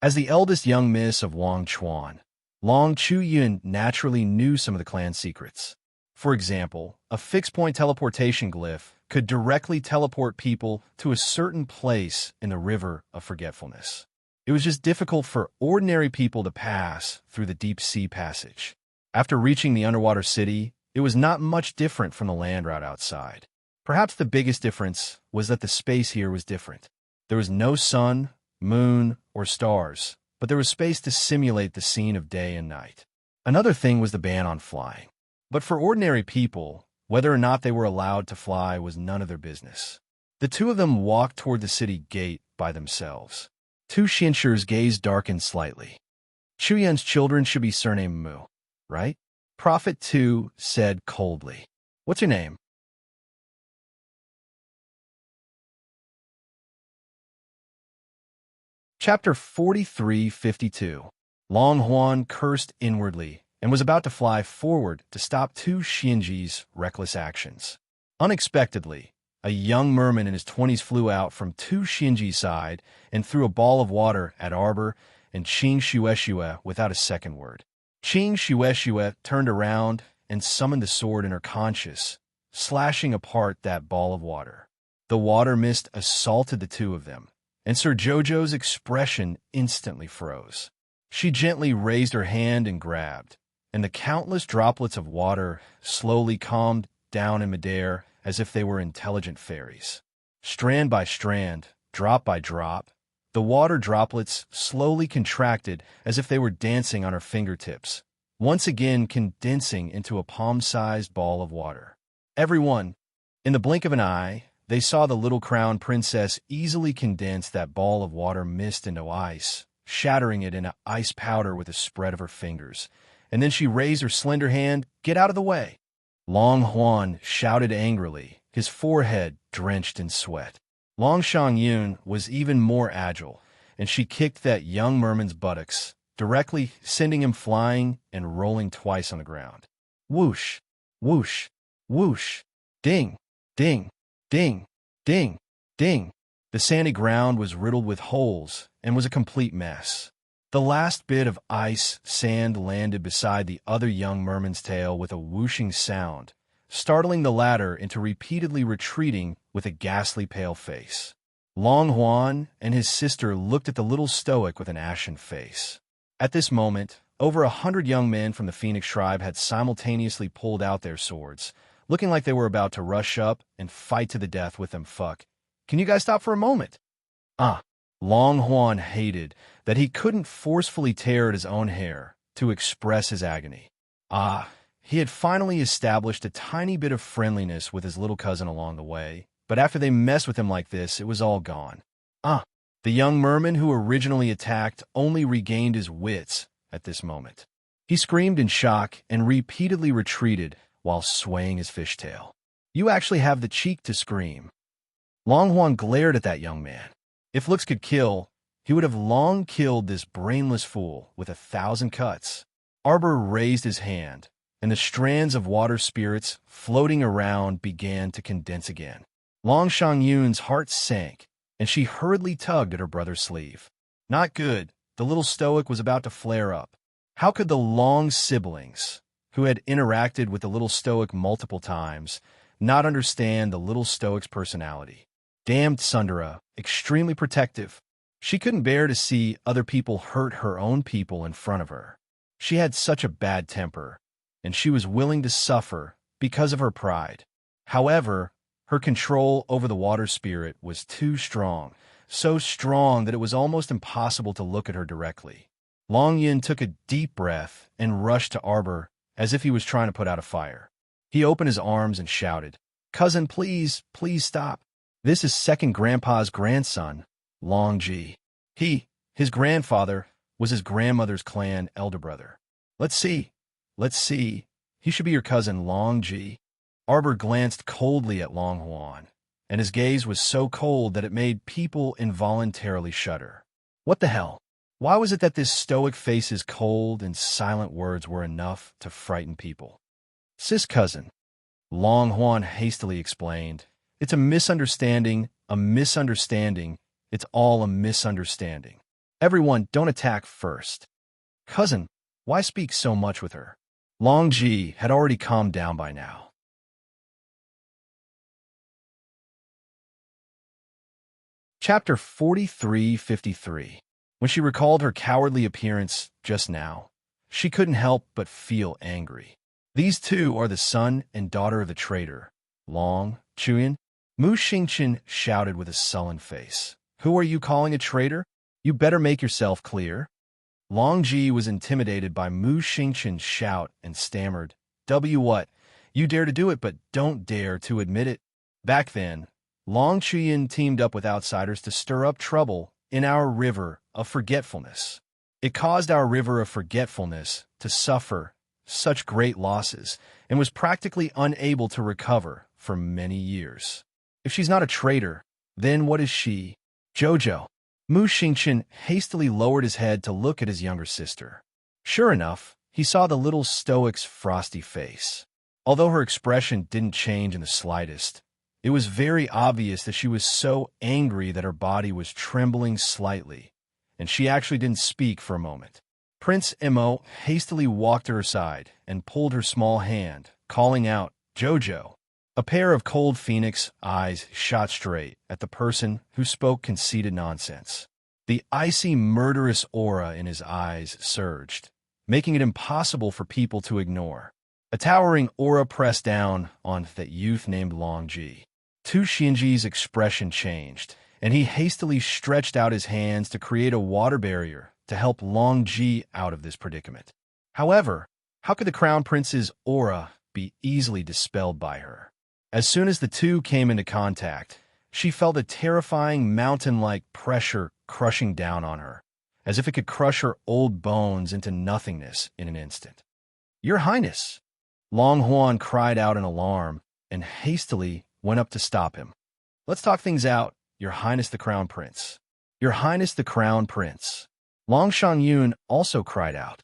As the eldest young miss of Wang Chuan, Long Chu-yun naturally knew some of the clan's secrets. For example, a fixed-point teleportation glyph could directly teleport people to a certain place in the River of Forgetfulness. It was just difficult for ordinary people to pass through the deep sea passage. After reaching the underwater city, it was not much different from the land route outside. Perhaps the biggest difference was that the space here was different. There was no sun, moon, or stars, but there was space to simulate the scene of day and night. Another thing was the ban on flying. But for ordinary people, whether or not they were allowed to fly was none of their business. The two of them walked toward the city gate by themselves. Two Shinshers' gaze darkened slightly. Chuyun's children should be surnamed Mu, right? Prophet 2 said coldly. What's your name? Chapter 43:52. Long Huan cursed inwardly and was about to fly forward to stop two Xianji's reckless actions. Unexpectedly, a young merman in his 20s flew out from two Xianji's side and threw a ball of water at Arbor and Qing Shueshue without a second word. Qing Shueshue turned around and summoned the sword in her conscious, slashing apart that ball of water. The water mist assaulted the two of them, and Sir Jojo's expression instantly froze. She gently raised her hand and grabbed, and the countless droplets of water slowly calmed down in midair as if they were intelligent fairies. Strand by strand, drop by drop, the water droplets slowly contracted as if they were dancing on her fingertips, once again condensing into a palm-sized ball of water. Everyone, in the blink of an eye, they saw the little crown princess easily condense that ball of water mist into ice, shattering it into ice powder with a spread of her fingers. And then she raised her slender hand. "Get out of the way!" Long Huan shouted angrily, his forehead drenched in sweat. Long Shangyun was even more agile, and she kicked that young merman's buttocks, directly sending him flying and rolling twice on the ground. Whoosh, whoosh, whoosh, ding, ding, ding, ding, ding. The sandy ground was riddled with holes and was a complete mess. The last bit of ice sand landed beside the other young merman's tail with a whooshing sound, startling the latter into repeatedly retreating with a ghastly pale face. Long Huan and his sister looked at the little stoic with an ashen face. At this moment, over 100 young men from the Phoenix tribe had simultaneously pulled out their swords, looking like they were about to rush up and fight to the death with them. Fuck. Can you guys stop for a moment? Long Huan hated that he couldn't forcefully tear at his own hair to express his agony. He had finally established a tiny bit of friendliness with his little cousin along the way, but after they messed with him like this, it was all gone. The young merman who originally attacked only regained his wits at this moment. He screamed in shock and repeatedly retreated while swaying his fishtail. "You actually have the cheek to scream." Long Huan glared at that young man. If looks could kill, he would have long killed this brainless fool with 1,000 cuts. Arbor raised his hand, and the strands of water spirits floating around began to condense again. Long Shangyun's heart sank, and she hurriedly tugged at her brother's sleeve. Not good. The little stoic was about to flare up. How could the Long siblings, who had interacted with the little stoic multiple times, not understand the little stoic's personality? Damned Sundara, extremely protective. She couldn't bear to see other people hurt her own people in front of her. She had such a bad temper, and she was willing to suffer because of her pride. However, her control over the water spirit was too strong, so strong that it was almost impossible to look at her directly. Long Yin took a deep breath and rushed to Arbor as if he was trying to put out a fire. He opened his arms and shouted, "Cousin, please, please stop. This is second grandpa's grandson, Long Ji. His grandfather, was his grandmother's clan elder brother. Let's see, Let's see. He should be your cousin Long Ji. Arbor glanced coldly at Long Huan, and his gaze was so cold that it made people involuntarily shudder. What the hell? Why was it that this stoic face's cold and silent words were enough to frighten people? Sis cousin, Long Huan hastily explained. It's a misunderstanding, a misunderstanding. It's all a misunderstanding. Everyone, don't attack first. Cousin, why speak so much with her? Long Ji had already calmed down by now. Chapter 4353. When she recalled her cowardly appearance just now, she couldn't help but feel angry. These two are the son and daughter of the traitor, Long Chuyan. Mu Xingqian shouted with a sullen face. Who are you calling a traitor? You better make yourself clear. Long Ji was intimidated by Mu Xingqian's shout and stammered, What? You dare to do it, but don't dare to admit it. Back then, Long Chuyan teamed up with outsiders to stir up trouble in our river of forgetfulness. It caused our river of forgetfulness to suffer such great losses and was practically unable to recover for many years. If she's not a traitor, then what is she? Jojo. Mu Xingqian hastily lowered his head to look at his younger sister. Sure enough, he saw the little stoic's frosty face. Although her expression didn't change in the slightest, it was very obvious that she was so angry that her body was trembling slightly, and she actually didn't speak for a moment. Prince Mo hastily walked to her side and pulled her small hand, calling out, Jojo. A pair of cold phoenix eyes shot straight at the person who spoke conceited nonsense. The icy, murderous aura in his eyes surged, making it impossible for people to ignore. A towering aura pressed down on that youth named Long Ji. Tu Xianji's expression changed, and he hastily stretched out his hands to create a water barrier to help Long Ji out of this predicament. However, how could the Crown Prince's aura be easily dispelled by her? As soon as the two came into contact, she felt a terrifying mountain-like pressure crushing down on her, as if it could crush her old bones into nothingness in an instant. Your Highness! Long Huan cried out in alarm and hastily went up to stop him. Let's talk things out, Your Highness the Crown Prince. Your Highness the Crown Prince. Long Shangyun also cried out.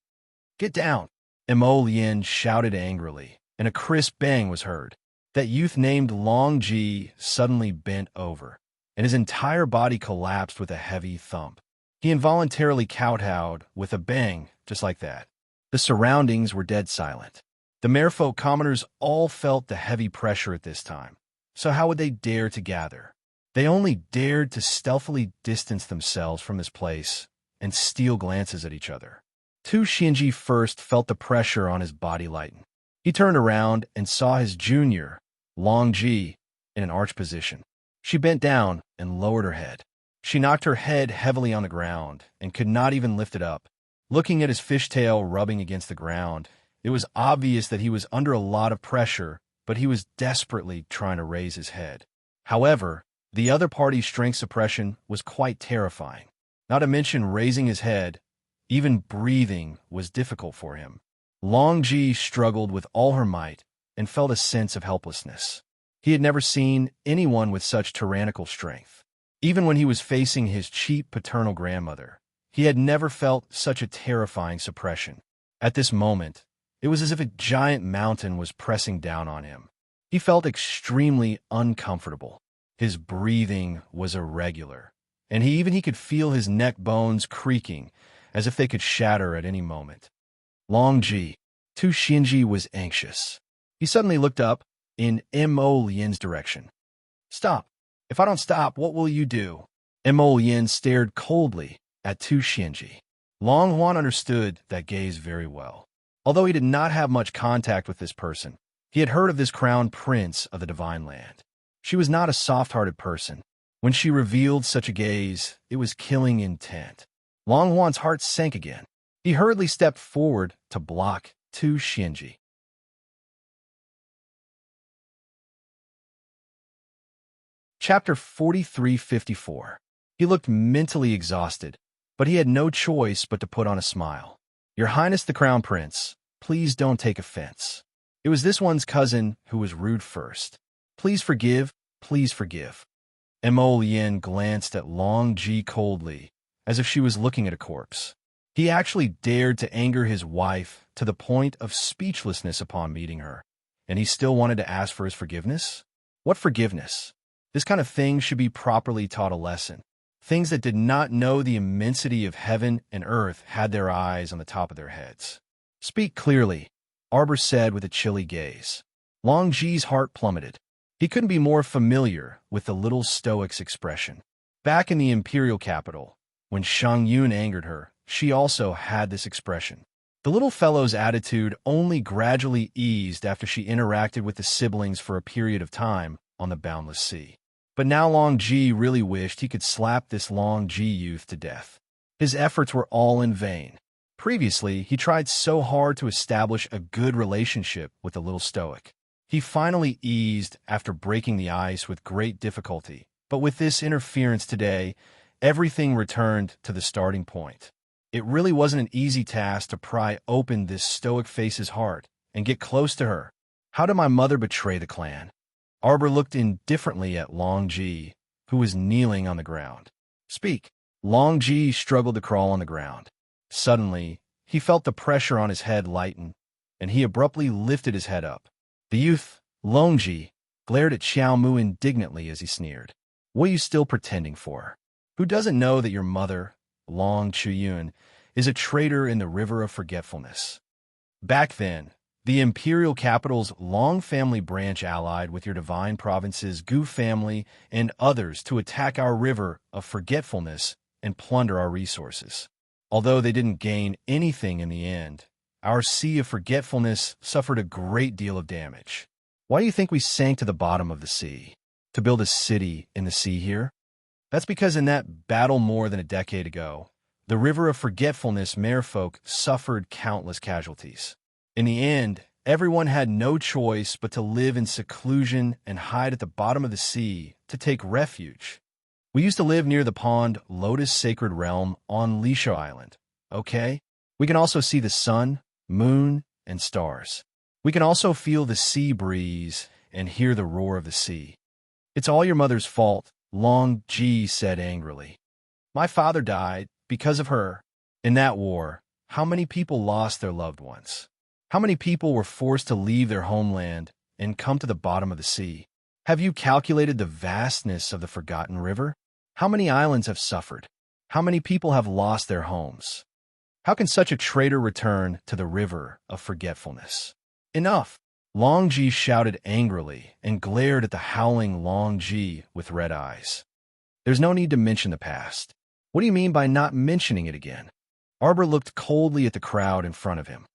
Get down! Mo Lien shouted angrily, and a crisp bang was heard. That youth named Long Ji suddenly bent over, and his entire body collapsed with a heavy thump. He involuntarily kowtowed with a bang, just like that. The surroundings were dead silent. The merfolk commoners all felt the heavy pressure at this time, so how would they dare to gather? They only dared to stealthily distance themselves from this place and steal glances at each other. Tu Xianji first felt the pressure on his body lighten. He turned around and saw his junior, Long Ji, in an arch position. She bent down and lowered her head. She knocked her head heavily on the ground and could not even lift it up. Looking at his fishtail rubbing against the ground, it was obvious that he was under a lot of pressure, but he was desperately trying to raise his head. However, the other party's strength suppression was quite terrifying. Not to mention raising his head, even breathing was difficult for him. Long Ji struggled with all her might and felt a sense of helplessness. He had never seen anyone with such tyrannical strength. Even when he was facing his cheap paternal grandmother, he had never felt such a terrifying suppression. At this moment, it was as if a giant mountain was pressing down on him. He felt extremely uncomfortable. His breathing was irregular, and he could feel his neck bones creaking as if they could shatter at any moment. Long Ji, Tu Xianji was anxious. He suddenly looked up in Mo Lien's direction. Stop. If I don't stop, what will you do? Mo Lien stared coldly at Tu Xianji. Long Huan understood that gaze very well. Although he did not have much contact with this person, he had heard of this crown prince of the divine land. She was not a soft-hearted person. When she revealed such a gaze, it was killing intent. Long Huan's heart sank again. He hurriedly stepped forward to block Tu Xianji. Chapter 4354. He looked mentally exhausted, but he had no choice but to put on a smile. Your Highness the Crown Prince, please don't take offense. It was this one's cousin who was rude first. Please forgive, please forgive. Mo Yin glanced at Long Ji coldly, as if she was looking at a corpse. He actually dared to anger his wife to the point of speechlessness upon meeting her, and he still wanted to ask for his forgiveness? What forgiveness? This kind of thing should be properly taught a lesson. Things that did not know the immensity of heaven and earth had their eyes on the top of their heads. Speak clearly, Arbor said with a chilly gaze. Long Ji's heart plummeted. He couldn't be more familiar with the little stoic's expression. Back in the imperial capital, when Shang Yun angered her, she also had this expression. The little fellow's attitude only gradually eased after she interacted with the siblings for a period of time on the boundless sea. But now Long Ji really wished he could slap this Long Ji youth to death. His efforts were all in vain. Previously, he tried so hard to establish a good relationship with the little stoic. He finally eased after breaking the ice with great difficulty, but with this interference today, everything returned to the starting point. It really wasn't an easy task to pry open this stoic face's heart and get close to her. How did my mother betray the clan? Arbor looked indifferently at Long Ji, who was kneeling on the ground. Speak. Long Ji struggled to crawl on the ground. Suddenly, he felt the pressure on his head lighten, and he abruptly lifted his head up. The youth, Long Ji, glared at Xiao Mu indignantly as he sneered. What are you still pretending for? Who doesn't know that your mother, Long Chuyun, is a traitor in the river of forgetfulness? Back then, the imperial capital's Long family branch allied with your divine province's Gu family and others to attack our river of forgetfulness and plunder our resources. Although they didn't gain anything in the end, our sea of forgetfulness suffered a great deal of damage. Why do you think we sank to the bottom of the sea? To build a city in the sea here? That's because in that battle more than a decade ago, the river of forgetfulness merfolk suffered countless casualties. In the end, everyone had no choice but to live in seclusion and hide at the bottom of the sea to take refuge. We used to live near the pond Lotus Sacred Realm on Lisha Island, okay? We can also see the sun, moon, and stars. We can also feel the sea breeze and hear the roar of the sea. It's all your mother's fault, Long Ji said angrily. My father died because of her. In that war, how many people lost their loved ones? How many people were forced to leave their homeland and come to the bottom of the sea? Have you calculated the vastness of the forgotten river? How many islands have suffered? How many people have lost their homes? How can such a traitor return to the river of forgetfulness? Enough! Long Ji shouted angrily and glared at the howling Long Ji with red eyes. There's no need to mention the past. What do you mean by not mentioning it again? Arbor looked coldly at the crowd in front of him.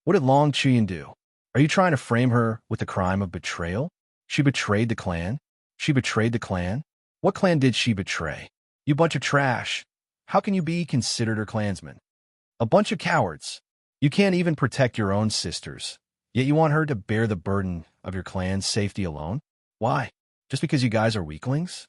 What did Long Chuyin do? Are you trying to frame her with the crime of betrayal? She betrayed the clan? She betrayed the clan? What clan did she betray? You bunch of trash. How can you be considered her clansman? A bunch of cowards. You can't even protect your own sisters, yet you want her to bear the burden of your clan's safety alone? Why? Just because you guys are weaklings?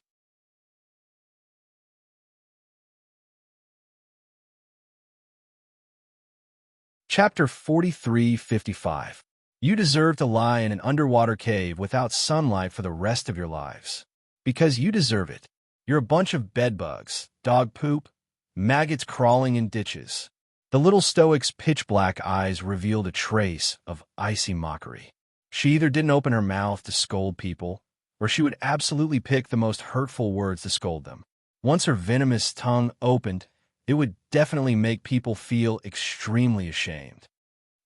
Chapter 4355. You deserve to lie in an underwater cave without sunlight for the rest of your lives. Because you deserve it. You're a bunch of bedbugs, dog poop, maggots crawling in ditches. The little stoic's pitch-black eyes revealed a trace of icy mockery. She either didn't open her mouth to scold people, or she would absolutely pick the most hurtful words to scold them. Once her venomous tongue opened, it would definitely make people feel extremely ashamed.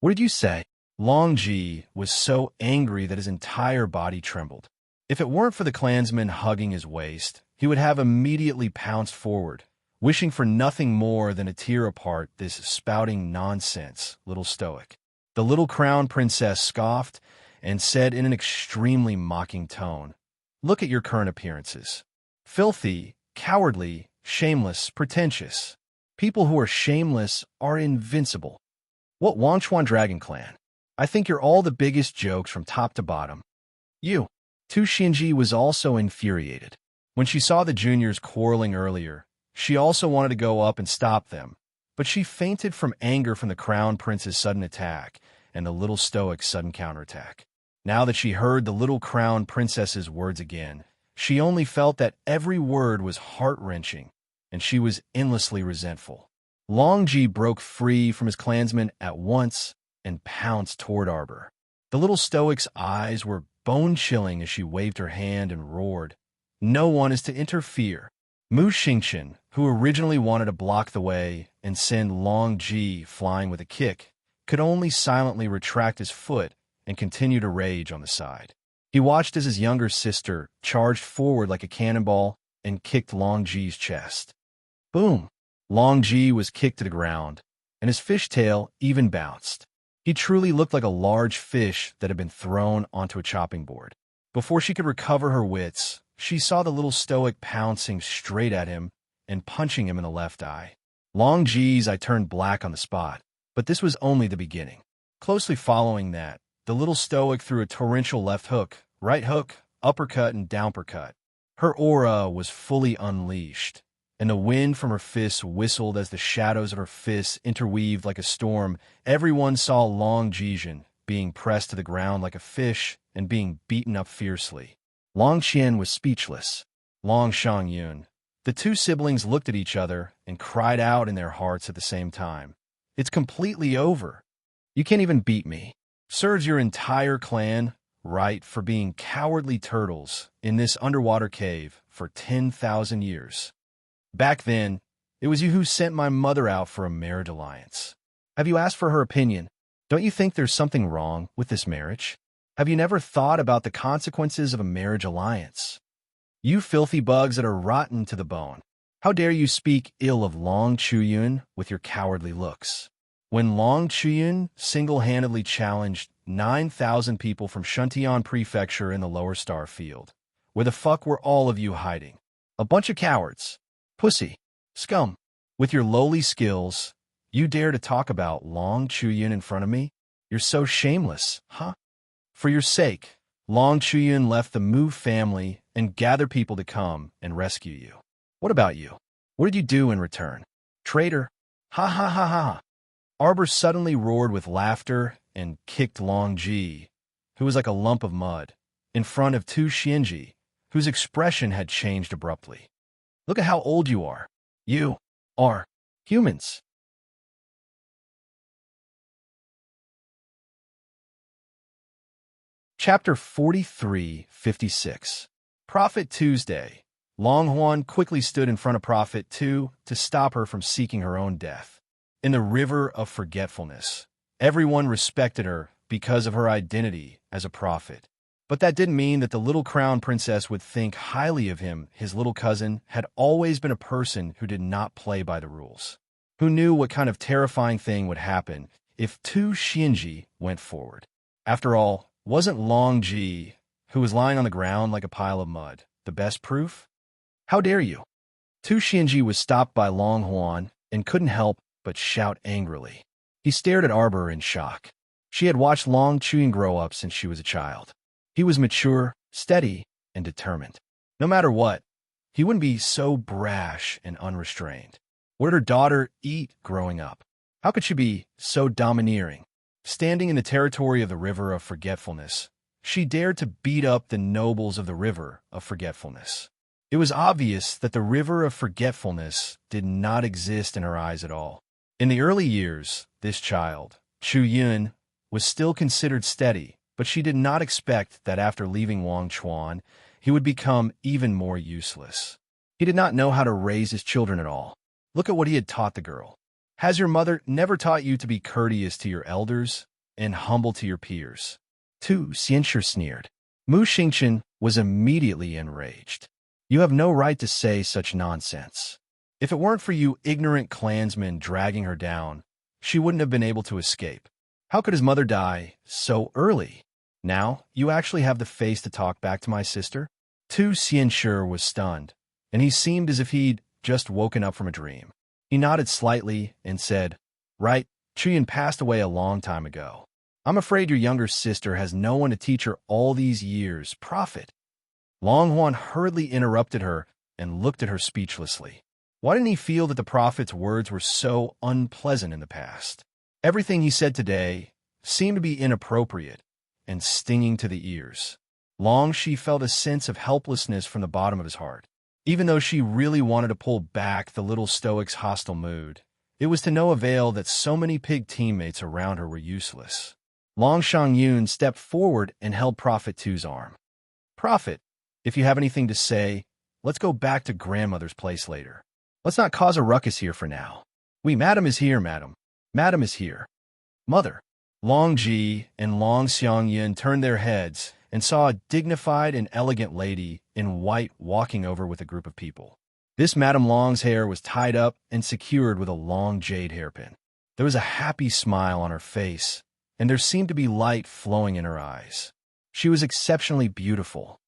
What did you say? Long Ji was so angry that his entire body trembled. If it weren't for the clansman hugging his waist, he would have immediately pounced forward, wishing for nothing more than to tear apart this spouting nonsense little stoic. The little crown princess scoffed and said in an extremely mocking tone, "Look at your current appearances. Filthy, cowardly, shameless, pretentious. People who are shameless are invincible. What Wangchuan Dragon Clan? I think you're all the biggest jokes from top to bottom." You. Tu Xinji was also infuriated. When she saw the juniors quarreling earlier, she also wanted to go up and stop them, but she fainted from anger from the crown prince's sudden attack and the little stoic's sudden counterattack. Now that she heard the little crown princess's words again, she only felt that every word was heart-wrenching, and she was endlessly resentful. Long Ji broke free from his clansmen at once and pounced toward Arbor. The little stoic's eyes were bone-chilling as she waved her hand and roared, "No one is to interfere." Mu Xingqian, who originally wanted to block the way and send Long Ji flying with a kick, could only silently retract his foot and continue to rage on the side. He watched as his younger sister charged forward like a cannonball and kicked Long Ji's chest. Boom! Long Ji was kicked to the ground, and his fishtail even bounced. He truly looked like a large fish that had been thrown onto a chopping board. Before she could recover her wits, she saw the little stoic pouncing straight at him and punching him in the left eye. Long Ji's eye turned black on the spot, but this was only the beginning. Closely following that, the little stoic threw a torrential left hook, right hook, uppercut, and downpercut. Her aura was fully unleashed, and the wind from her fists whistled as the shadows of her fists interweaved like a storm. Everyone saw Long Jijin being pressed to the ground like a fish and being beaten up fiercely. Long Qian was speechless. Long Shangyun. The two siblings looked at each other and cried out in their hearts at the same time. "It's completely over. You can't even beat me. Serves your entire clan right for being cowardly turtles in this underwater cave for 10,000 years. Back then, it was you who sent my mother out for a marriage alliance. Have you asked for her opinion? Don't you think there's something wrong with this marriage? Have you never thought about the consequences of a marriage alliance? You filthy bugs that are rotten to the bone. How dare you speak ill of Long Chuyun with your cowardly looks? When Long Chuyun single-handedly challenged 9,000 people from Shuntian Prefecture in the Lower Star Field, where the fuck were all of you hiding? A bunch of cowards. Pussy. Scum. With your lowly skills, you dare to talk about Long Chuyun in front of me? You're so shameless, huh? For your sake, Long Chuyun left the Mu family and gathered people to come and rescue you. What about you? What did you do in return? Traitor. Ha ha ha ha. Arbor suddenly roared with laughter and kicked Long Ji, who was like a lump of mud, in front of Tu Xianji, whose expression had changed abruptly. Look at how old you are. You are humans. Chapter 43:56. Prophet Tuesday. Long Huan quickly stood in front of Prophet Tu to stop her from seeking her own death. In the river of forgetfulness, everyone respected her because of her identity as a prophet. But that didn't mean that the little crown princess would think highly of him. His little cousin had always been a person who did not play by the rules, who knew what kind of terrifying thing would happen if Tu Xianji went forward. After all, wasn't Long Ji, who was lying on the ground like a pile of mud, the best proof? How dare you? Tu Xianji was stopped by Long Huan and couldn't help but shout angrily. He stared at Arbor in shock. She had watched Long Chuyun grow up since she was a child. He was mature, steady, and determined. No matter what, he wouldn't be so brash and unrestrained. What did her daughter eat growing up? How could she be so domineering? Standing in the territory of the River of Forgetfulness, she dared to beat up the nobles of the River of Forgetfulness. It was obvious that the River of Forgetfulness did not exist in her eyes at all. In the early years, this child, Chu Yun, was still considered steady, but she did not expect that after leaving Wang Chuan, he would become even more useless. He did not know how to raise his children at all. Look at what he had taught the girl. Has your mother never taught you to be courteous to your elders and humble to your peers? Tu Xianshi sneered. Mu Xingqian was immediately enraged. You have no right to say such nonsense. If it weren't for you ignorant clansmen dragging her down, she wouldn't have been able to escape. How could his mother die so early? Now, you actually have the face to talk back to my sister? Tu Xianshi was stunned, and he seemed as if he'd just woken up from a dream. He nodded slightly and said, Right, Chuyan passed away a long time ago. I'm afraid your younger sister has no one to teach her all these years, prophet. Long Huan hurriedly interrupted her and looked at her speechlessly. Why didn't he feel that the prophet's words were so unpleasant in the past? Everything he said today seemed to be inappropriate and stinging to the ears. Long Shi felt a sense of helplessness from the bottom of his heart. Even though she really wanted to pull back the little stoic's hostile mood, it was to no avail that so many pig teammates around her were useless. Long Shangyun stepped forward and held Prophet Tu's arm. "Prophet, if you have anything to say, let's go back to grandmother's place later. Let's not cause a ruckus here for now. Madam is here, madam. Madam is here." "Mother." Long Ji and Long Xiangyin turned their heads and saw a dignified and elegant lady in white walking over with a group of people. This Madame Long's hair was tied up and secured with a long jade hairpin. There was a happy smile on her face, and there seemed to be light flowing in her eyes. She was exceptionally beautiful.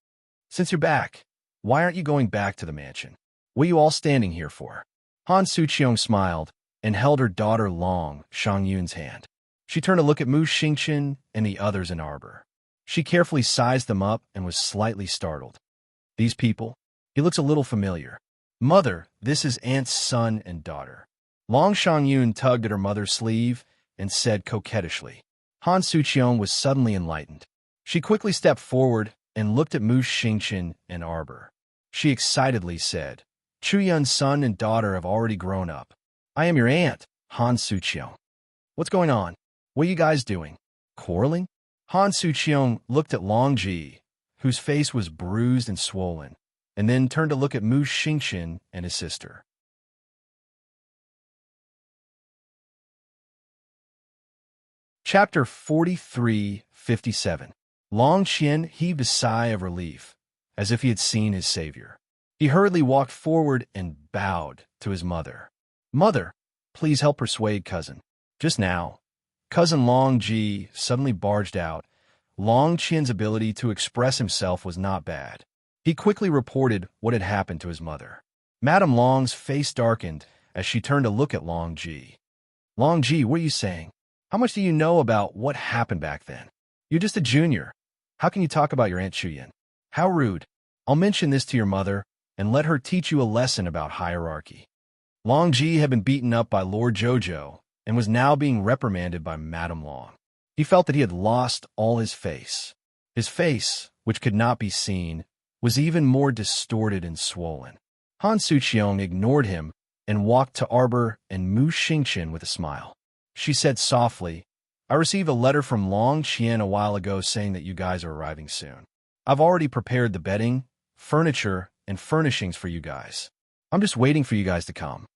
"Since you're back, why aren't you going back to the mansion? What are you all standing here for?" Han Suqiong smiled and held her daughter Long Shangyun's hand. She turned to look at Mu Xingchen and the others in Arbor. She carefully sized them up and was slightly startled. "These people? He looks a little familiar." "Mother, this is Aunt's son and daughter." Long Shangyun tugged at her mother's sleeve and said coquettishly. Han Suqiong was suddenly enlightened. She quickly stepped forward and looked at Mu Xingchen and Arbor. She excitedly said, "Chuyun's son and daughter have already grown up. I am your aunt, Han Suqiong. What's going on? What are you guys doing? Quarreling?" Han Suqiong looked at Long Ji, whose face was bruised and swollen, and then turned to look at Mu Xingchen and his sister. Chapter 43:57. Long Qian heaved a sigh of relief, as if he had seen his savior. He hurriedly walked forward and bowed to his mother. "Mother, please help persuade cousin." Just now, Cousin Long Ji suddenly barged out. Long Qian's ability to express himself was not bad. He quickly reported what had happened to his mother. Madame Long's face darkened as she turned to look at Long Ji. "Long Ji, what are you saying? How much do you know about what happened back then? You're just a junior. How can you talk about your Aunt Chuyan? How rude. I'll mention this to your mother and let her teach you a lesson about hierarchy." Long Ji had been beaten up by Lord Jojo and was now being reprimanded by Madame Long. He felt that he had lost all his face. His face, which could not be seen, was even more distorted and swollen. Han Suqiong ignored him and walked to Arbor and Mu Xingchen with a smile. She said softly, "I received a letter from Long Qian a while ago saying that you guys are arriving soon. I've already prepared the bedding, furniture, and furnishings for you guys. I'm just waiting for you guys to come.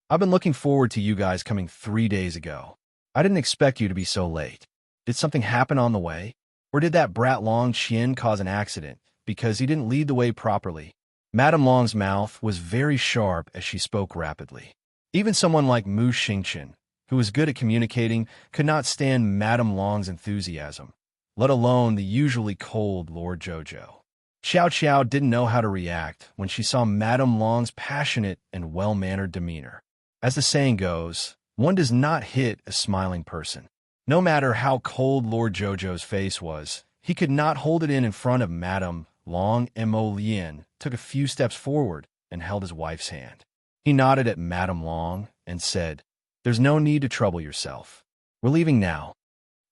I've been looking forward to you guys coming 3 days ago. I didn't expect you to be so late. Did something happen on the way? Or did that brat Long Qian cause an accident because he didn't lead the way properly?" Madame Long's mouth was very sharp as she spoke rapidly. Even someone like Mu Xingchen, who was good at communicating, could not stand Madame Long's enthusiasm, let alone the usually cold Lord Jojo. Xiao Xiao didn't know how to react when she saw Madame Long's passionate and well-mannered demeanor. As the saying goes, one does not hit a smiling person. No matter how cold Lord Jojo's face was, he could not hold it in front of Madame Long. Mo Lien took a few steps forward and held his wife's hand. He nodded at Madame Long and said, "There's no need to trouble yourself. We're leaving now,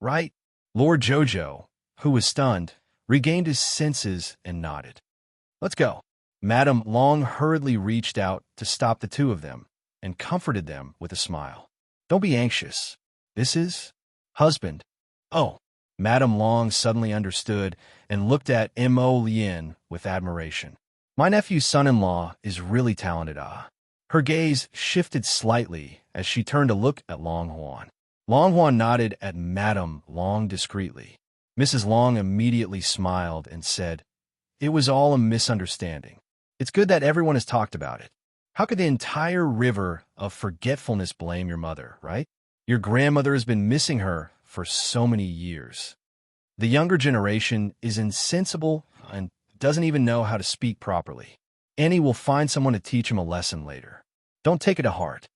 right?" Lord Jojo, who was stunned, regained his senses and nodded. "Let's go." Madame Long hurriedly reached out to stop the two of them and comforted them with a smile. "Don't be anxious. This is husband." "Oh." Madame Long suddenly understood and looked at Mo Lien with admiration. "My nephew's son-in-law is really talented, ah." Her gaze shifted slightly as she turned to look at Long Huan. Long Huan nodded at Madame Long discreetly. Mrs. Long immediately smiled and said, "It was all a misunderstanding. It's good that everyone has talked about it. How could the entire river of forgetfulness blame your mother, right? Your grandmother has been missing her for so many years. The younger generation is insensible and doesn't even know how to speak properly. Annie will find someone to teach him a lesson later. Don't take it to heart."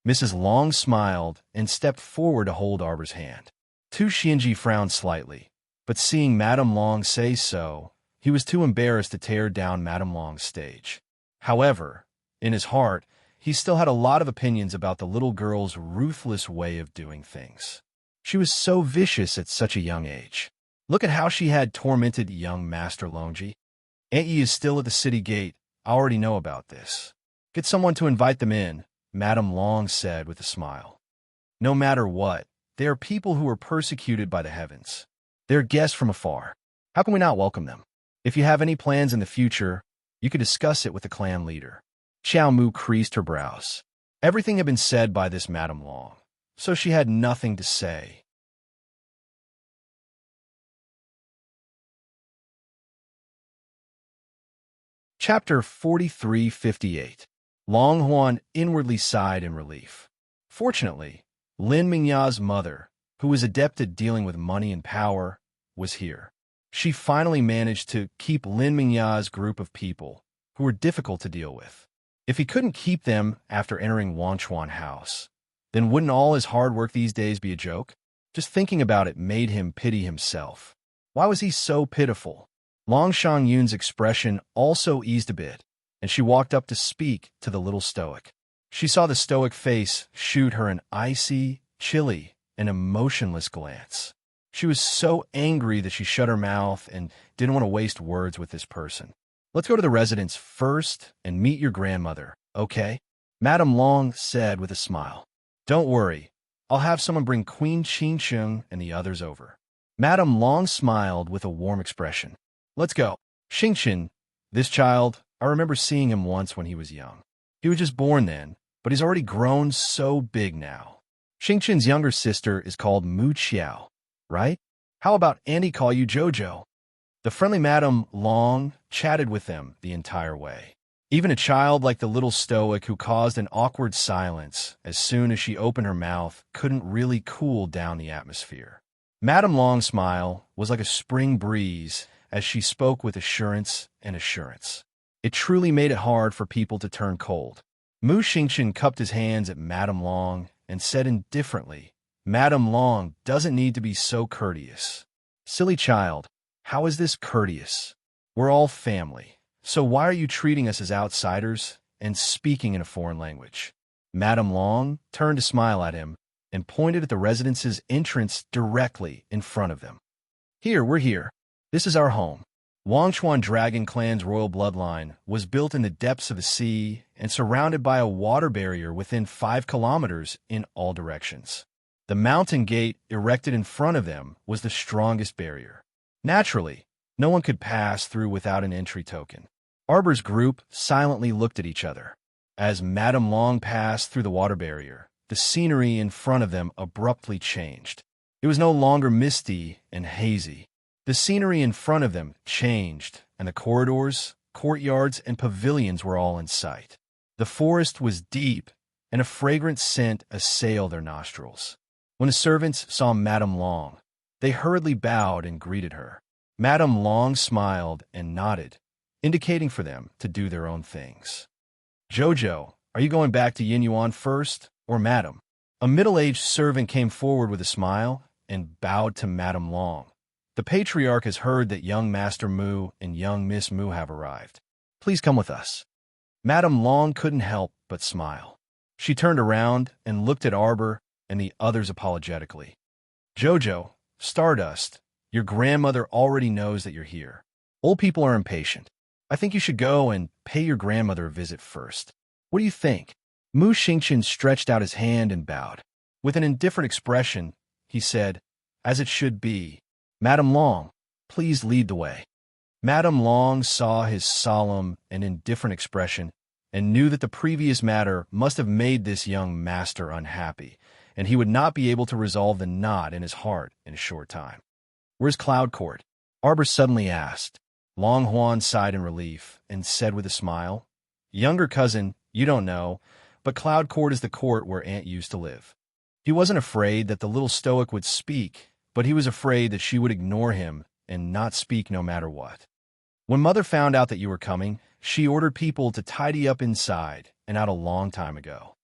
Mrs. Long smiled and stepped forward to hold Arbor's hand. Tu Xianji frowned slightly, but seeing Madame Long say so, he was too embarrassed to tear down Madame Long's stage. However, in his heart, he still had a lot of opinions about the little girl's ruthless way of doing things. She was so vicious at such a young age. Look at how she had tormented young Master Longji. Aunt Yi is still at the city gate. I already know about this. Get someone to invite them in, Madame Long said with a smile. No matter what, they are people who are persecuted by the heavens. They are guests from afar. How can we not welcome them? If you have any plans in the future, you could discuss it with the clan leader. Xiao Mu creased her brows. Everything had been said by this Madame Long, so she had nothing to say. Chapter 4358. Long Huan inwardly sighed in relief. Fortunately, Lin Mingya's mother, who was adept at dealing with money and power, was here. She finally managed to keep Lin Mingya's group of people, who were difficult to deal with. If he couldn't keep them after entering Wanchuan House, then wouldn't all his hard work these days be a joke? Just thinking about it made him pity himself. Why was he so pitiful? Long Shangyun's expression also eased a bit, and she walked up to speak to the little stoic. She saw the stoic face shoot her an icy, chilly, and emotionless glance. She was so angry that she shut her mouth and didn't want to waste words with this person. Let's go to the residence first and meet your grandmother, okay? Madame Long said with a smile. Don't worry, I'll have someone bring Queen Qingsheng and the others over. Madame Long smiled with a warm expression. Let's go. Xingchen, this child, I remember seeing him once when he was young. He was just born then, but he's already grown so big now. Xingchen's younger sister is called Mu Qiao, right? How about Andy call you Jojo? The friendly Madame Long chatted with them the entire way. Even a child like the little stoic who caused an awkward silence as soon as she opened her mouth couldn't really cool down the atmosphere. Madame Long's smile was like a spring breeze as she spoke with assurance and assurance. It truly made it hard for people to turn cold. Mu Xingchen cupped his hands at Madame Long and said indifferently, Madame Long doesn't need to be so courteous. Silly child, how is this courteous? We're all family, so why are you treating us as outsiders and speaking in a foreign language? Madame Long turned to smile at him and pointed at the residence's entrance directly in front of them. Here, we're here. This is our home. Wangchuan Dragon Clan's royal bloodline was built in the depths of the sea and surrounded by a water barrier within 5 kilometers in all directions. The mountain gate erected in front of them was the strongest barrier. Naturally, no one could pass through without an entry token. Arbor's group silently looked at each other. As Madame Long passed through the water barrier, the scenery in front of them abruptly changed. It was no longer misty and hazy. The scenery in front of them changed, and the corridors, courtyards, and pavilions were all in sight. The forest was deep, and a fragrant scent assailed their nostrils. When the servants saw Madame Long, they hurriedly bowed and greeted her. Madame Long smiled and nodded, indicating for them to do their own things. Jojo, are you going back to Yinyuan first, or Madame? A middle-aged servant came forward with a smile and bowed to Madame Long. The patriarch has heard that young Master Mu and young Miss Mu have arrived. Please come with us. Madame Long couldn't help but smile. She turned around and looked at Arbor and the others apologetically. Jojo, Stardust, your grandmother already knows that you're here. Old people are impatient. I think you should go and pay your grandmother a visit first. What do you think? Mu Xingchen stretched out his hand and bowed. With an indifferent expression, he said, as it should be, Madame Long, please lead the way. Madame Long saw his solemn and indifferent expression and knew that the previous matter must have made this young master unhappy, and he would not be able to resolve the knot in his heart in a short time. Where's Cloud Court? Arbor suddenly asked. Long Huan sighed in relief and said with a smile, Younger cousin, you don't know, but Cloud Court is the court where Aunt used to live. He wasn't afraid that the little stoic would speak, but he was afraid that she would ignore him and not speak no matter what. When Mother found out that you were coming, she ordered people to tidy up inside and out a long time ago.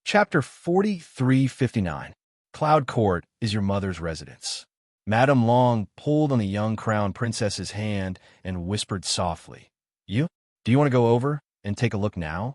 Chapter 4359. Cloud Court is your mother's residence. Madame Long pulled on the young crown princess's hand and whispered softly, Do you want to go over and take a look now?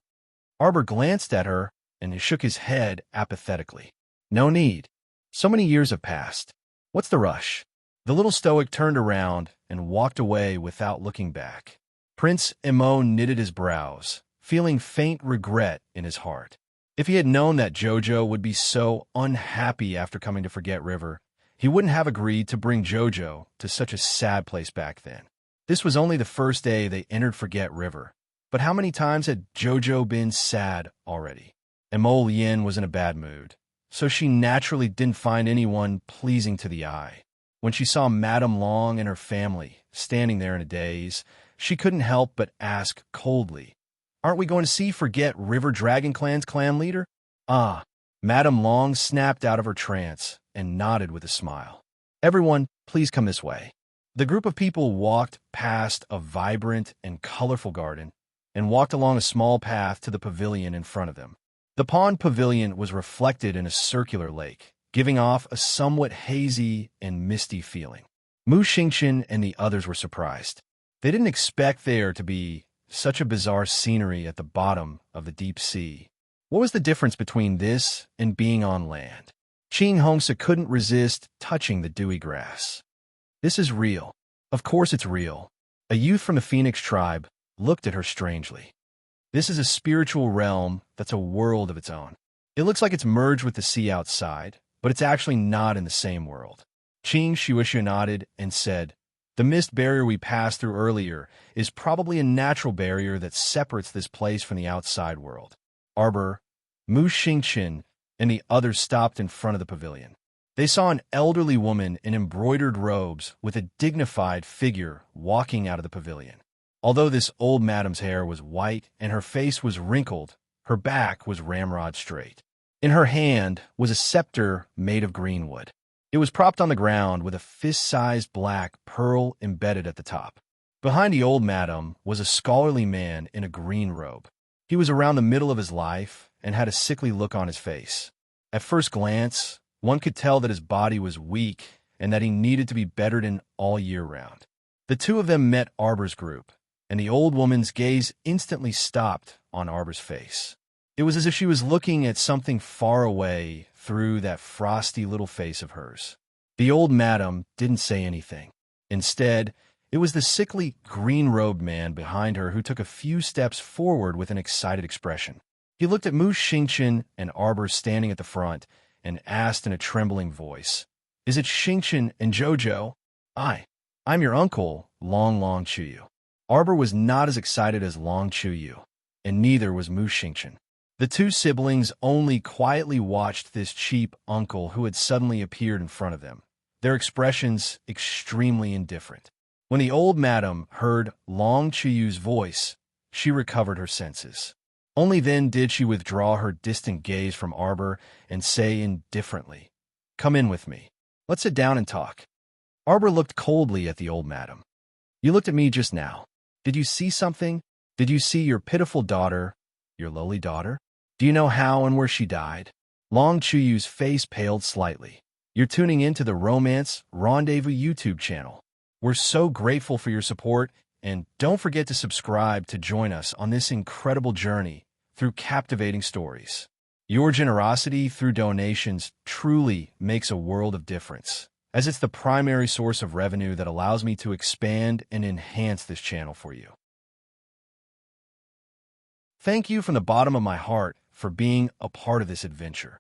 Arbor glanced at her and shook his head apathetically. No need. So many years have passed. What's the rush? The little stoic turned around and walked away without looking back. Prince Imo knitted his brows, feeling faint regret in his heart. If he had known that Jojo would be so unhappy after coming to Forget River, he wouldn't have agreed to bring Jojo to such a sad place back then. This was only the first day they entered Forget River, but how many times had Jojo been sad already? Imo Yin was in a bad mood, so she naturally didn't find anyone pleasing to the eye. When she saw Madame Long and her family standing there in a daze, she couldn't help but ask coldly, "Aren't we going to see Forget River Dragon Clan's clan leader?" "Ah." Madame Long snapped out of her trance and nodded with a smile. "Everyone, please come this way." The group of people walked past a vibrant and colorful garden and walked along a small path to the pavilion in front of them. The pond pavilion was reflected in a circular lake, giving off a somewhat hazy and misty feeling. Mu Xingqian and the others were surprised. They didn't expect there to be such a bizarre scenery at the bottom of the deep sea. What was the difference between this and being on land? Qing Hongsa couldn't resist touching the dewy grass. "This is real. Of course it's real." A youth from the Phoenix tribe looked at her strangely. "This is a spiritual realm that's a world of its own. It looks like it's merged with the sea outside, but it's actually not in the same world." Qing Shuishu nodded and said, "The mist barrier we passed through earlier is probably a natural barrier that separates this place from the outside world." Arbor, Mu Xingqian, and the others stopped in front of the pavilion. They saw an elderly woman in embroidered robes with a dignified figure walking out of the pavilion. Although this old madam's hair was white and her face was wrinkled, her back was ramrod straight. In her hand was a scepter made of green wood. It was propped on the ground with a fist-sized black pearl embedded at the top. Behind the old madam was a scholarly man in a green robe. He was around the middle of his life and had a sickly look on his face. At first glance, one could tell that his body was weak and that he needed to be bettered in all year round. The two of them met Arbor's group, and the old woman's gaze instantly stopped on Arbor's face. It was as if she was looking at something far away through that frosty little face of hers. The old madam didn't say anything. Instead, it was the sickly, green-robed man behind her who took a few steps forward with an excited expression. He looked at Mu Xingqian and Arbor standing at the front and asked in a trembling voice, "Is it Xingqian and Jojo?" I'm your uncle, Long Chuyu." Arbor was not as excited as Long Chuyu, and neither was Mu Xingqian. The two siblings only quietly watched this cheap uncle who had suddenly appeared in front of them, their expressions extremely indifferent. When the old madam heard Long Chuyu's voice, she recovered her senses. Only then did she withdraw her distant gaze from Arbor and say indifferently, "Come in with me. Let's sit down and talk." Arbor looked coldly at the old madam. "You looked at me just now. Did you see something? Did you see your pitiful daughter, your lowly daughter? Do you know how and where she died?" Long Chuyu's face paled slightly. "You're tuning in to the Romance Rendezvous YouTube channel. We're so grateful for your support, and don't forget to subscribe to join us on this incredible journey through captivating stories. Your generosity through donations truly makes a world of difference, as it's the primary source of revenue that allows me to expand and enhance this channel for you. Thank you from the bottom of my heart for being a part of this adventure.